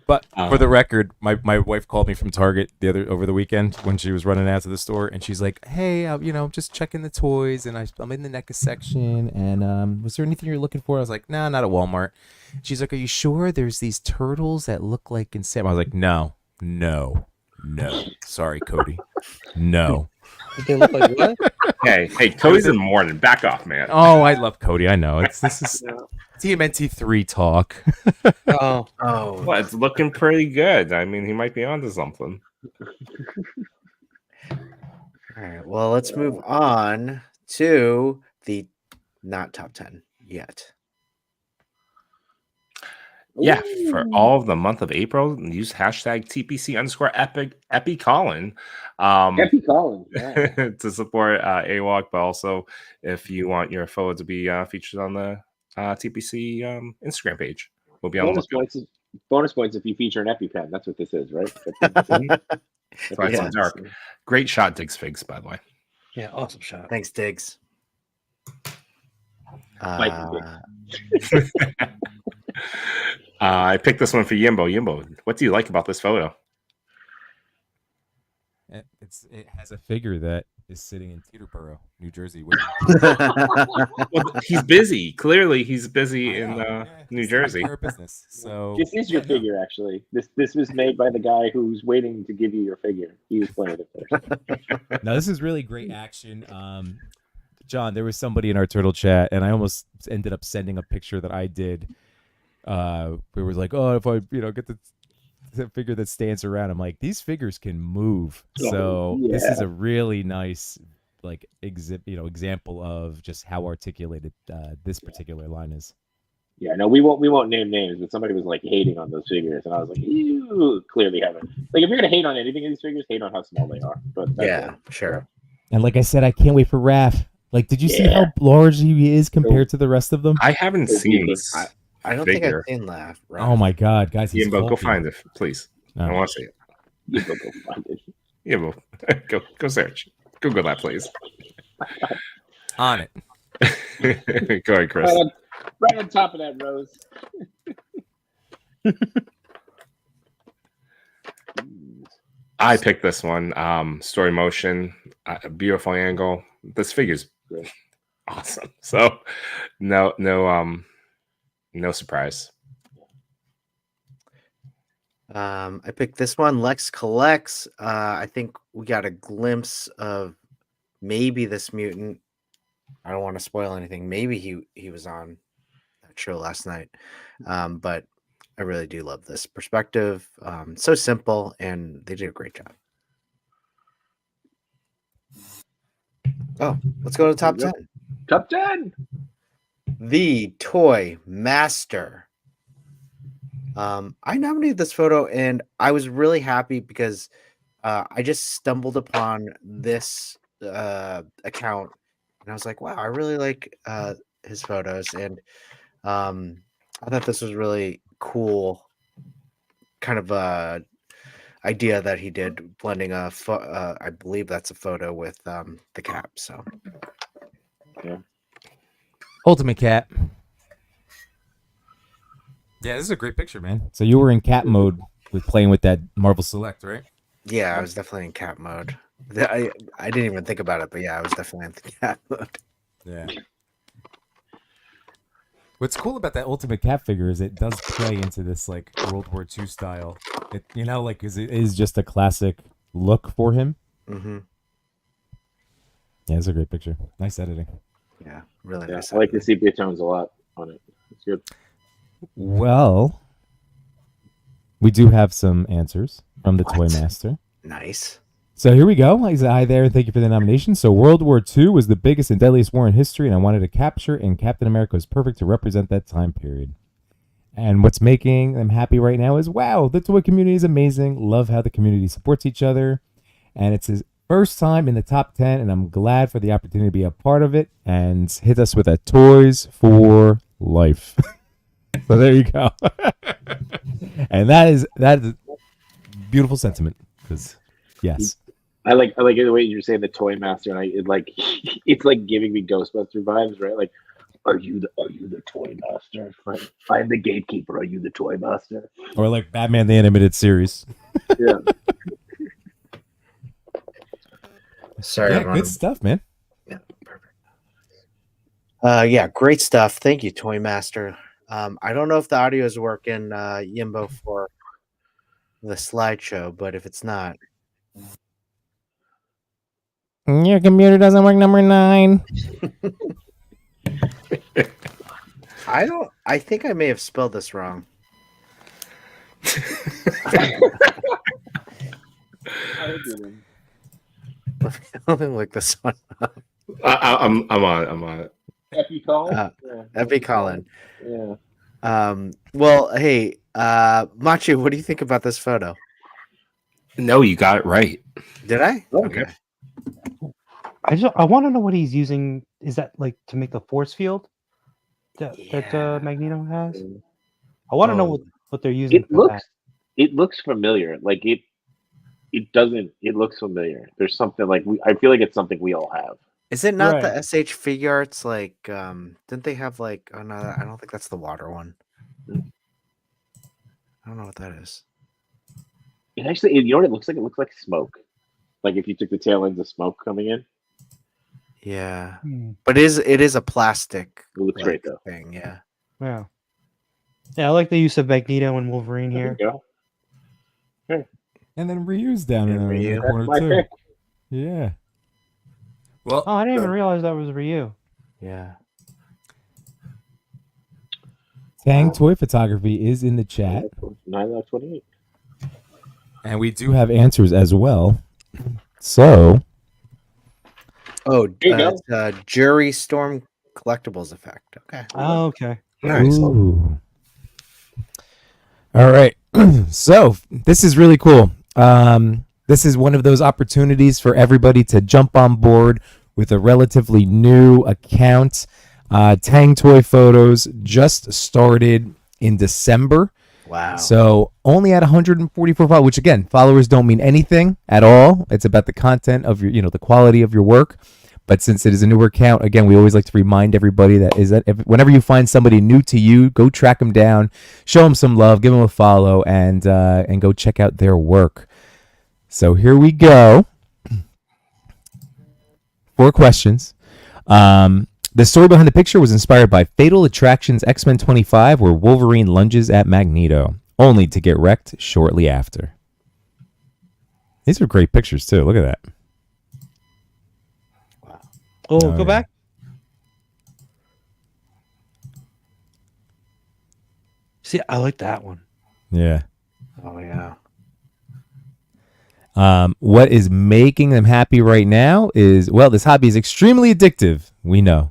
But for the record, my wife called me from Target over the weekend when she was running out to the store, and she's like, "Hey, just checking the toys, and I'm in the NECA section, and was there anything you're looking for?" I was like, "Nah, not at Walmart." She's like, "Are you sure there's these turtles that look like in Sam?" I was like, "No, sorry, Cody, no." They look like what? Hey, Cody's in the morning. Back off, man. Oh, I love Cody. I know this is TMNT3 talk. Oh. Well, it's looking pretty good. I mean, he might be onto something. All right. Well, let's move on to the not top 10 yet. Yeah, for all of the month of April, use hashtag TPC_EpiColin. EpiColin, yeah. To support AWOC, but also if you want your photo to be featured on the TPC Instagram page, we'll be on bonus points if you feature an EpiPen. That's what this is, right? That's why it's so dark. Great shot, Diggs Figs, by the way. Yeah, awesome shot. Thanks, Diggs. I picked this one for Yimbo. Yimbo, what do you like about this photo? It has a figure that is sitting in Teterboro, New Jersey. Well, he's busy. Clearly, he's busy in New Jersey. Business. So this is your figure, actually. This was made by the guy who's waiting to give you your figure. He was playing it first. Now, this is really great action. John, there was somebody in our turtle chat, and I almost ended up sending a picture that I did. We were like, "Oh, if I get the figure that stands around," I'm like, these figures can move. So this is a really nice example of just how articulated this particular line is. Yeah, no, we won't name names, but somebody was like hating on those figures, and I was like, you clearly haven't. Like, if you're gonna hate on anything in these figures, hate on how small they are. But sure. And like I said, I can't wait for Raph. Like, did you see how large he is compared to the rest of them? I haven't seen this. I don't think I've seen that. Right? Oh my God, guys! Yimbo, go find it, please. No. I want to see it. Yimbo, go find it. Yimbo, go search. Google that, please. On it. Go ahead, Chris. Right on top of that, Rose. I picked this one. Story motion, beautiful angle. This figure's awesome. So no surprise. I picked this one, Lex Collects. I think we got a glimpse of maybe this mutant. I don't want to spoil anything. Maybe he was on that show last night. But I really do love this perspective. So simple, and they did a great job. Oh, let's go to the top 10. Top 10. The Toy Master. I nominated this photo, and I was really happy because I just stumbled upon this account and I was like, wow, I really like his photos, and I thought this was really cool, kind of idea that he did, blending I believe that's a photo with the cap. So Yeah. Ultimate Cat. Yeah, this is a great picture, man. So you were in cat mode with playing with that Marvel Select, right? yeah, I was definitely in cap mode. I didn't even think about it, but yeah, I was definitely in the cap mode. Yeah. What's cool about that Ultimate Cat figure is it does play into this like World War II style. It, you know, like 'cause it is just a classic look for him. Mm-hmm. Yeah, it's a great picture. Nice editing. Yeah, really Yeah, nice. I like the sepia tones a lot on it. It's good. Well, we do have some answers from the Toy Master. Nice. So here we go. He said, hi there, and thank you for the nomination. So World War II was the biggest and deadliest war in history, and I wanted to capture, and Captain America was perfect to represent that time period. And what's making them happy right now is, wow, the toy community is amazing. Love how the community supports each other. And it's his first time in the top 10, and I'm glad for the opportunity to be a part of it. And hit us with a Toys for Life. So there you go. And that is beautiful sentiment. Because yes. I like the way you're saying the Toy Master, and it's like giving me Ghostbuster vibes, right? Like, are you the Toy Master? I'm the gatekeeper. Are you the Toy Master? Or like Batman the Animated Series. Yeah. Sorry, Yeah, good stuff, man. Yeah, perfect. Yeah, great stuff. Thank you, Toy Master. I don't know if the audio is working, Yimbo, for the slideshow, but if it's not, your computer doesn't work, number 9. I think I may have spelled this wrong. Let me look this one up. I'm on it. Epi Colin? Epi Colin. Yeah. Well, hey, Machi, what do you think about this photo? No, you got it right. Did I? Okay. I want to know what he's using. Is that like to make the force field that Magneto has? I want to know what they're using. It looks familiar. Like it doesn't. It looks familiar. There's something like I feel like it's something we all have. Is it not the SH Figure Arts? Like, didn't they have like? Oh no, I don't think that's the water one. I don't know what that is. It actually, you know what it looks like? It looks like smoke. Like if you took the tail ends of smoke coming in. Yeah, but it is a plastic. It looks great though. Thing, yeah. Yeah. Yeah, I like the use of Magneto and Wolverine here. There you go. Okay. And then Ryu's down in the corner too. Pick. Yeah. Well, I didn't even realize that was Ryu. Yeah. Tang Toy Photography is in the chat. 9/28. And we do have answers as well. So. Oh, it's Jury Storm Collectibles effect. Okay. Oh, okay. Nice. Ooh. All right. So this is really cool. This is one of those opportunities for everybody to jump on board with a relatively new account. Tang Toy Photos just started in December. Wow. So only at 144 followers, which again, followers don't mean anything at all. It's about the content of your, the quality of your work. But since it is a newer account, again, we always like to remind everybody that whenever you find somebody new to you, go track them down, show them some love, give them a follow, and go check out their work. So here we go. 4 questions. The story behind the picture was inspired by Fatal Attraction's X-Men 25, where Wolverine lunges at Magneto, only to get wrecked shortly after. These are great pictures, too. Look at that. Wow. Oh, go back. See, I like that one. Yeah. Oh, yeah. What is making them happy right now is, well, this hobby is extremely addictive. We know.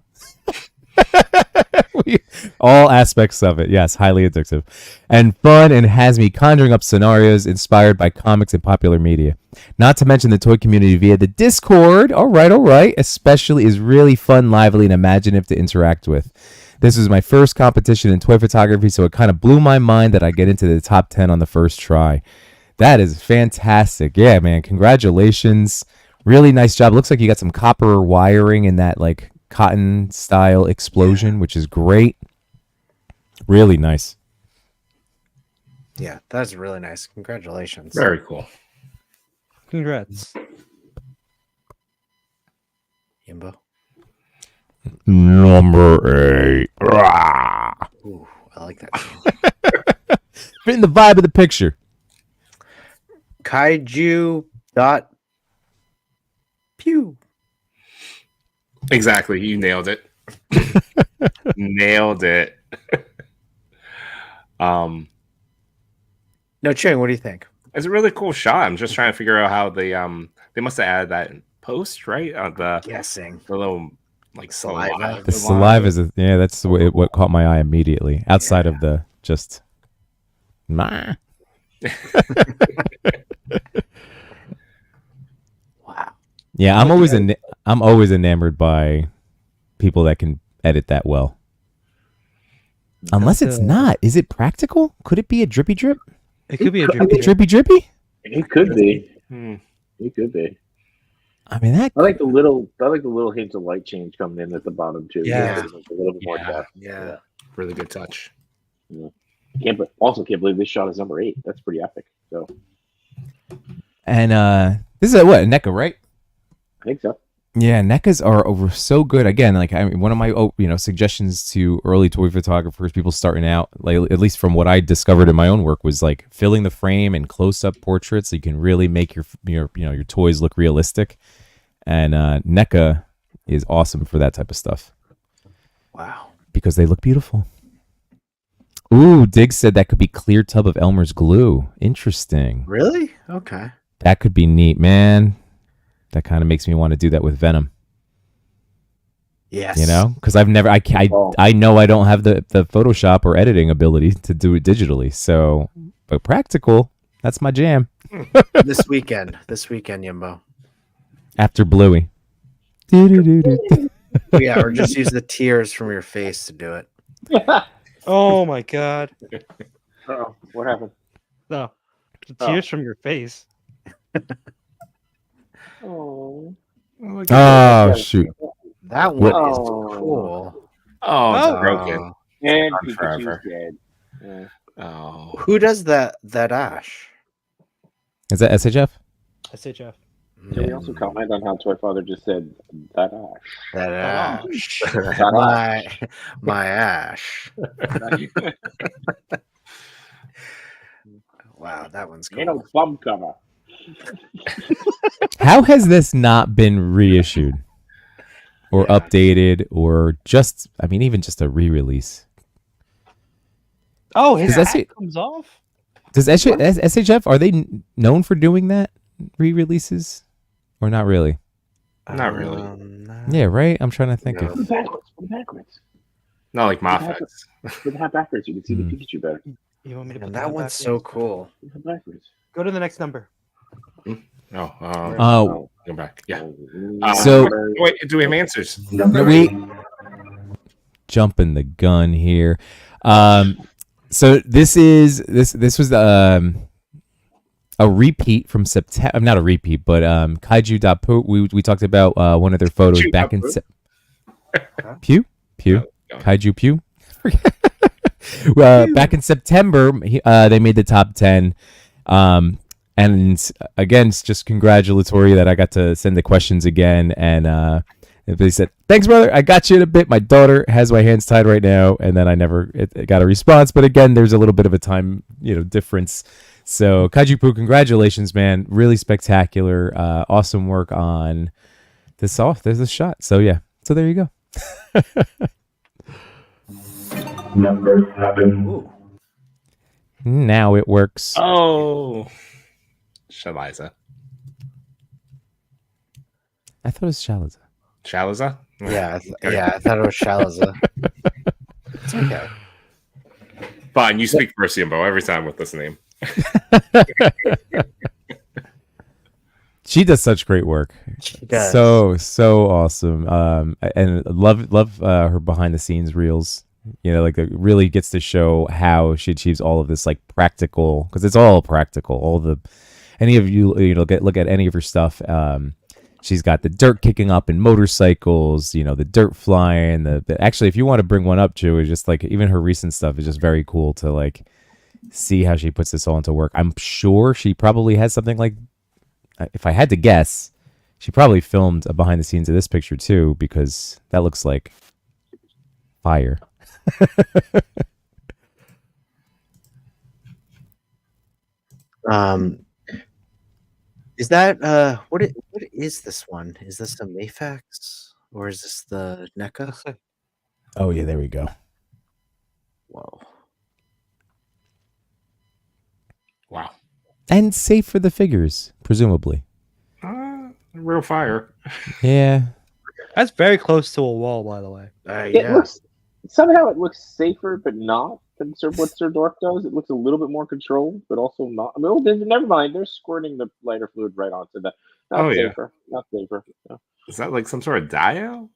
All aspects of it. Yes, highly addictive. And fun, and has me conjuring up scenarios inspired by comics and popular media. Not to mention the toy community via the Discord. All right. Especially is really fun, lively, and imaginative to interact with. This was my first competition in toy photography, so it kind of blew my mind that I get into the top 10 on the first try. That is fantastic. Yeah, man. Congratulations. Really nice job. Looks like you got some copper wiring in that like cotton style explosion, which is great. Really nice. Yeah, that's really nice. Congratulations. Very cool. Congrats. Yimbo. Number 8. Ooh, I like that. Fitting the vibe of the picture. Kaiju dot pew. Exactly. You nailed it. Nailed it. No, Ching, what do you think? It's a really cool shot. I'm just trying to figure out how they must have added that in post, right? Guessing. The little like Saliva. The saliva is that's what caught my eye immediately. Outside of the just nah. Wow. Yeah, I'm always enamored by people that can edit that well. Unless it's not. Is it practical? Could it be a drippy drip? It could be a Drippy drippy? It could be. Hmm. It could be. I mean that. I like the little hints of light change coming in at the bottom too. Yeah. Like a little bit more depth. Yeah. Really good touch. Yeah. Can't believe this shot is number 8. That's pretty epic. So And this is a what? A NECA, right? I think so. Yeah, NECAs are so good. Again, like I mean, one of my suggestions to early toy photographers, people starting out, like at least from what I discovered in my own work, was like filling the frame and close-up portraits so you can really make your toys look realistic. And NECA is awesome for that type of stuff. Wow. Because they look beautiful. Ooh, Diggs said that could be clear tub of Elmer's glue. Interesting. Really? Okay. That could be neat, man. That kind of makes me want to do that with Venom. Yes. Because I know I don't have the Photoshop or editing ability to do it digitally. So, but practical, that's my jam. This weekend, Yimbo. After Bluey. Yeah, or just use the tears from your face to do it. Oh my god. Uh-oh. What happened? No. The tears from your face. Oh. Oh, shoot. That one is cool. Oh, it's Oh. broken. And Gone Pikachu's forever. dead. Yeah. Oh. Who does that ash? Is that SHF? SHF. Can we also comment on how Toy Father just said that ash? That ash. That my ash. Wow, that one's cool. You know, bum cover. How has this not been reissued or updated or just, I mean, even just a re-release? Oh, his Does hat comes off? Does SHF, are they known for doing that? Re-releases? Or not really? Not really. No. Yeah, right? I'm trying to think No. of. Put it backwards. Not like Mafex. Put the hat backwards. You can see the Pikachu better. You want me to put And the that hat one's back so in? cool. Put the hat backwards. Go to the next number. No. Oh, Go back. Yeah. So- Wait, do we have answers? we jumping the gun here. So this was a repeat from September. Not a repeat, but Kaiju.poo. We talked about one of their photos back in Pew Kaiju Pew. Back in September, they made the top 10. And again, it's just congratulatory that I got to send the questions again. And they said, "Thanks, brother. I got you in a bit. My daughter has my hands tied right now." And then I never got a response. But again, there's a little bit of a time difference. So Kaiju Poo, congratulations, man. Really spectacular. Awesome work on this off. There's a shot. So yeah. So there you go. Number 7. Ooh. Now it works. Oh. Shaliza. I thought it was Shalaza. Shaliza? Yeah, I thought it was Shalaza. It's okay. Fine, you speak first, Yimbo, every time with this name. She does such great work. She does. So awesome. And love her behind the scenes reels. You know, like it really gets to show how she achieves all of this, like practical, because it's all practical. All the any of you know look at any of her stuff. She's got the dirt kicking up in motorcycles. You know, the dirt flying. Actually, if you want to bring one up, Drew, is just like even her recent stuff is just very cool to like see how she puts this all into work. I'm sure she probably has something like. If I had to guess, she probably filmed a behind the scenes of this picture too, because that looks like fire. Is that what is this one? Is this a Mayfax or is this the NECA? Oh yeah, there we go. Whoa. Wow. And safe for the figures, presumably. Real fire. Yeah. That's very close to a wall, by the way. Yeah. Somehow it looks safer, but not than what Sir Dork does. It looks a little bit more controlled, but also not. I mean, never mind. They're squirting the lighter fluid right onto that. Not safer. Yeah. Not safer. No. Is that like some sort of dio?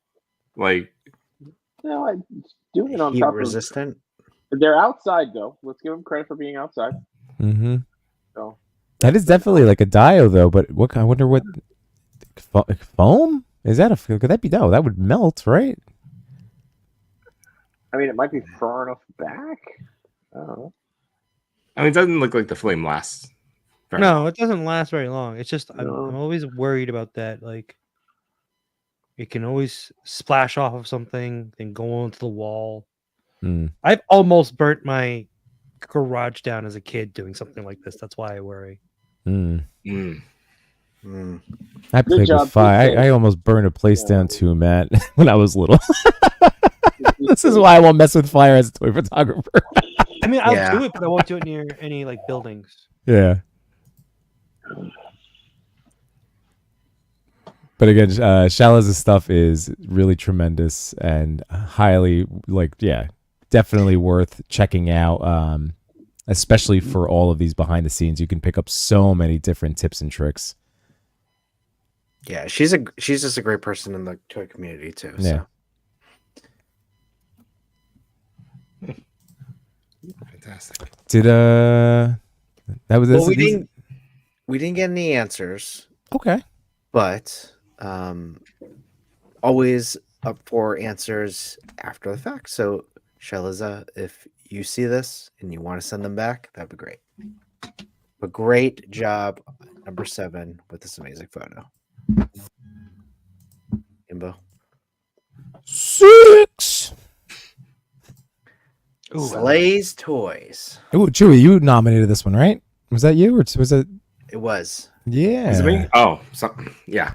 Like, No, I'm doing it on Heat top resistant. They're outside though. Let's give them credit for being outside. Mm-hmm. So That is definitely like a dio, though. But I wonder what foam is that? Could that be? No, that would melt, right? I mean, it might be far enough back. I don't know. I mean, it doesn't look like the flame lasts. No, it doesn't last very long. It's just No. I'm always worried about that. Like, it can always splash off of something and go onto the wall. I've almost burnt my garage down as a kid doing something like this. That's why I worry. I played with fire. I almost burned a place down too, Matt, when I was little. This is why I won't mess with fire as a toy photographer. I mean, I'll do it, but I won't do it near any like buildings. Yeah. But again, Shala's stuff is really tremendous and highly, definitely worth checking out. Especially for all of these behind the scenes, you can pick up so many different tips and tricks. Yeah, she's just a great person in the toy community too. Yeah. So. Fantastic. Did that was Well, we didn't get any answers. Okay. But always up for answers after the fact. So Shaliza, if you see this and you want to send them back, that'd be great. But great job, number 7, with this amazing photo. Imbo. 6. Slay's Toys. Ooh, Chewy, you nominated this one, right? Was that you, or was it? It was. Yeah. Is it me? Oh, yeah.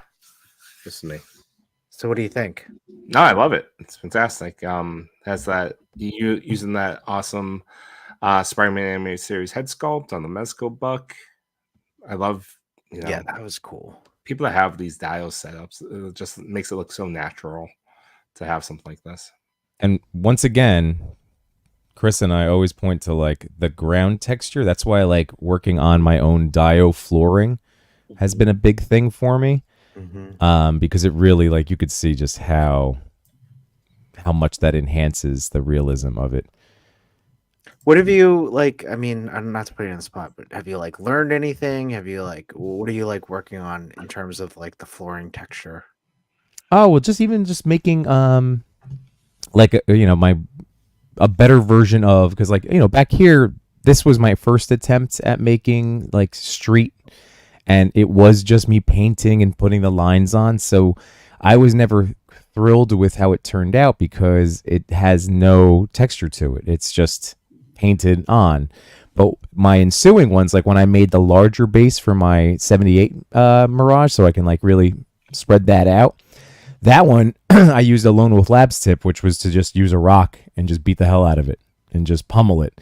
Just me. So what do you think? No, I love it. It's fantastic. Has that using that awesome Spider-Man animated series head sculpt on the Mezco buck. I love. Yeah, that was cool. People that have these dial setups, it just makes it look so natural to have something like this. And once again, Chris and I always point to like the ground texture. That's why I like working on my own dio flooring has been a big thing for me. Because it really, like, you could see just how much that enhances the realism of it. What have you like? I mean, I'm not to put you on the spot, but have you like learned anything? Have you like what are you like working on in terms of like the flooring texture? Oh well, just making like a better version of, because like back here, this was my first attempt at making like street. And it was just me painting and putting the lines on. So I was never thrilled with how it turned out because it has no texture to it. It's just painted on. But my ensuing ones, like when I made the larger base for my 78 Mirage, so I can like really spread that out. That one, I used a Lone Wolf Labs tip, which was to just use a rock and just beat the hell out of it and just pummel it.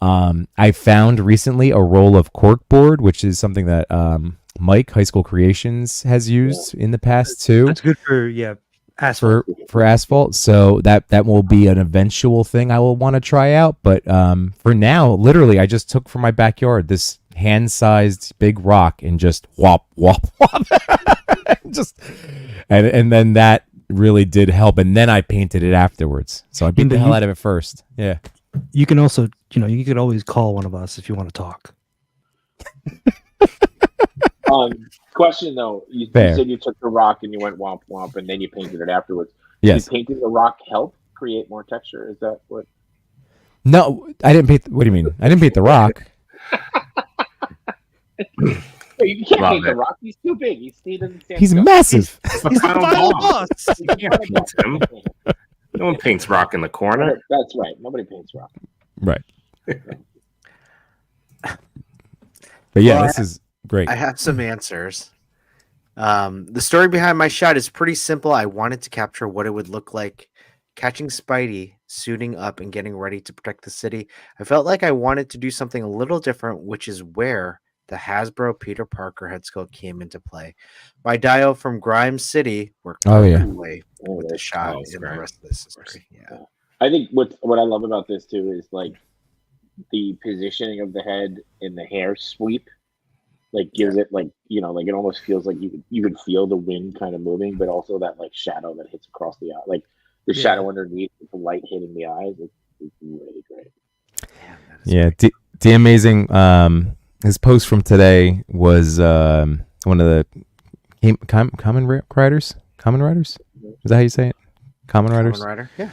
I found recently a roll of corkboard, which is something that Mike, High School Creations, has used in the past too. That's good for Asphalt. for asphalt. So that will be an eventual thing I will want to try out. But for now, literally, I just took from my backyard this hand-sized big rock and just whop whop whop, just and then that really did help. And then I painted it afterwards. So I beat the hell out of it first. Yeah. You can also, you could always call one of us if you want to talk. Question though, you said you took the rock and you went womp womp and then you painted it afterwards. Yes. Did painting the rock help create more texture? Is that what? No, I didn't paint. What do you mean? I didn't paint the rock. You can't paint the rock. He's too big. He's massive. He's the final boss. You can't paint him. No one paints rock in the corner. That's right. Nobody paints rock. Right. But yeah, this is great. I have some answers. The story behind my shot is pretty simple. I wanted to capture what it would look like catching Spidey, suiting up, and getting ready to protect the city. I felt like I wanted to do something a little different, which is where the Hasbro Peter Parker head sculpt came into play. My Dio from Grimes City worked away with the shot and the rest of this history. Yeah. I think what I love about this too is like the positioning of the head and the hair sweep. Like gives it like like it almost feels like you could feel the wind kind of moving, but also that like shadow that hits across the eye, like the shadow underneath with the light hitting the eyes. It's really great. Yeah, the amazing. His post from today was one of the common writers. Is that how you say it? Common writers. Common writer. Yeah.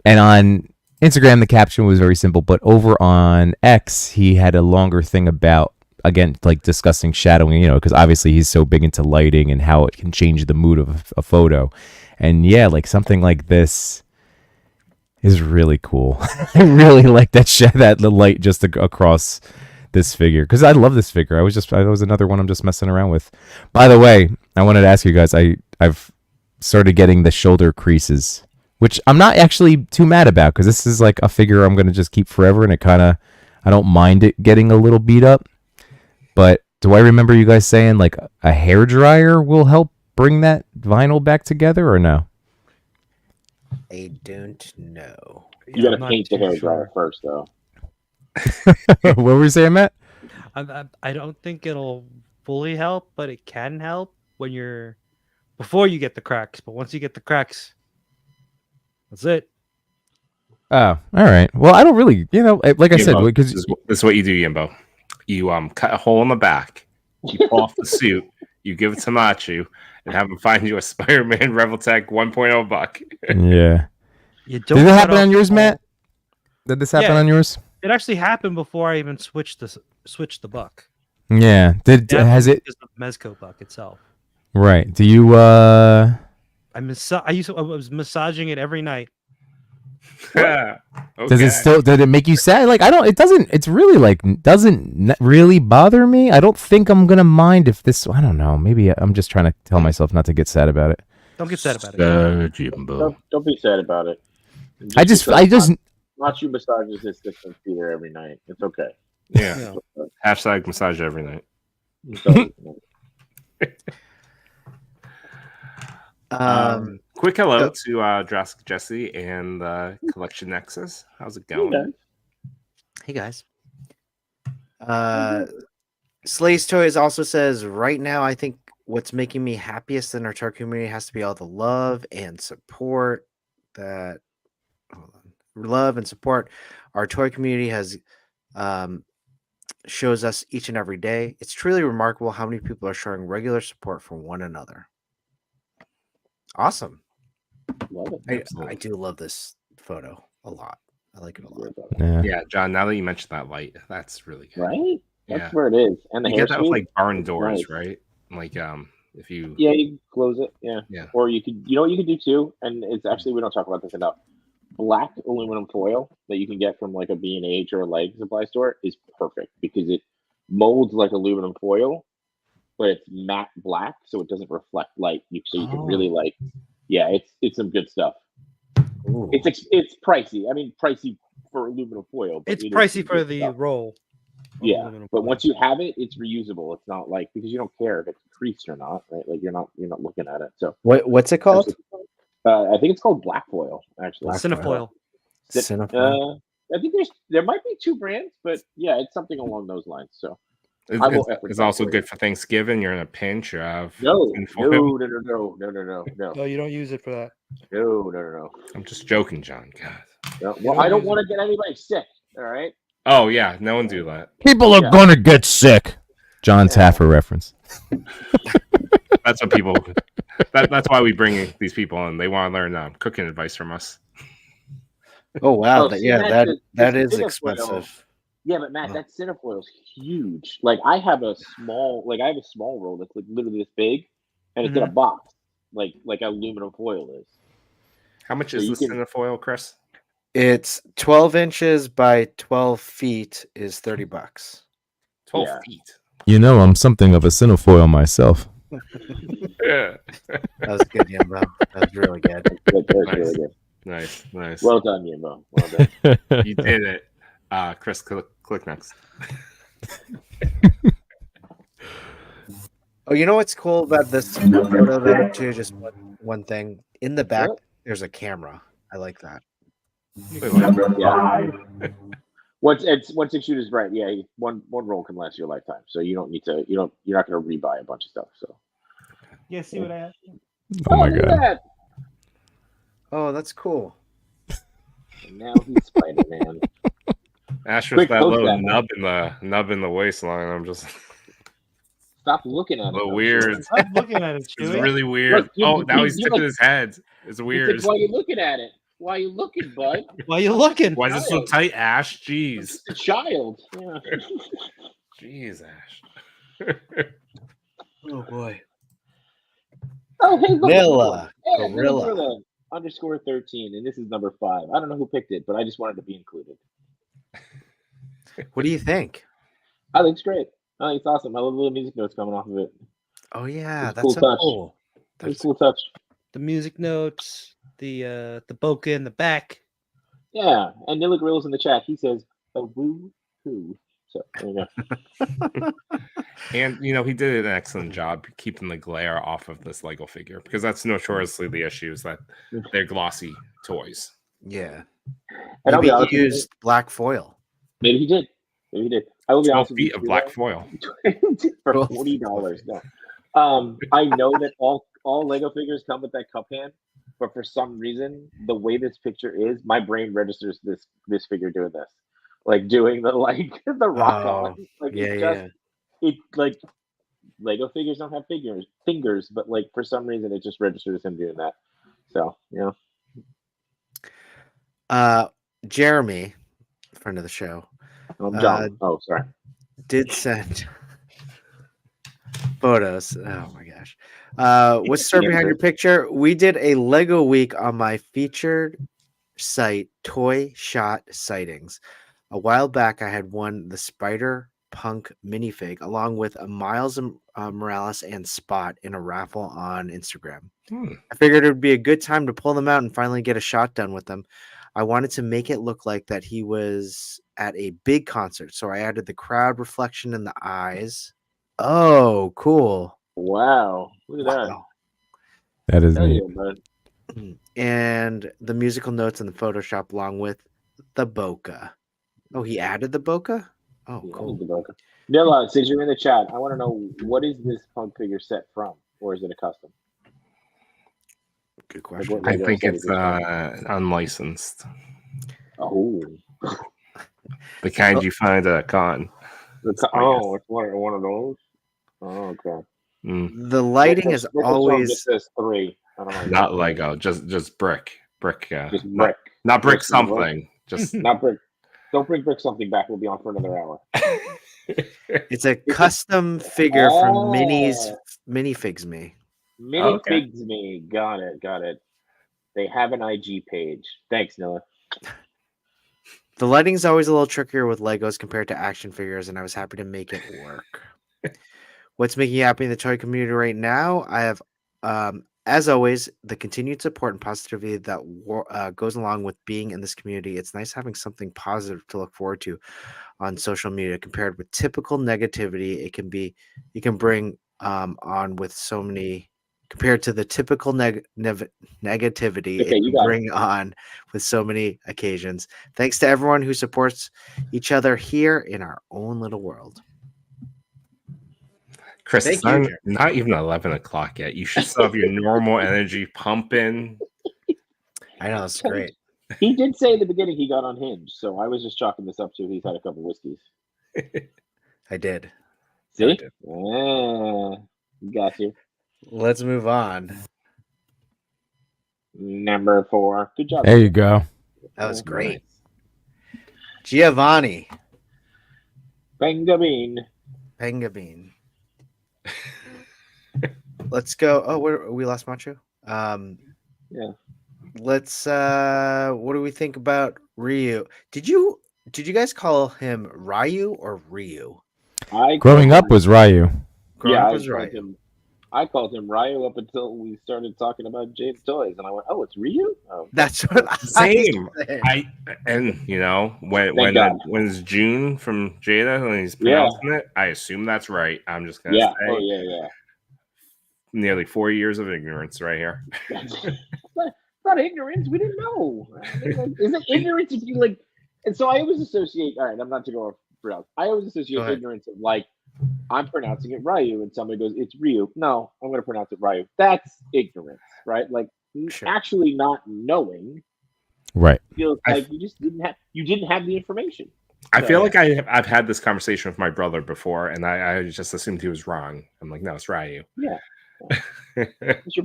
And on Instagram, the caption was very simple, but over on X, he had a longer thing about, again, like discussing shadowing, because obviously he's so big into lighting and how it can change the mood of a photo. And yeah, like something like this is really cool. I really like that the light just across this figure, because I love this figure. That was another one I'm just messing around with. By the way, I wanted to ask you guys, I've started getting the shoulder creases, which I'm not actually too mad about, because this is like a figure I'm going to just keep forever, and I don't mind it getting a little beat up. But do I remember you guys saying like a hairdryer will help bring that vinyl back together, or no? I don't know. You got to paint the hairdryer first, though. What were you saying, Matt? I don't think it'll fully help, but it can help before you get the cracks. But once you get the cracks, that's it. Oh, all right. Well, I don't really, like I said, because this is what you do, Yimbo. You cut a hole in the back, you pull off the suit, you give it to Machu, and have him find you a Spider-Man Reveltech 1.0 buck. Yeah. Did it happen on yours, Matt? Did this happen on yours? It actually happened before I even switched the buck. Yeah. Has it? Because of the Mezco buck itself. Right. Do you? I was massaging it every night. Okay. Does it still? Did it make you sad? Like it doesn't. It's really like doesn't really bother me. I don't think I'm gonna mind if this. I don't know. Maybe I'm just trying to tell myself not to get sad about it. Don't get sad about it. Don't be sad about it. I just. Machu massages his system Peter every night. It's okay. Yeah. Hashtag massage every night. Quick hello to Jurassic Jesse and Collection Nexus. How's it going? Hey guys. Slay's Toys also says, right now I think what's making me happiest in our toy community has to be all the love and support that our toy community has shows us each and every day. It's truly remarkable how many people are showing regular support for one another. Awesome. Love it. I do love this photo a lot. I like it a lot. Yeah, John, now that you mentioned that light, that's really good. Right? That's where it is. And the you hair get that with sweep, like barn doors, nice. right? Like if you you can close it. Yeah. Yeah. Or you could what you could do too, and it's actually we don't talk about this enough. Black aluminum foil that you can get from like a B&H or a leg supply store is perfect because it molds like aluminum foil, but it's matte black, so it doesn't reflect light. So you can really it's some good stuff. Ooh. It's pricey. I mean, pricey for aluminum foil. But it's pricey for the roll. Yeah, Aluminum but foil. once you have it, it's reusable. It's not like because you don't care if it's creased or not, right? Like you're not looking at it. So What's it called? I think it's called black foil actually. Black Cinefoil. Cinefoil. I think there might be two brands, but yeah, it's something along those lines. So I will effort It's that also for good you. for Thanksgiving. You're in a pinch. You have No, tinfoil. no. No, you don't use it for that. No. I'm just joking, John. God. No. Well, I don't want to get anybody sick. All right. Oh yeah, no one do that. People are Yeah. gonna get sick. John Taffer reference. That's what people. That's why we bring these people in. They want to learn cooking advice from us. Oh wow, Oh, that, see, yeah, Matt, that the is cinefoil- expensive. Yeah, but Matt, that cinefoil is huge. Like I have a small roll that's like literally this big, and it's in a box, like aluminum foil is. How much So is you the can- cinefoil, Chris? It's 12 inches by 12 feet is $30. 12 Yeah. feet. You know, I'm something of a cinefoil myself. Yeah. That was good, Yambo. That was really good. That's Nice. really good. Nice. Well done, Yimbo. Well done. You did it. Chris, click next. Oh, you know what's cool about this photo though, too? Just one thing. In the back, What? there's a camera. I like that. Number Yeah. 5. Once six shooters right, yeah, one roll can last you a lifetime. So you don't need to. You're not going to rebuy a bunch of stuff. So. Yeah, see what I have? Oh my look at god. that. Oh, that's cool. And now he's Spider-Man. Ash with Quick that post little that. nub in the waistline. I'm just Stop looking at a it. little though, weird. Chewie. I'm looking at it, It's Chewie. really weird. Look, you- Oh, now you- he's you tipping like- his head. It's weird. Why are you looking at it? Why are you looking, bud? Why you looking? Why is it so tight, Ash? Jeez. Just a child. Yeah. Jeez, Ash. Oh boy. Oh, hey, look. Vanilla Yeah, Gorilla. _13, and this is number 5. I don't know who picked it, but I just wanted to be included. What do you think? I think it's great. I think it's awesome. I love the little music notes coming off of it. Oh yeah, It's a that's cool so touch. cool. It's a cool touch. The music notes, the bokeh in the back. Yeah, and Nilla Grill's in the chat. He says, "A woo hoo." So there you go. And he did an excellent job keeping the glare off of this Lego figure because that's notoriously the issue is that they're glossy toys. Yeah. And I'll be Maybe honest he with you, used black foil. maybe he did. I will be 12 honest with you, feet of black foil. for 12 $40. No, I know that all Lego figures come with that cup hand, but for some reason, the way this picture is, my brain registers this figure doing this, like doing the the rock on. Like it like Lego figures don't have fingers, but like for some reason it just registers him doing that. So Jeremy, friend of the show, I'm John. Sorry. did send photos. Oh my gosh. What's the story behind your picture? We did a Lego week on my featured site, Toy Shot Sightings. A while back, I had won the Spider Punk minifig along with a Miles Morales and Spot in a raffle on Instagram. I figured it would be a good time to pull them out and finally get a shot done with them. I wanted to make it look like that he was at a big concert, so I added the crowd reflection in the eyes. Oh, cool. Wow. Look at that. That is Hell neat. yeah, bud. And the musical notes in the Photoshop along with the bokeh. Oh, he added the bokeh? Oh, Yeah, cool. the bokeh. Nilla, since you're in the chat, I want to know what is this punk figure set from, or is it a custom? Good question. I think it's unlicensed. Oh, The kind you find at a con. it's one of those. Oh, okay. The lighting is always Just says 3. I don't know. Not Lego, just brick. Just brick. Not brick Just something. Just Not brick. Don't bring brick something back. We'll be on for another hour. it's a custom figure from Minifigs Me. Minifigs Me. Got it. They have an IG page. Thanks, Nilla. The lighting is always a little trickier with Legos compared to action figures, and I was happy to make it work. What's making you happy in the toy community right now? I have as always, the continued support and positivity that goes along with being in this community. It's nice having something positive to look forward to on social media compared with typical negativity. You can bring on with so many compared to the typical negativity Okay, it you can got it. bring on with so many occasions. Thanks to everyone who supports each other here in our own little world. Chris, Thank it's you, not even 11 o'clock yet. You should still have your normal energy pumping. I know, it's great. He did say in the beginning he got unhinged, so I was just chalking this up to he's had a couple whiskeys. I did. See? I did. Got you. Let's move on. Number 4. Good job. There you go. That was great. Giovanni. Bangabine. Pengabine. Let's go. Oh, we lost Macho. Yeah. Let's. What do we think about Ryu? Did you guys call him Ryu or Ryu? Growing up was Ryu. I called him Ryu up until we started talking about Jade's toys, and I went, "Oh, it's Ryu." Oh, that's what same. And you know when it's June from Jada when he's pronouncing it, I assume that's right. I'm just gonna say, yeah. Nearly 4 years of ignorance right here. Not ignorance. We didn't know. Is it ignorance if you like? And so I always associate. All right, I'm not to go off rails. I always associate ignorance of like I'm pronouncing it Ryu, and somebody goes, "It's Ryu." No, I'm going to pronounce it Ryu. That's ignorance, right? Like actually not knowing. Right. Feels like you just didn't have the information. I feel like I've had this conversation with my brother before, and I just assumed he was wrong. I'm like, no, it's Ryu. Yeah.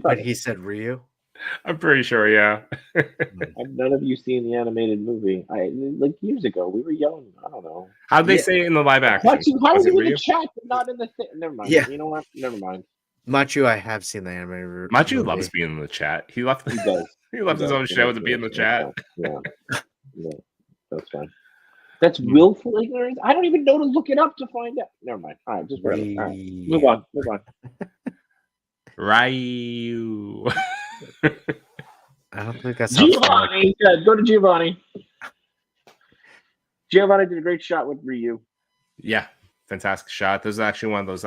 But he said Ryu. I'm pretty sure, yeah. Have none of you seen the animated movie? Like years ago. We were young. I don't know. How'd they say it in the live action? How is it in the chat but not in the thing? Never mind. Yeah. You know what? Never mind. Machu, I have seen the animated. Machu loves being in the chat. He left. He does. He left his own show to be in the chat. Yeah, that's fine. That's willful ignorance. I don't even know to look it up to find out. Never mind. All right, just all right. Move on. Ryu. I don't think that's Giovanni. Go to Giovanni. Giovanni did a great shot with Ryu. Yeah, fantastic shot. This is actually one of those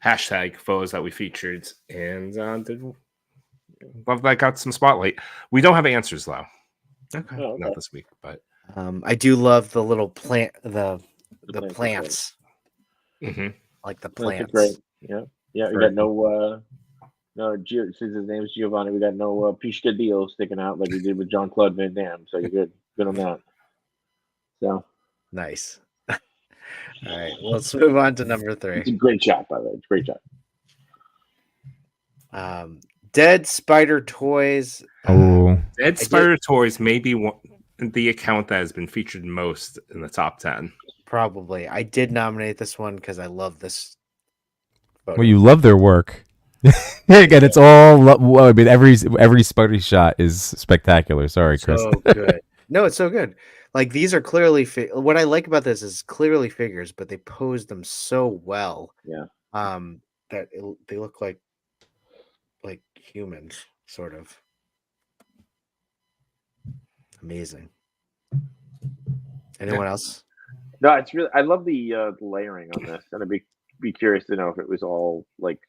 hashtag photos that we featured, and love that got some spotlight. We don't have answers though. Okay. Not this week, but I do love the little plant, the plants. Mm-hmm. Like the plants. Great. Yeah. We got no. Since his name is Giovanni, we got no Piscadillo sticking out like we did with Jean-Claude Van Damme. So you're good on that. So nice. All right, let's move on to number 3. It's a great shot, by the way. It's a great shot. Dead Spider Toys. Dead Spider Toys may be the account that has been featured most in the top 10. Probably. I did nominate this one because I love this photo. Well, you love their work. Again, it's all. I mean, every Spidey shot is spectacular. Sorry, Chris. So good. No, it's so good. Like these are clearly what I like about this is clearly figures, but they pose them so well. Yeah. That they look like humans, sort of. Amazing. Anyone else? No, it's really. I love the layering on this, and I'd be curious to know if it was all like.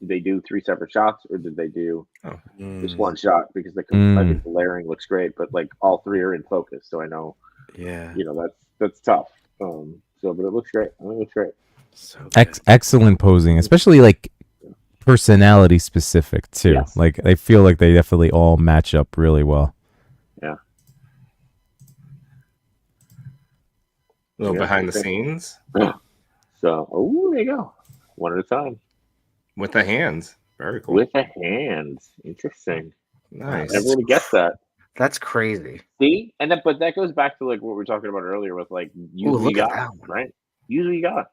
Did they do 3 separate shots, or did they do just one shot? Because I think the layering looks great, but like all 3 are in focus, so I know. Yeah. That's tough. But it looks great. I think it looks great. So excellent posing, especially like personality specific too. Yes. Like I feel like they definitely all match up really well. Yeah. A little behind the scenes. Yeah. So, there you go. One at a time. With the hands. Very cool. With the hands. Interesting. Nice. Everyone gets that. That's crazy. See? But that goes back to like what we were talking about earlier with like usually you got, right? Usually you got.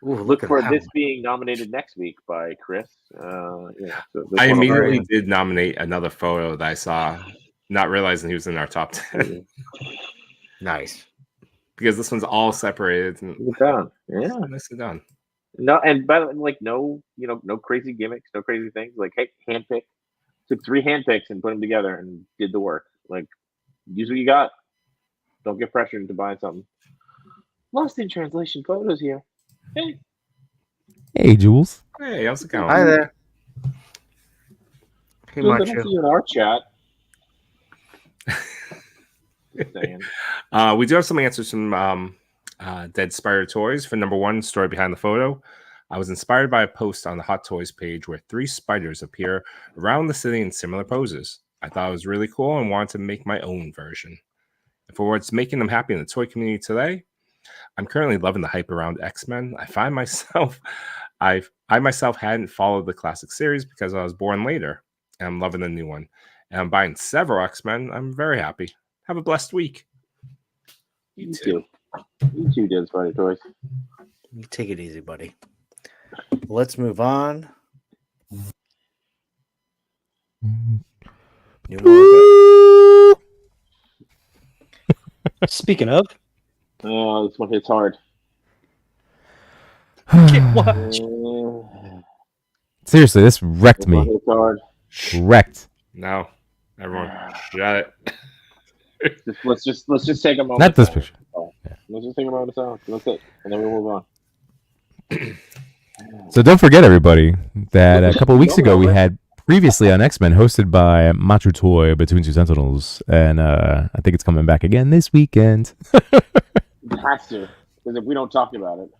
Ooh, look for this being nominated next week by Chris. I immediately did nominate another photo that I saw, not realizing he was in our top 10. Nice. Because this one's all separated. And done. Yeah. Nicely done. No, and by the way, like no, no crazy gimmicks, no crazy things. Like, hey, handpick. Took 3 handpicks and put them together and did the work. Like, use what you got. Don't get pressured into buying something. Lost in translation photos here. Hey. Hey, Jules. Hey, how's it going? Hi there. Hey, Jules, I don't Macho. see you in our chat. Just saying. We do have some answers from Dead Spider Toys. For number 1, story behind the photo. I was inspired by a post on the Hot Toys page where 3 spiders appear around the city in similar poses. I thought it was really cool and wanted to make my own version. And for what's making them happy in the toy community today, I'm currently loving the hype around X-Men. I myself hadn't followed the classic series because I was born later, and I'm loving the new one. And I'm buying several X-Men. I'm very happy. Have a blessed week. You too. You too, Dead Spider Toys. You take it easy, buddy. Let's move on. New logo. Speaking of, Oh, this one hits hard. Seriously, this wrecked This one me. hits hard. Wrecked. No, everyone, shut it. Let's just take a moment. Not this of picture. silence. Let's just take a moment of silence. That's it, and then we'll move on. So don't forget, everybody, that a couple of weeks ago we had previously on X-Men hosted by Macho Toy Between 2 Sentinels, and I think it's coming back again this weekend. It has to, because if we don't talk about it,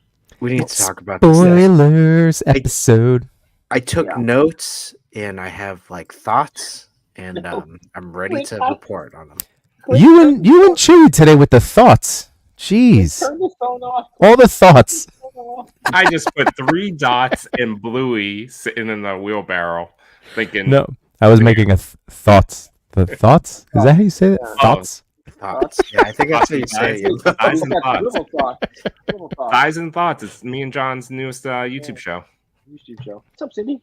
We need to talk about this. Spoilers episode. I took notes and I have like thoughts, and I'm ready to report on them. You and Chewy today with the thoughts. Jeez, turn the phone off. all the thoughts. I just put 3 dots in Bluey sitting in the wheelbarrow, thinking. No, I was making a thoughts. The thoughts? Is that how you say it? Thoughts? Thoughts? Yeah, I think that's how you say it. Thighs and thoughts. Little thoughts. Little thoughts. Thighs and thoughts. It's me and John's newest YouTube show. YouTube show. What's up, Cindy?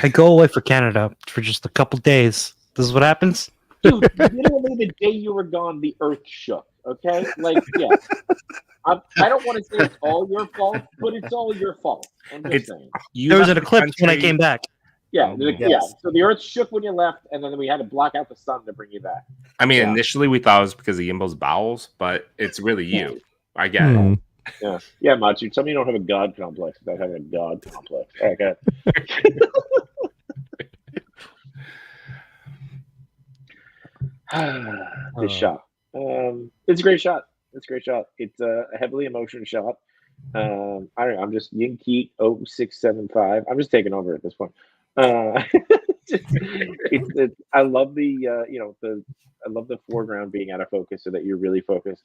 I go away for Canada for just a couple days. This is what happens. Dude, literally the day you were gone, the earth shook. Okay, like yeah. I don't want to say it's all your fault, but it's all your fault. I'm just saying. There was an eclipse when I came back. Yeah, yeah. So the earth shook when you left, and then we had to block out the sun to bring you back. I mean, initially we thought it was because of Yimbo's bowels, but it's really you. I get it. Yeah, Machu. Tell me you don't have a god complex without having a god complex. Okay. This shot. It's a great shot. It's a great shot. It's a heavily emotional shot. I don't know. I'm just Yin Keat 0675. I'm just taking over at this point. I love the I love the foreground being out of focus so that you're really focused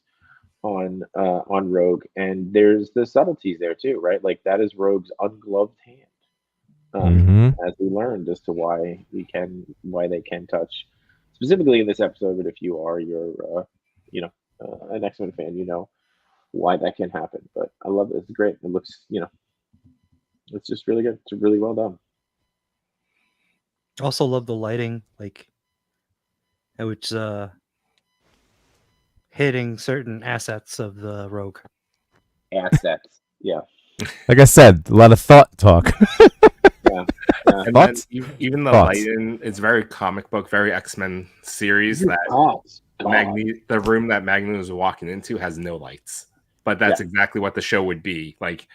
on Rogue, and there's the subtleties there too, right? Like that is Rogue's ungloved hand, as we learned as to why they can touch, specifically in this episode. But if you are an X-Men fan, you know why that can happen. But I love it. It's great. It looks, it's just really good. It's really well done. Also love the lighting, like which hitting certain assets of the Rogue. Assets, yeah. Like I said, a lot of thought talk. Yeah. And then even the lighting, it's very comic book, very X-Men series. The room that Magneto is walking into has no lights, but that's exactly what the show would be. Like,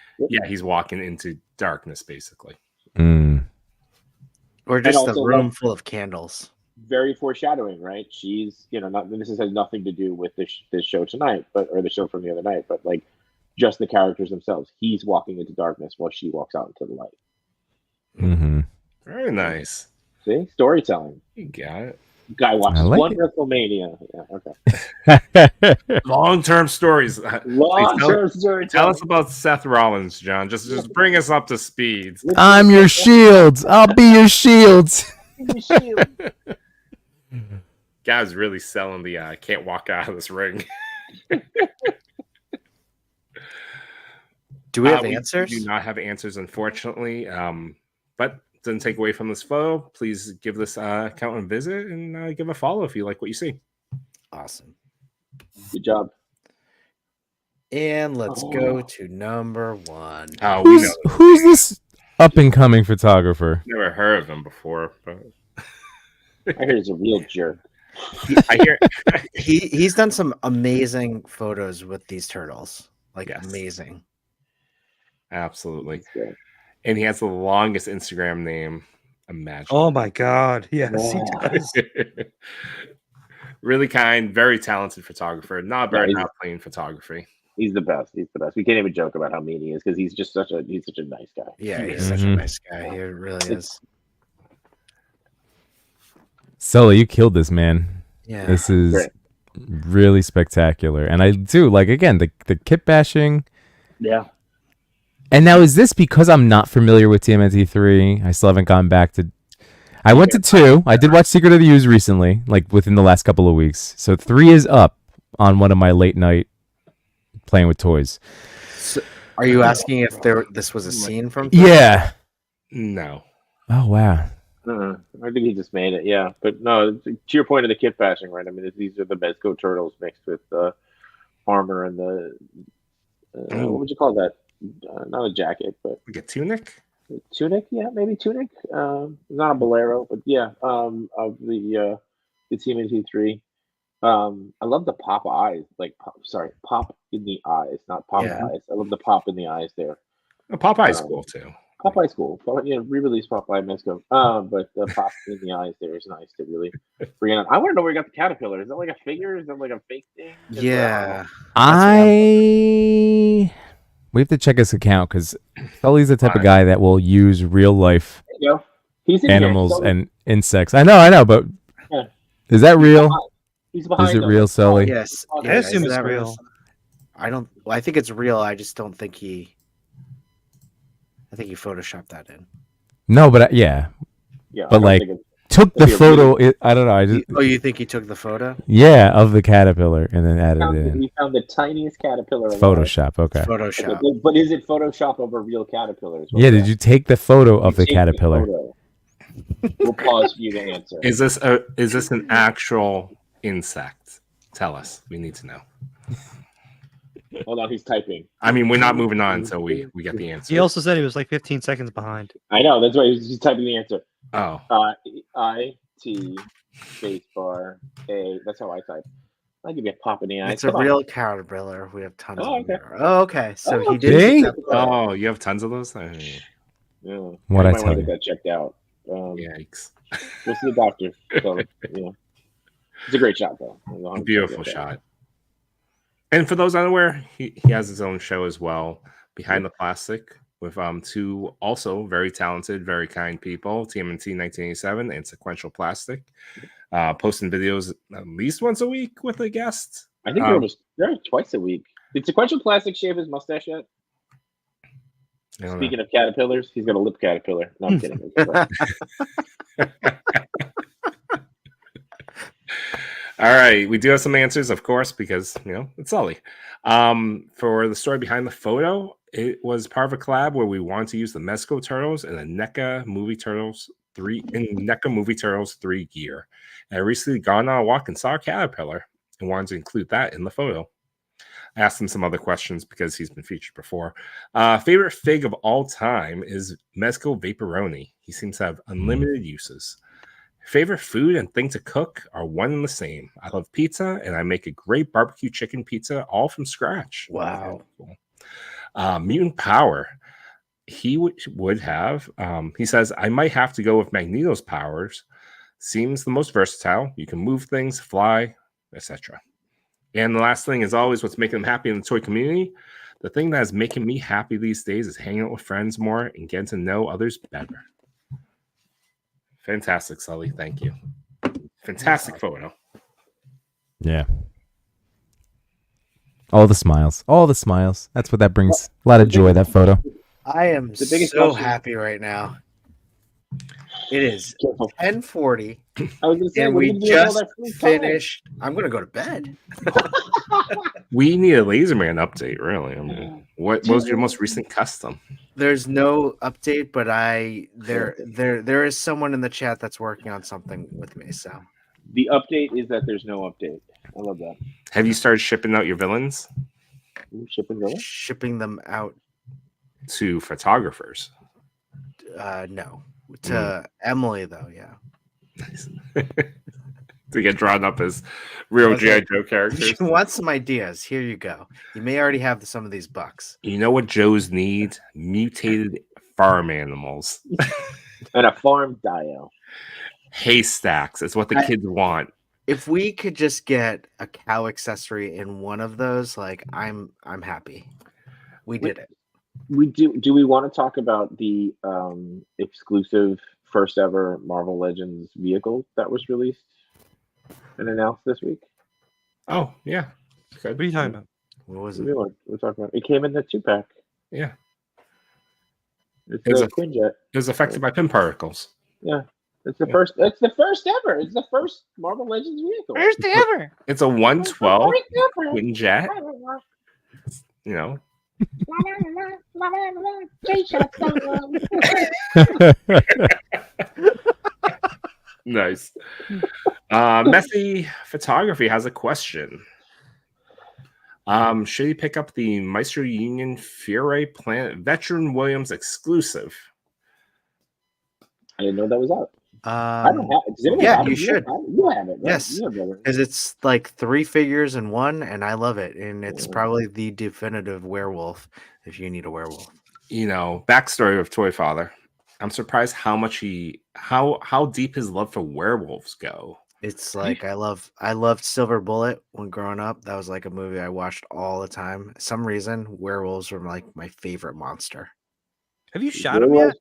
he's walking into darkness, basically. Or just a room full of candles. Very foreshadowing, right? She's, this has nothing to do with this show tonight, or the show from the other night, but like just the characters themselves. He's walking into darkness while she walks out into the light. Very nice. See, storytelling. You got it. Guy watches like WrestleMania. Yeah, okay. Long-term stories. Long-term stories. Tell us about Seth Rollins, John. Just bring us up to speed. I'm your shields. I'll be your shields. Guy's really selling the can't walk out of this ring. Do we have answers? We do not have answers, unfortunately. But doesn't take away from this photo. Please give this account a visit and give a follow if you like what you see. Awesome. Good job. And let's go to number 1. Oh, we know. Who's this up and coming photographer? Never heard of him before, but I heard he's a real jerk. I hear He's done some amazing photos with these turtles. Like Yes. amazing. absolutely. That's good. And he has the longest Instagram name imaginable. Oh my God! Yes, he Yeah. does. Really kind, very talented photographer. Not bad he's- at playing photography. He's the best. He's the best. We can't even joke about how mean he is because he's just such a nice guy. Yeah, He he's is. such a Mhm. nice guy. He really is. Sully, you killed this, man. Yeah. This is Great. really spectacular. And I do like, again, the kit bashing. Yeah. And now, is this because I'm not familiar with TMNT 3? I still haven't gone back to. I went to 2. I did watch Secret of the Use recently, like within the last couple of weeks. So 3 is up on one of my late night playing with toys. So, are you asking if this was a scene from? Yeah. No. Oh, wow. I think he just made it. Yeah, but no. To your point of the kit bashing, right? I mean, these are the Mezco turtles mixed with armor and the what would you call that? Not a jacket, but Like a tunic? tunic. Yeah, maybe tunic. Not a bolero, but yeah. Of the TMNT 3. I love the pop eyes. Like, pop in the eyes, not pop Yeah. eyes. I love the pop in the eyes there. Oh, Popeye's cool too. Popeye's cool. Re-release Popeye Mezco. But the pop in the eyes there is nice to really bring it on. I want to know where you got the caterpillar. Is that like a figure? Is that like a fake thing? Yeah. We have to check his account because Sully's the type of guy that will use real life There you go. He's in animals here. and insects. I know, but Yeah. is that real? He's behind Is it them. real, Sully? Yes. I I assume is it's that real. I think it's real. I just don't think I think he photoshopped that in. No, but yeah, Yeah, but I don't like think took the That'd be a photo. I don't know. I just You think he took the photo? yeah of the caterpillar and then added it in. we found the tiniest caterpillar. alive. Photoshop. Okay. Photoshop. But is it Photoshop of a real caterpillar? is what Yeah. we're Did you take the photo of the Take caterpillar? photo. We'll pause for you to answer. Is this an actual insect? Tell us. We need to know. Hold on, he's typing. I mean, we're not moving on until we get the answer. He also said he was like 15 seconds behind. I know, that's why he's typing the answer. Oh, I-T spacebar A. That's how I type. I'll give you a pop in the eye. It's a Come on. real caterpillar. We have tons Oh, of them. okay. Here. Oh, okay. So Oh, he did. see? take that photo. oh, you have tons of those. Yeah. What I I might tell want to you. get that checked out. Yikes! Go see the doctor. So, it's a great shot, though. Beautiful shot. And for those unaware, he has his own show as well, Behind the Plastic, with 2 also very talented, very kind people, TMNT 1987 and Sequential Plastic, posting videos at least once a week with a guest. I think they're twice a week. Did Sequential Plastic shave his mustache yet? I don't know. Speaking of caterpillars, he's got a lip caterpillar. No, I'm kidding. All right, we do have some answers, of course, because it's Sully. For the story behind the photo, it was part of a collab where we wanted to use the Mezco Turtles and the NECA Movie Turtles 3 gear. And I recently gone on a walk and saw a caterpillar and wanted to include that in the photo. I asked him some other questions because he's been featured before. Favorite fig of all time is Mezco Vaporoni. He seems to have unlimited uses. Favorite food and thing to cook are one and the same. I love pizza, and I make a great barbecue chicken pizza all from scratch. Wow. Cool. Mutant power. He would have. He says, I might have to go with Magneto's powers. Seems the most versatile. You can move things, fly, etc. And the last thing is always what's making them happy in the toy community. The thing that is making me happy these days is hanging out with friends more and getting to know others better. Fantastic, Sully. Thank you. Fantastic photo. Yeah. All the smiles. All the smiles. That's what that brings. A lot of joy, that photo. I am The biggest so question- happy right now. It is Careful. 10:40, I was gonna say, and what are we you gonna do with all just that free time? finished. I'm gonna go to bed. We need a Laserman update, really. I mean, what was your most recent custom? There's no update, but there is someone in the chat that's working on something with me. So The update is that there's no update. I love that. Have you started shipping out your villains? shipping them out to photographers. No, to Emily though. Yeah. To get drawn up as real G.I. Joe characters. You want some ideas? Here you go. You may already have some of these bucks. You know what Joes need? Mutated farm animals. And a farm dio. Haystacks. It's what the kids want. If we could just get a cow accessory in one of those, like I'm happy. We did it. We do we want to talk about the exclusive first ever Marvel Legends vehicle that was released and announced this week? Oh, yeah. What are you talking about? What was it? We're talking about it. Came in the 2-pack. Yeah. It's a Quinjet. It was affected by pin particles. Yeah. It's the first ever. It's the first Marvel Legends vehicle. First ever. It's a 112 Quinjet. You know. Nice. Messy Photography has a question. Should he pick up the Meister Union Fury Planet Veteran Williams exclusive? I didn't know that was out. I don't have it. Yeah, you should. You have it. Right? Yes, because it's like 3 figures in one, and I love it. And it's probably the definitive werewolf if you need a werewolf. You know, backstory of Toy Father. I'm surprised how much how deep his love for werewolves go. It's like I loved Silver Bullet when growing up. That was like a movie I watched all the time. For some reason, werewolves were like my favorite monster. Have you shot him yet?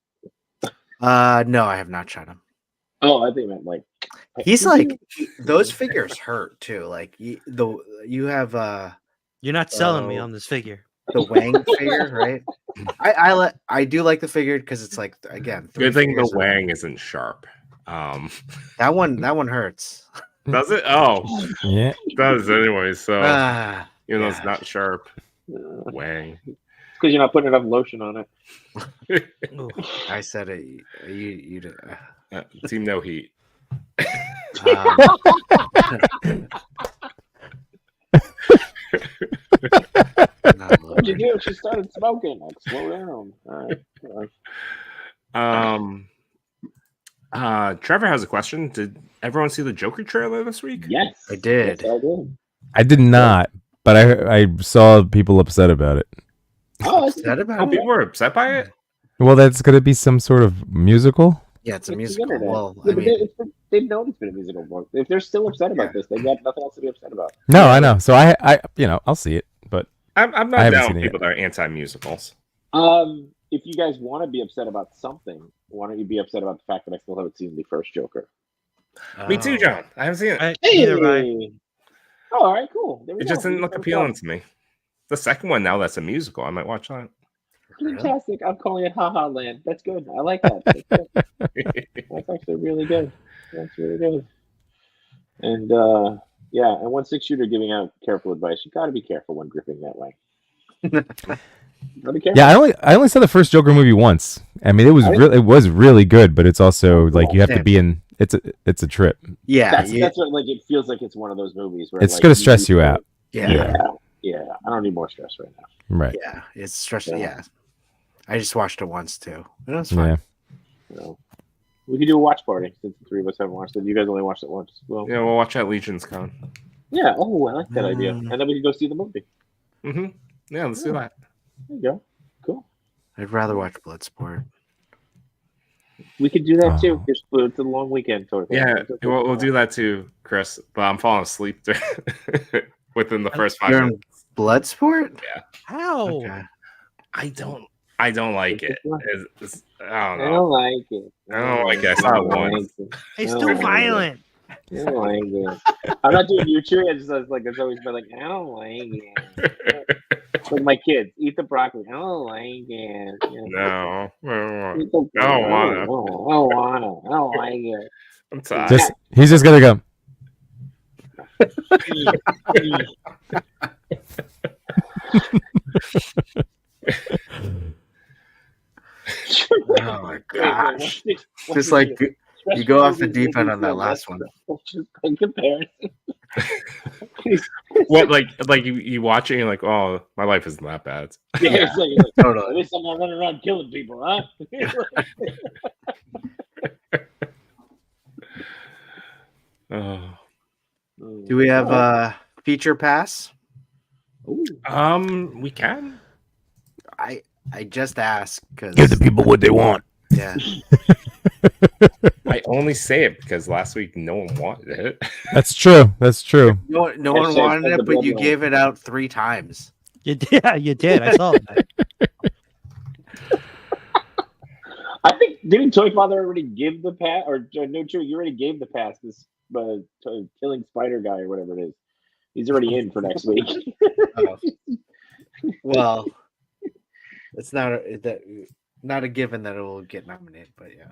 No, I have not shot him. Oh, I think meant like he's like those figures hurt too. Like you have you're not selling me on this figure. The Wang figure, right? I do like the figure because it's like again. Good thing the Wang isn't sharp. That one hurts. Does it? Oh, yeah, it does anyway. So even though it's not sharp, Wang. It's because you're not putting enough lotion on it. I said it. You did. Team No Heat. What'd you do? She started smoking. Like, slow down. All right. Trevor has a question. Did everyone see the Joker trailer this week? Yes, I did. Yes, I did. I did not, but I saw people upset about it. Upset about it? People were upset by it? Well, that's going to be some sort of musical? Yeah, it's a musical. Well, yeah, I mean, they've known it's been a musical. If they're still upset about this, they've got nothing else to be upset about. No, I know. So I I'll see it, but I'm not down with people that are anti-musicals. If you guys want to be upset about something, why don't you be upset about the fact that I still haven't seen the first Joker? Me too, John. I haven't seen it. Hey! Oh, all right, cool. It just didn't look appealing to me. The second one, now that's a musical. I might watch that. Fantastic. I'm calling it Ha Ha Land. That's good. I like that. That's actually really good. That's really good. And yeah, and 1/6 shooter giving out careful advice. You got to be careful when gripping that way. Yeah, I only saw the first Joker movie once. I mean, it was really good, but it's also like you have to be in. It's a trip. Yeah, that's what, like, it feels like it's one of those movies where it's like, gonna stress you out. Yeah. I don't need more stress right now. Right. Yeah, it's stressful. Yeah. I just watched it once too. It was fun. Yeah. So, we could do a watch party since the 3 of us haven't watched it. You guys only watched it once. Well, yeah, we'll watch at Legion's Con. Yeah. Oh, I like that idea. And then we can go see the movie. Mm-hmm. Yeah, let's do that. There you go. Cool. I'd rather watch Bloodsport. We could do that too. It's a long weekend. Yeah, we'll do that too, Chris. But I'm falling asleep within the first 5 minutes. Bloodsport? Yeah. How? Okay. I don't like it. I don't know. I don't like it. I don't like it. I saw it once. It's too violent. I don't like it. I'm not doing YouTube. It's always been like, I don't like it. Like my kids, eat the broccoli. I don't like it. No. I don't wanna. I don't like it. I'm tired. He's just gonna go. Oh my gosh! Just like you go off the deep end on that last one. Just in comparison. What like you watch it and you're like, oh, my life isn't that bad. Yeah, so you're like, Totally. at least I'm not running around killing people, huh? Oh. Do we have a feature pass? We can. I just asked because Give the people what they want. yeah. I only say it because last week no one wanted it. That's true. That's true. No one Hashtag wanted spread it, the but you blood gave it out 3 times. You did. Yeah, you did. I saw that. I think didn't Toy Father already give the pass, or no, true, you already gave the pass this killing spider guy or whatever it is. He's already in for next week. Oh. Well, it's not a given that it will get nominated, but yeah.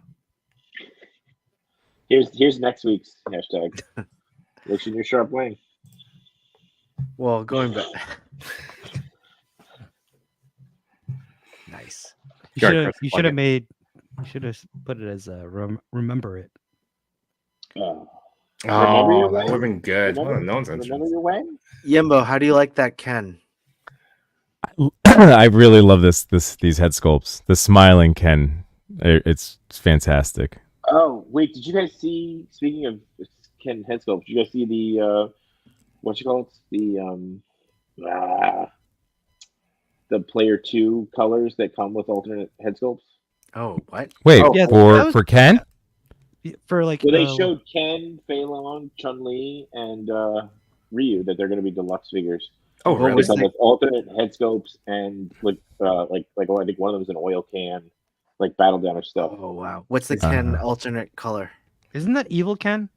Here's next week's hashtag. Looks in your sharp wing. Well, going back. Nice. You should have put it as remember it. Remember Oh, your that way? would have been good. Remember, What a nonsense. remember your way? Yembo, how do you like that Ken? I really love these head sculpts. The smiling Ken, it's fantastic. Oh wait, did you guys see? Speaking of Ken head sculpt, did you guys see the what you call it? The player 2 colors that come with alternate head sculpts? Oh, what? Wait, Yeah, for Ken? For like, So they showed Ken, Fei Long, Chun Li, and Ryu that they're going to be deluxe figures. Oh, What really? was They come the- with alternate head sculpts and like I think one of them is an oil can, like battle damage stuff. Oh wow. What's the Ken alternate color? isn't that Evil Ken?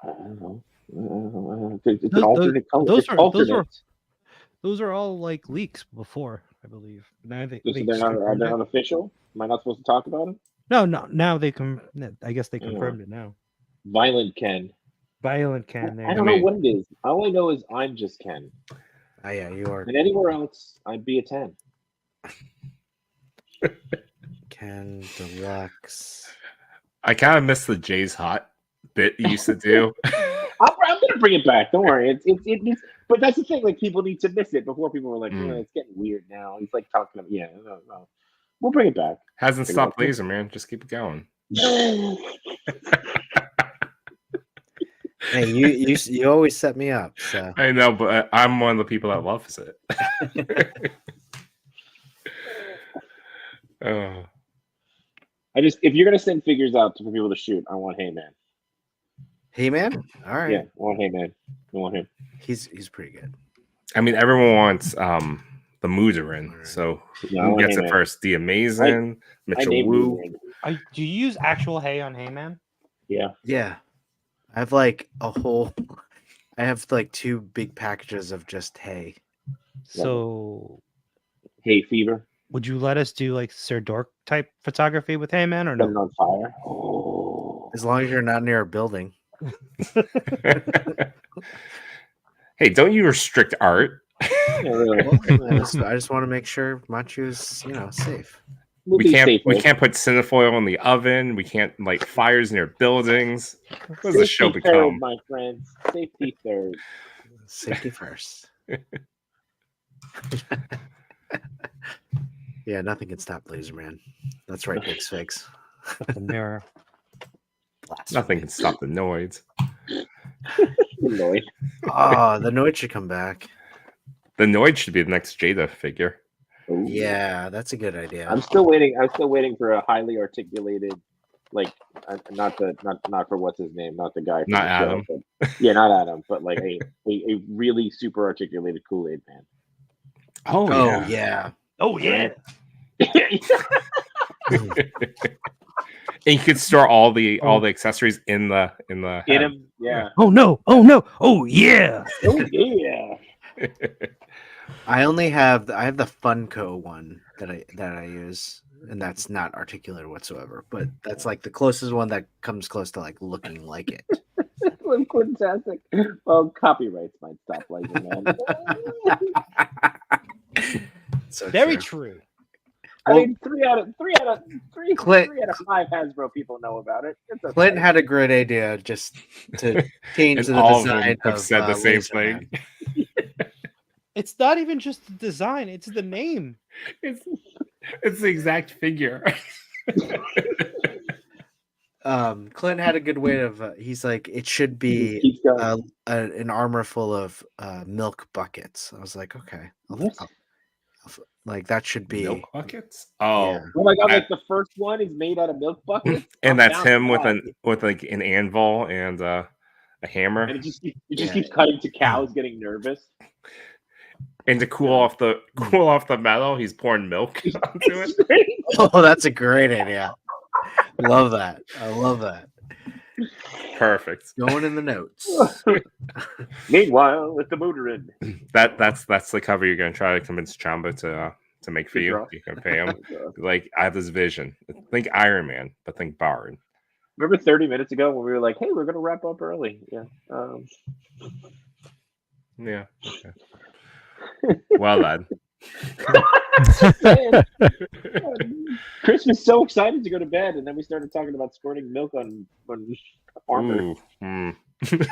I don't know. It's an Those- alternate color. those It's are- alternate. those are- Those are all like leaks before, I believe. Now they So just they're confirmed it. not official. Am I not supposed to talk about them? No. Now they I guess they confirmed it now. Violent Ken. Violent Ken. I don't know what it is. All I know is I'm just Ken. Oh yeah, you are And anywhere else, I'd be a 10. Ken Deluxe. I kind of miss the Jay's Hot bit you used to do. I'm gonna bring it back. Don't worry. It's but that's the thing. Like people need to miss it before people were like, it's getting weird now. He's like talking about no. We'll bring it back. Hasn't Bring it stopped back. laser, man. Just keep it going. Hey, you always set me up. So I know, but I'm one of the people that loves it. Oh. If you're gonna send figures out for people to shoot, I want Heyman. Hey-Man? All right. Yeah, I want Heyman. I want him. He's pretty good. I mean, everyone wants the Mudarin. So Yeah, I who want gets it Heyman. first? The Amazing, I Mitchell named Wu. Heyman. Do you use actual hay on Heyman? Yeah. Yeah. I have like 2 big packages of just hay. So Hay fever. would you let us do like Sir Dork type photography with Heyman or Set it no? on fire. Oh. As long as you're not near a building. Hey, don't you restrict art? Yeah, really. I just want to make sure Machu's, safe. We'll We be can't safer. put cinefoil in the oven. We can't light fires near buildings. What does the show Safety third, become? my friends. Safety third. Safety first. Yeah, nothing can stop Laser Man. That's right, Big Figs. The mirror. Nothing can stop the Noids. Lloyd. Oh, the Noid should come back. The Noid should be the next Jada figure. Ooh. Yeah, that's a good idea. I'm still waiting for a highly articulated, like not for what's his name, not the guy. From Not the show, Adam. but- yeah, not Adam, but like a really super articulated Kool-Aid man. Oh, yeah. Oh yeah. And you could store all the accessories in the Get head. him, yeah. Oh no. Oh no. Oh yeah. Oh yeah. I have the Funko one that I use, and that's not articulate whatsoever. But that's like the closest one that comes close to like looking like it. That's fantastic. Well, copyrights might stop later, man. So Very true. true. I mean, three out of Clint- 5 Hasbro people know about it. It's okay. Clint had a great idea just to change And the all of design them have said the same Laser Man. thing. It's not even just the design; it's the name. It's the exact figure. Clint had a good way of. He's like, it should be Keeps going. an armor full of milk buckets. I was like, okay, like that should be Milk buckets. Oh, Yeah. Oh my god! Like the first one is made out of milk buckets, and I'm that's down him for with that. like an anvil and a hammer. And it just Yeah. keeps cutting to cows getting nervous. And to cool off the metal, he's pouring milk onto it. Oh, that's a great idea. Love that. I love that. Perfect. Going in the notes. Meanwhile, with the motor in. That's the cover you're gonna try to convince Chamba to make for you. Draw. You can pay him. Like, I have this vision. Think Iron Man, but think Bard. Remember 30 minutes ago when we were like, "Hey, we're gonna wrap up early." Yeah. Yeah. Okay. Well then. Chris was so excited to go to bed, and then we started talking about squirting milk on armor. Ooh, Speaking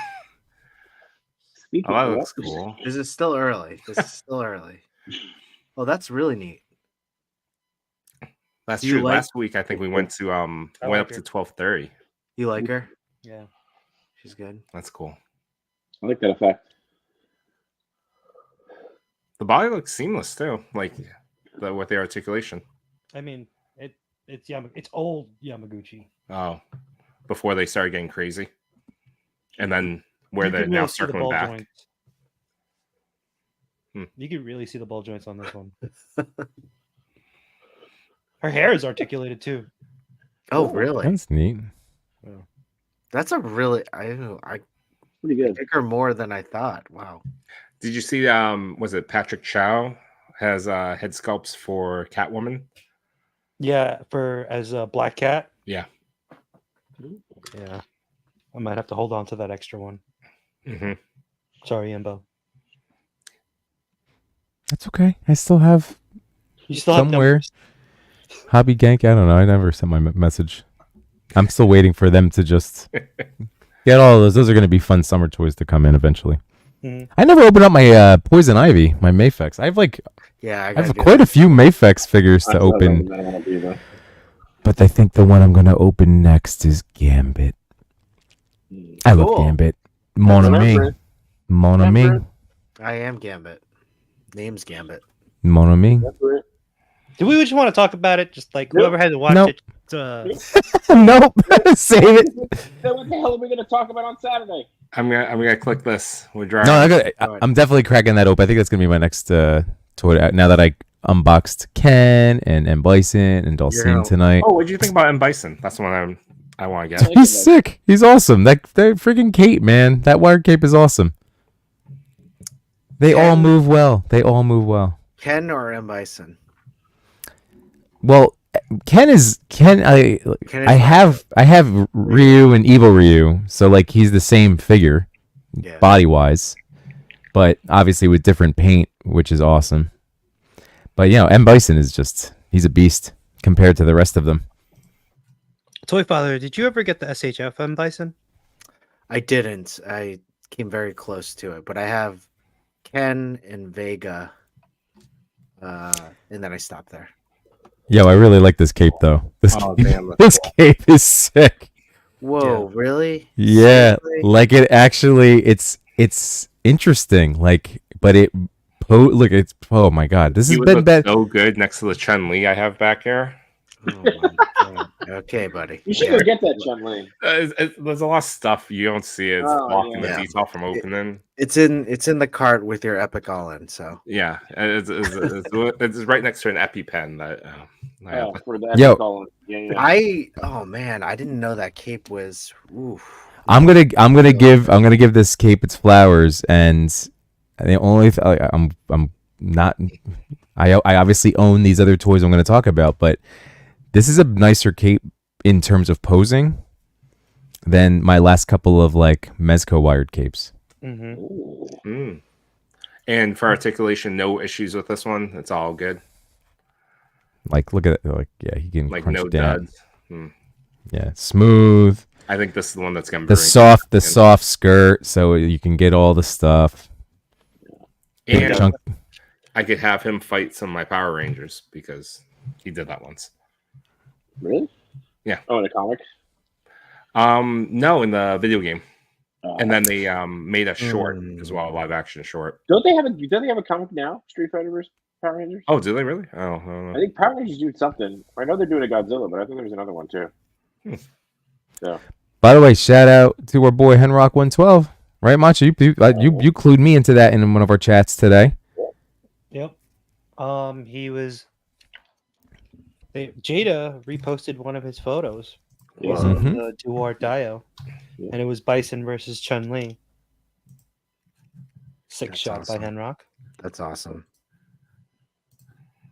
oh, that of looks what, cool. This is still early. Oh, that's really neat. That's Do you true. like- Last week I think we went to went like up her. to 12:30. You like her? Yeah. She's good. That's cool. I like that effect. The body looks seamless too, like with the articulation. I mean, it's old Yamaguchi. Oh, before they started getting crazy, and then where You they're can now really see the circling ball back. joints. You can really see the ball joints on this one. Her hair is articulated too. Oh, really? That's neat. That's a really I Pretty good. like her more than I thought. Wow. Did you see? Was it Patrick Chow has head sculpts for Catwoman? Yeah, as a Black Cat. Yeah. Yeah. I might have to hold on to that extra one. Mm-hmm. Sorry, Imbo. That's okay. I still have You still have somewhere. numbers. Hobby Gank. I don't know. I never sent my message. I'm still waiting for them to just get all those. Those are going to be fun summer toys to come in eventually. Mhm. I never opened up my Poison Ivy, my Mafex. I have Yeah, I have quite a few Mafex figures to open, but I think the one I'm going to open next is Gambit. I love Cool. Gambit. Mon ami. Mon ami. I am Gambit. Name's Gambit. Mon ami. Do we just want to talk about it? Just like whoever had to watch Nope. it. Nope. Save it. So what the hell are we going to talk about on Saturday? I'm gonna click this. We're drawing. No, I'm definitely cracking that open. I think that's gonna be my next toy. Now that I unboxed Ken and Bison and Dulcine tonight. Oh, what did you think about M. Bison? That's the one I want to get. He's sick. He's awesome. That freaking cape, man. That wired cape is awesome. They all move well. Ken or M. Bison? Well, Ken. I have Ryu and Evil Ryu, so like he's the same figure, body wise, but obviously with different paint, which is awesome. But M. Bison is he's a beast compared to the rest of them. Toy Father, did you ever get the SHF M Bison? I didn't. I came very close to it, but I have Ken and Vega, and then I stopped there. Yo, I really like this cape though. This cape is sick. Whoa, really? Yeah, Seriously? like it actually, it's interesting. Like, but look, it's oh my god, this He has would been look bad. so good next to the Chun Li I have back here. Oh my God. Okay, buddy. You should go get that Chun-Li. There's a lot of stuff you don't see. It's blocking the yeah. detail from opening. It's in the cart with your Epic All-In. So Yeah, it's right next to an EpiPen that. I have. For that Yo. column. Yeah. oh man, I didn't know that cape was. Oof. I'm gonna give this cape its flowers, and the only I'm not. I obviously own these other toys I'm going to talk about, but this is a nicer cape in terms of posing than my last couple of like Mezco wired capes. Mm. And for articulation, no issues with this one. It's all good. Like, look at it. Like, yeah, he can Like crunch no it down. duds. Yeah, smooth. I think this is the one that's gonna The soft skirt, so you can get all the stuff. Big And chunk. I could have him fight some of my Power Rangers because he did that once. Really? Yeah. Oh, in a comic? No, in the video game. And then they made a short as well, a live action short. Don't they have a comic now? Street Fighter vs. Power Rangers? Oh, do they really? Oh, I don't know. I think Power Rangers doing something. I know they're doing a Godzilla, but I think there's another one too. So. By the way, shout out to our boy Henrock112. Right, Macho? You clued me into that in one of our chats today. Yep. He was. Jada reposted one of his photos. It was on the Duar Dio, and it was Bison versus Chun Li. Six shot by Henrock. That's awesome.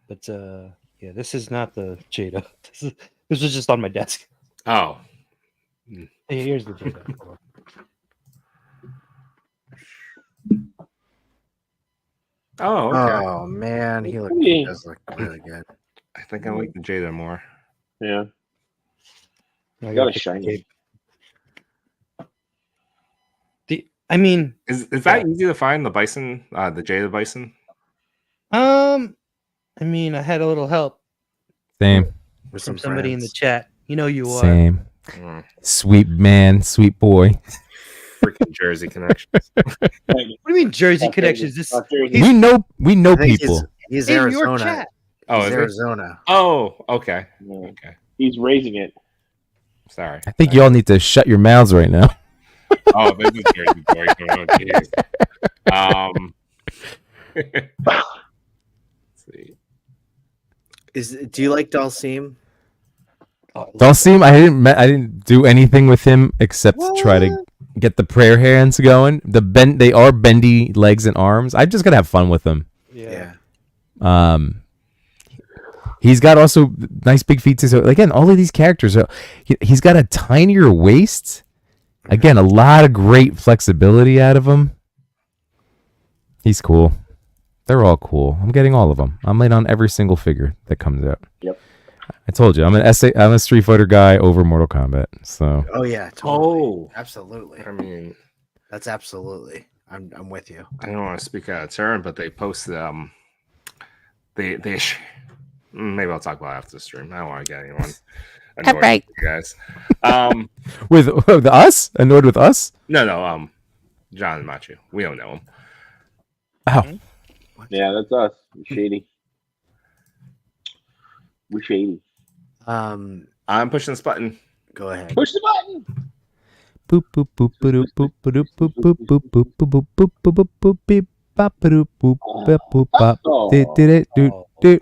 But yeah, this is not the Jada. This was just on my desk. Oh. Hey, here's the Jada. Oh, okay. Oh man, he does look really good. I think I like the Jada more. Yeah. I got a shiny. I mean, is that easy to find, the Bison, the Jada Bison? I mean, I had a little help. Same. With from somebody in the chat. You know you are. Same. Sweet man, sweet boy. Freaking Jersey connections. What do you mean Jersey connections? This we know people. He's in Arizona. your chat. Oh, he's is Arizona. Oh, okay. Okay. He's raising it. Sorry. I think y'all need to shut your mouths right now. Oh, this is Jersey boy. Oh, let's see. Do you like Dalsim? Dalsim, I didn't do anything with him except try to get the prayer hands going. They are bendy legs and arms. I just gotta have fun with them. Yeah. He's got also nice big feet too. So again, all of these characters he's got a tinier waist. Again, a lot of great flexibility out of him. He's cool. They're all cool. I'm getting all of them. I'm in on every single figure that comes out. Yep. I told you, I'm a Street Fighter guy over Mortal Kombat. So. Oh yeah. Totally. Oh, absolutely. I mean, that's absolutely. I'm with you. I don't want to speak out of turn, but they posted they maybe I'll talk about it after the stream. I don't want to get anyone annoyed with you guys. with us? Annoyed with us? No, John and Machu. We don't know him. Oh. Yeah, that's us. We're shady. We're shady. I'm pushing this button. Go ahead. Push the button. Boop boop boop boop boop boop boop boop boop boop boop boop boop boop boop beep bop boop boop boop boop bop did it do do.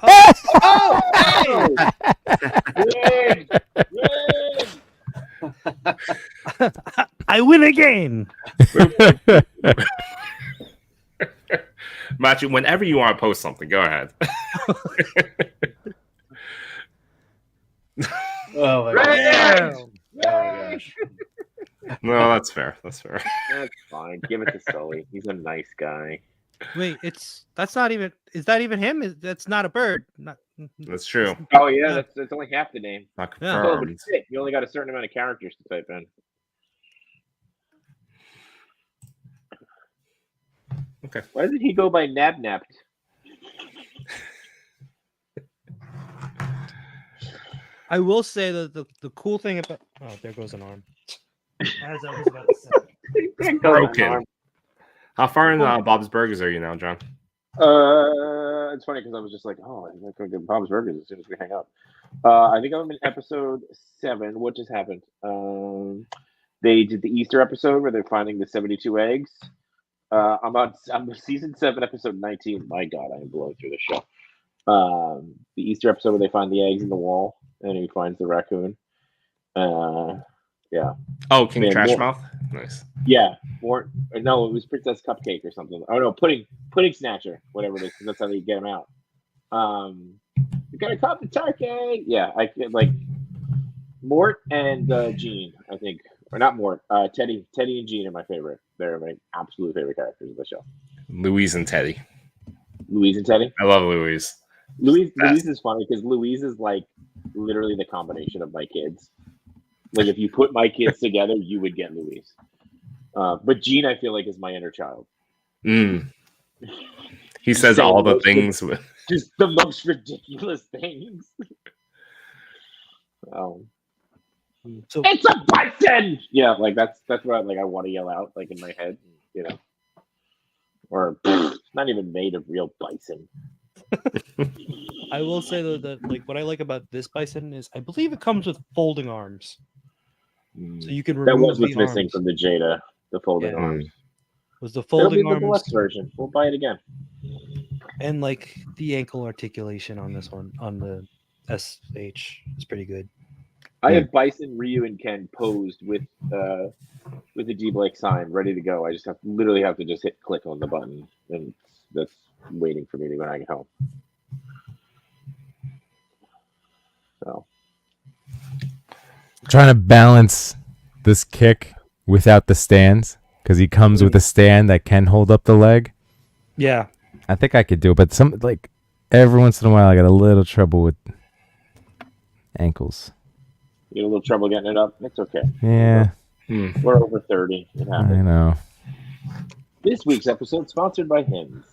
I win again. Machu, whenever you want to post something, go ahead. Oh my God. No, that's fair. That's fair. That's fine. Give it to Sully. He's a nice guy. Wait, that's not even. Is that even him? That's not a bird. That's true. Oh yeah, that's only half the name. Not Yeah. confirmed. You only got a certain amount of characters to type in. Okay. Why did he go by Nabnapped? I will say that the cool thing about there goes an arm. As I was about to say. Broken. How far in Bob's Burgers are you now, John? It's funny because I was just like, oh, I'm going to get Bob's Burgers as soon as we hang up. I think I'm in episode 7. What just happened? They did the Easter episode where they're finding the 72 eggs. I'm season 7, episode 19. My God, I am blowing through the show. The Easter episode where they find the eggs in the wall and he finds the raccoon. Yeah. Oh, King Trashmouth? Nice. Yeah. Or no, it was Princess Cupcake or something. Oh no, Pudding Snatcher, whatever it is, because that's how they get him out. You gotta cut the turkey. Yeah, I like Mort and Gene, I think. Or not Mort, Teddy and Gene are my favorite. They're my absolute favorite characters of the show. Louise and Teddy. Louise and Teddy? I love Louise. Louise is funny because Louise is like literally the combination of my kids. Like if you put my kids together, you would get Louise. But Gene, I feel like, is my inner child. Mm. He says all the things with just the most ridiculous things. So it's a bison. Yeah, like that's what I want to yell out like in my head, you know. Or it's not even made of real bison. I will say though that like what I like about this bison is I believe it comes with folding arms, so you can remove. That was what's the missing arms. from the Jada, the folding arms. Was the folding It'll be arms the deluxe version? We'll buy it again. And like the ankle articulation on this one on the SH is pretty good. I have Bison, Ryu, and Ken posed with the D-Blake sign ready to go. I just literally have to just hit click on the button, and that's waiting for me when I get home. So, trying to balance this kick without the stands because he comes with a stand that can hold up the leg. Yeah, I think I could do it, but every once in a while I got a little trouble with ankles. You get a little trouble getting it up. It's okay. Yeah. We're over 30. It happens. I know. This week's episode sponsored by Hims.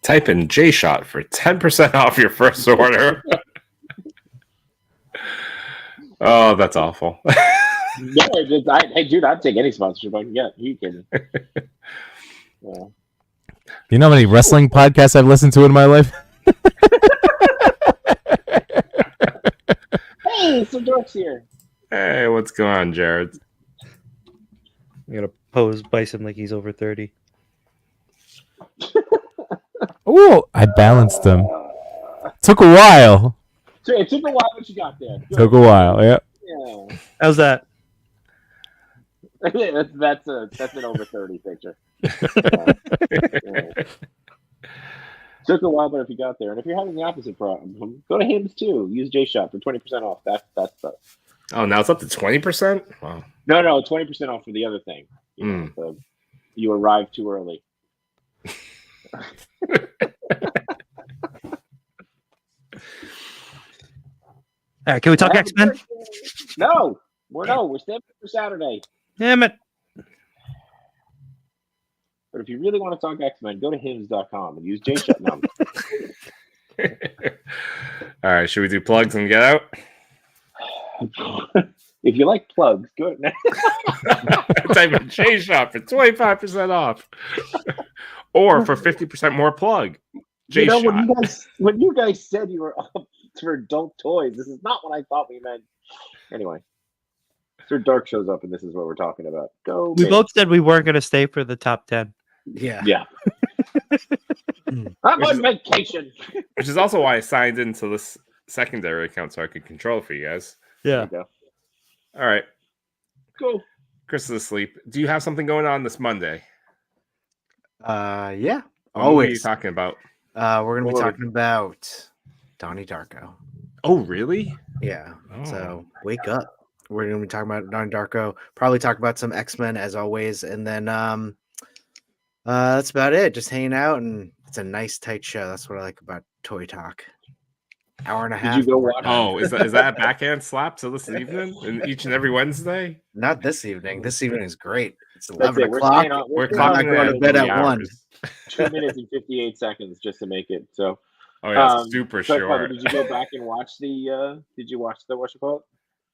Type in J-Shot for 10% off your first order. Oh, that's awful. No, hey, dude, I'd take any sponsorship I can get. You kidding? Yeah. You know how many wrestling podcasts I've listened to in my life? Hey, some dorks here. Hey, what's going on, Jared? I'm gonna pose Bison like he's over 30. Oh, I balanced him. Took a while. It took a while, but you got there. Good. Took a while, yeah. Yeah. How's that? that's an over 30 picture. Yeah. Took a while, but if you got there, and if you're having the opposite problem, go to Hims too. Use J-Shop for 20% off. That's stuff. Oh, now it's up to 20%? Wow. No, 20% off for the other thing. You arrived too early. All right, can we talk X-Men? No, we're saving it for Saturday. Damn it. But if you really want to talk X-Men, go to hims.com and use J-Shut. Now. All right, should we do plugs and get out? If you like plugs, go now. Type in J-Shop for 25% off. Or for 50% more plug. J-Shot. You know, when you guys said you were up for adult toys, this is not what I thought we meant. Anyway. Sir Dark shows up and this is what we're talking about. Go. We both said we weren't going to stay for the top 10. Yeah. I'm on vacation. Which is also why I signed into this secondary account so I could control it for you guys. Yeah. All right. Cool. Chris is asleep. Do you have something going on this Monday? Yeah. What Always. are you talking about? We're going to be talking about Donnie Darko. Oh, really? Yeah. Oh. So wake up. We're going to be talking about Donnie Darko. Probably talk about some X-Men as always. And then that's about it. Just hanging out. And it's a nice, tight show. That's what I like about Toy Talk. Hour and a half. Did you go watch? Oh, is that a backhand slap to this evening? And each and every Wednesday? Not this evening. This evening is great. It's That's 11 it. o'clock. We're I'm going to bed at 1. 2 minutes and 58 seconds just to make it. So. Oh yeah, super short. Did you go back and watch the? Did you watch the what's it called?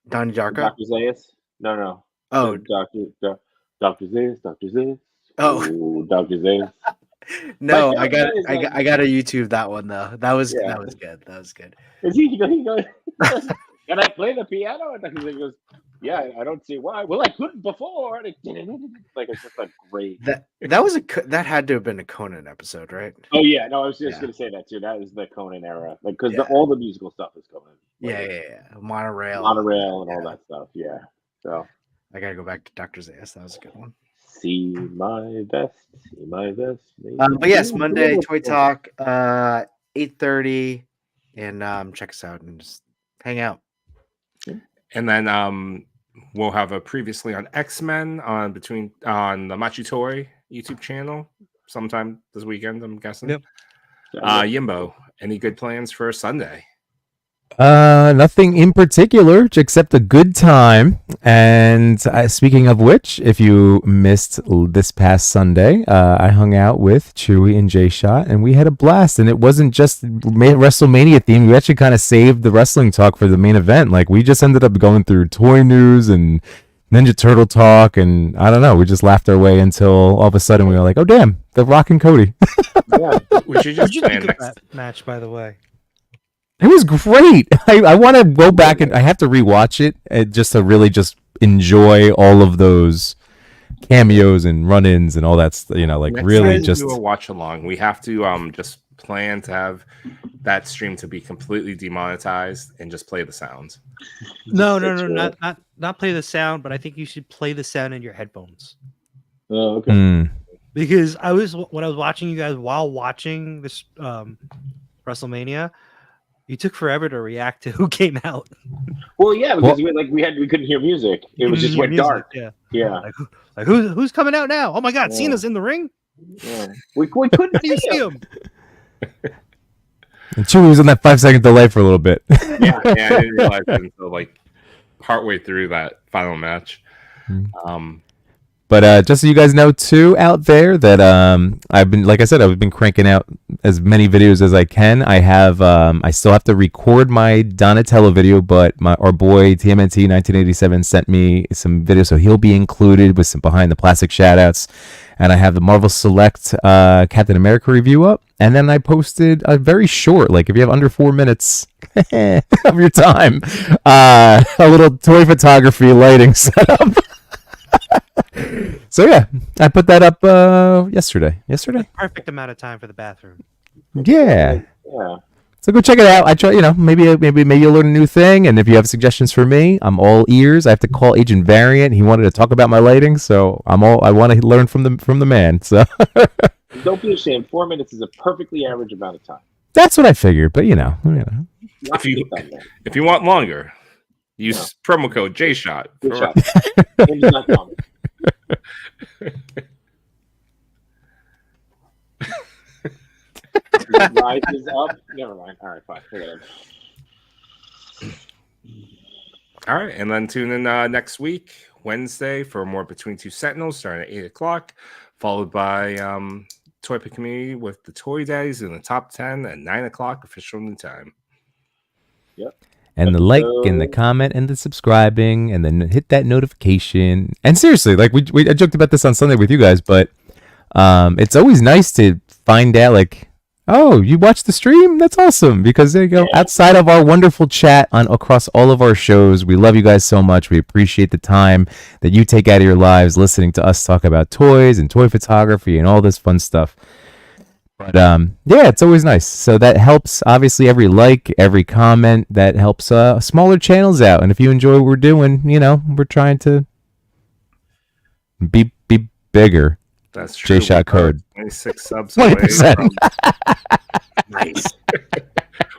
Donnie Darko. Dr. Zayas? No. Oh, Dr. Zayas. Dr. Zayas. Oh, ooh, Dr. Zayas. No, I got to YouTube that one though. That was good. That was good. Is he going? Can I play the piano? And he goes, yeah, I don't see why. Well, I couldn't before. And it's just a great. That had to have been a Conan episode, right? Oh yeah, no, I was just gonna say that too. That was the Conan era, because all the musical stuff is Conan. Yeah. Monorail and all that stuff. Yeah. So I gotta go back to Dr. Zayas. That was a good one. See my best. But yes, Monday Toy Talk, 8:30, and check us out and just hang out. And then we'll have a previously on X-Men on the Machi Toy YouTube channel sometime this weekend, I'm guessing. Yep. Yimbo, any good plans for Sunday? Nothing in particular, except a good time. And speaking of which, if you missed this past Sunday, I hung out with Chewy and Jay Shot, and we had a blast. And it wasn't just WrestleMania themed. We actually kind of saved the wrestling talk for the main event. Like, we just ended up going through toy news and Ninja Turtle talk, and I don't know. We just laughed our way until all of a sudden we were like, "Oh damn, The Rock and Cody." Yeah, we should just think of that match, by the way? It was great. I want to go back and I have to rewatch it just to really just enjoy all of those cameos and run-ins and all that. You know, like Next really time just do a watch along. We have to just plan to have that stream to be completely demonetized and just play the sounds. No, not play the sound, but I think you should play the sound in your headphones. Oh, okay. Because when I was watching you guys while watching this WrestleMania, you took forever to react to who came out. Well, yeah, because we couldn't hear music. It was just went dark. Yeah. Like who's coming out now? Oh my God, Cena's in the ring. Yeah. We couldn't How do you see him? And Chewie was on that 5-second delay for a little bit. yeah, I didn't realize it until like partway through that final match. But just so you guys know too out there that I've been cranking out as many videos as I can. I still have to record my Donatello video, but our boy TMNT 1987 sent me some videos, so he'll be included with some behind the plastic shoutouts. And I have the Marvel Select Captain America review up, and then I posted a very short, like if you have under 4 minutes of your time, a little toy photography lighting setup. So yeah, I put that up yesterday. Perfect amount of time for the bathroom. Yeah. So go check it out. I try, maybe you'll learn a new thing. And if you have suggestions for me, I'm all ears. I have to call Agent Variant. He wanted to talk about my lighting, so I want to learn from the man. So don't be ashamed. 4 minutes is a perfectly average amount of time. That's what I figured. But if you want longer, use promo code JShot. Rises up. Never mind. All right, fine. All right, and then tune in next week, Wednesday, for more Between Two Sentinels, starting at 8 o'clock, followed by Toy Pick Community with the Toy Daddies in the top 10 at 9 o'clock official new time. Yep. And the like and the comment and the subscribing and then hit that notification. And seriously, like I joked about this on Sunday with you guys, but it's always nice to find out like, oh, you watched the stream? That's awesome. Because there you go. Outside of our wonderful chat across all of our shows, we love you guys so much. We appreciate the time that you take out of your lives listening to us talk about toys and toy photography and all this fun stuff. But yeah, it's always nice. So that helps, obviously, every like, every comment, that helps smaller channels out. And if you enjoy what we're doing, we're trying to be bigger. That's true. JShot code. 26 subs 20%. away nice.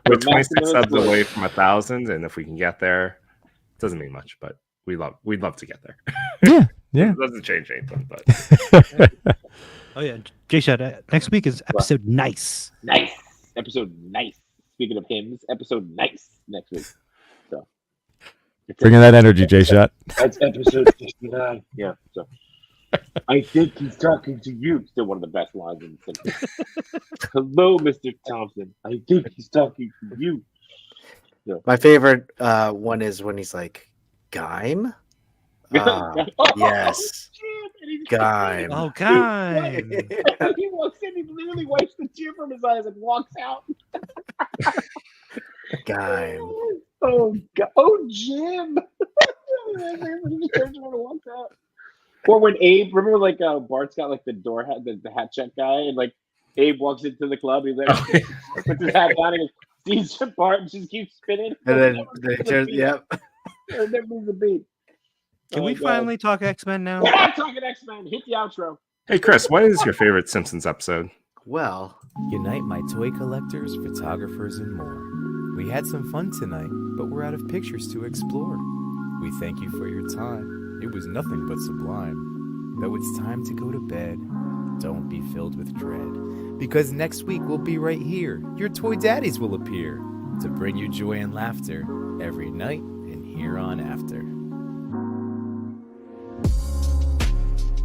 We're 26 subs away from 1,000, and if we can get there, it doesn't mean much, but we'd love to get there. Yeah. It doesn't change anything, but oh yeah, J-Shot, next week is episode nice. Episode nice. Speaking of hymns, episode nice next week. So bringing that energy, J-Shot. That's episode 69. Yeah. So I think he's talking to you. Still one of the best lines in the sentence. Hello, Mr. Thompson. I think he's talking to you. So. My favorite one is when he's like, Gaim? Yes. Gaim. Oh, Gaim. He walks in, he literally wipes the tear from his eyes and walks out. Gaim. Oh, Jim. He turns around and walks out. Or when Abe, remember like Bart's got like the door hat, the hat check guy, and like Abe walks into the club, he's like puts his hat down and sees Bart and just keeps spinning. And then they turn, yep. And then moves the beat. Can we finally talk X-Men now? We're not talking X-Men. Hit the outro. Hey Chris, what is your favorite Simpsons episode? Well, unite my toy collectors, photographers, and more. We had some fun tonight, but we're out of pictures to explore. We thank you for your time. It was nothing but sublime. Though it's time to go to bed, don't be filled with dread, because next week we'll be right here. Your toy daddies will appear to bring you joy and laughter every night and here on after.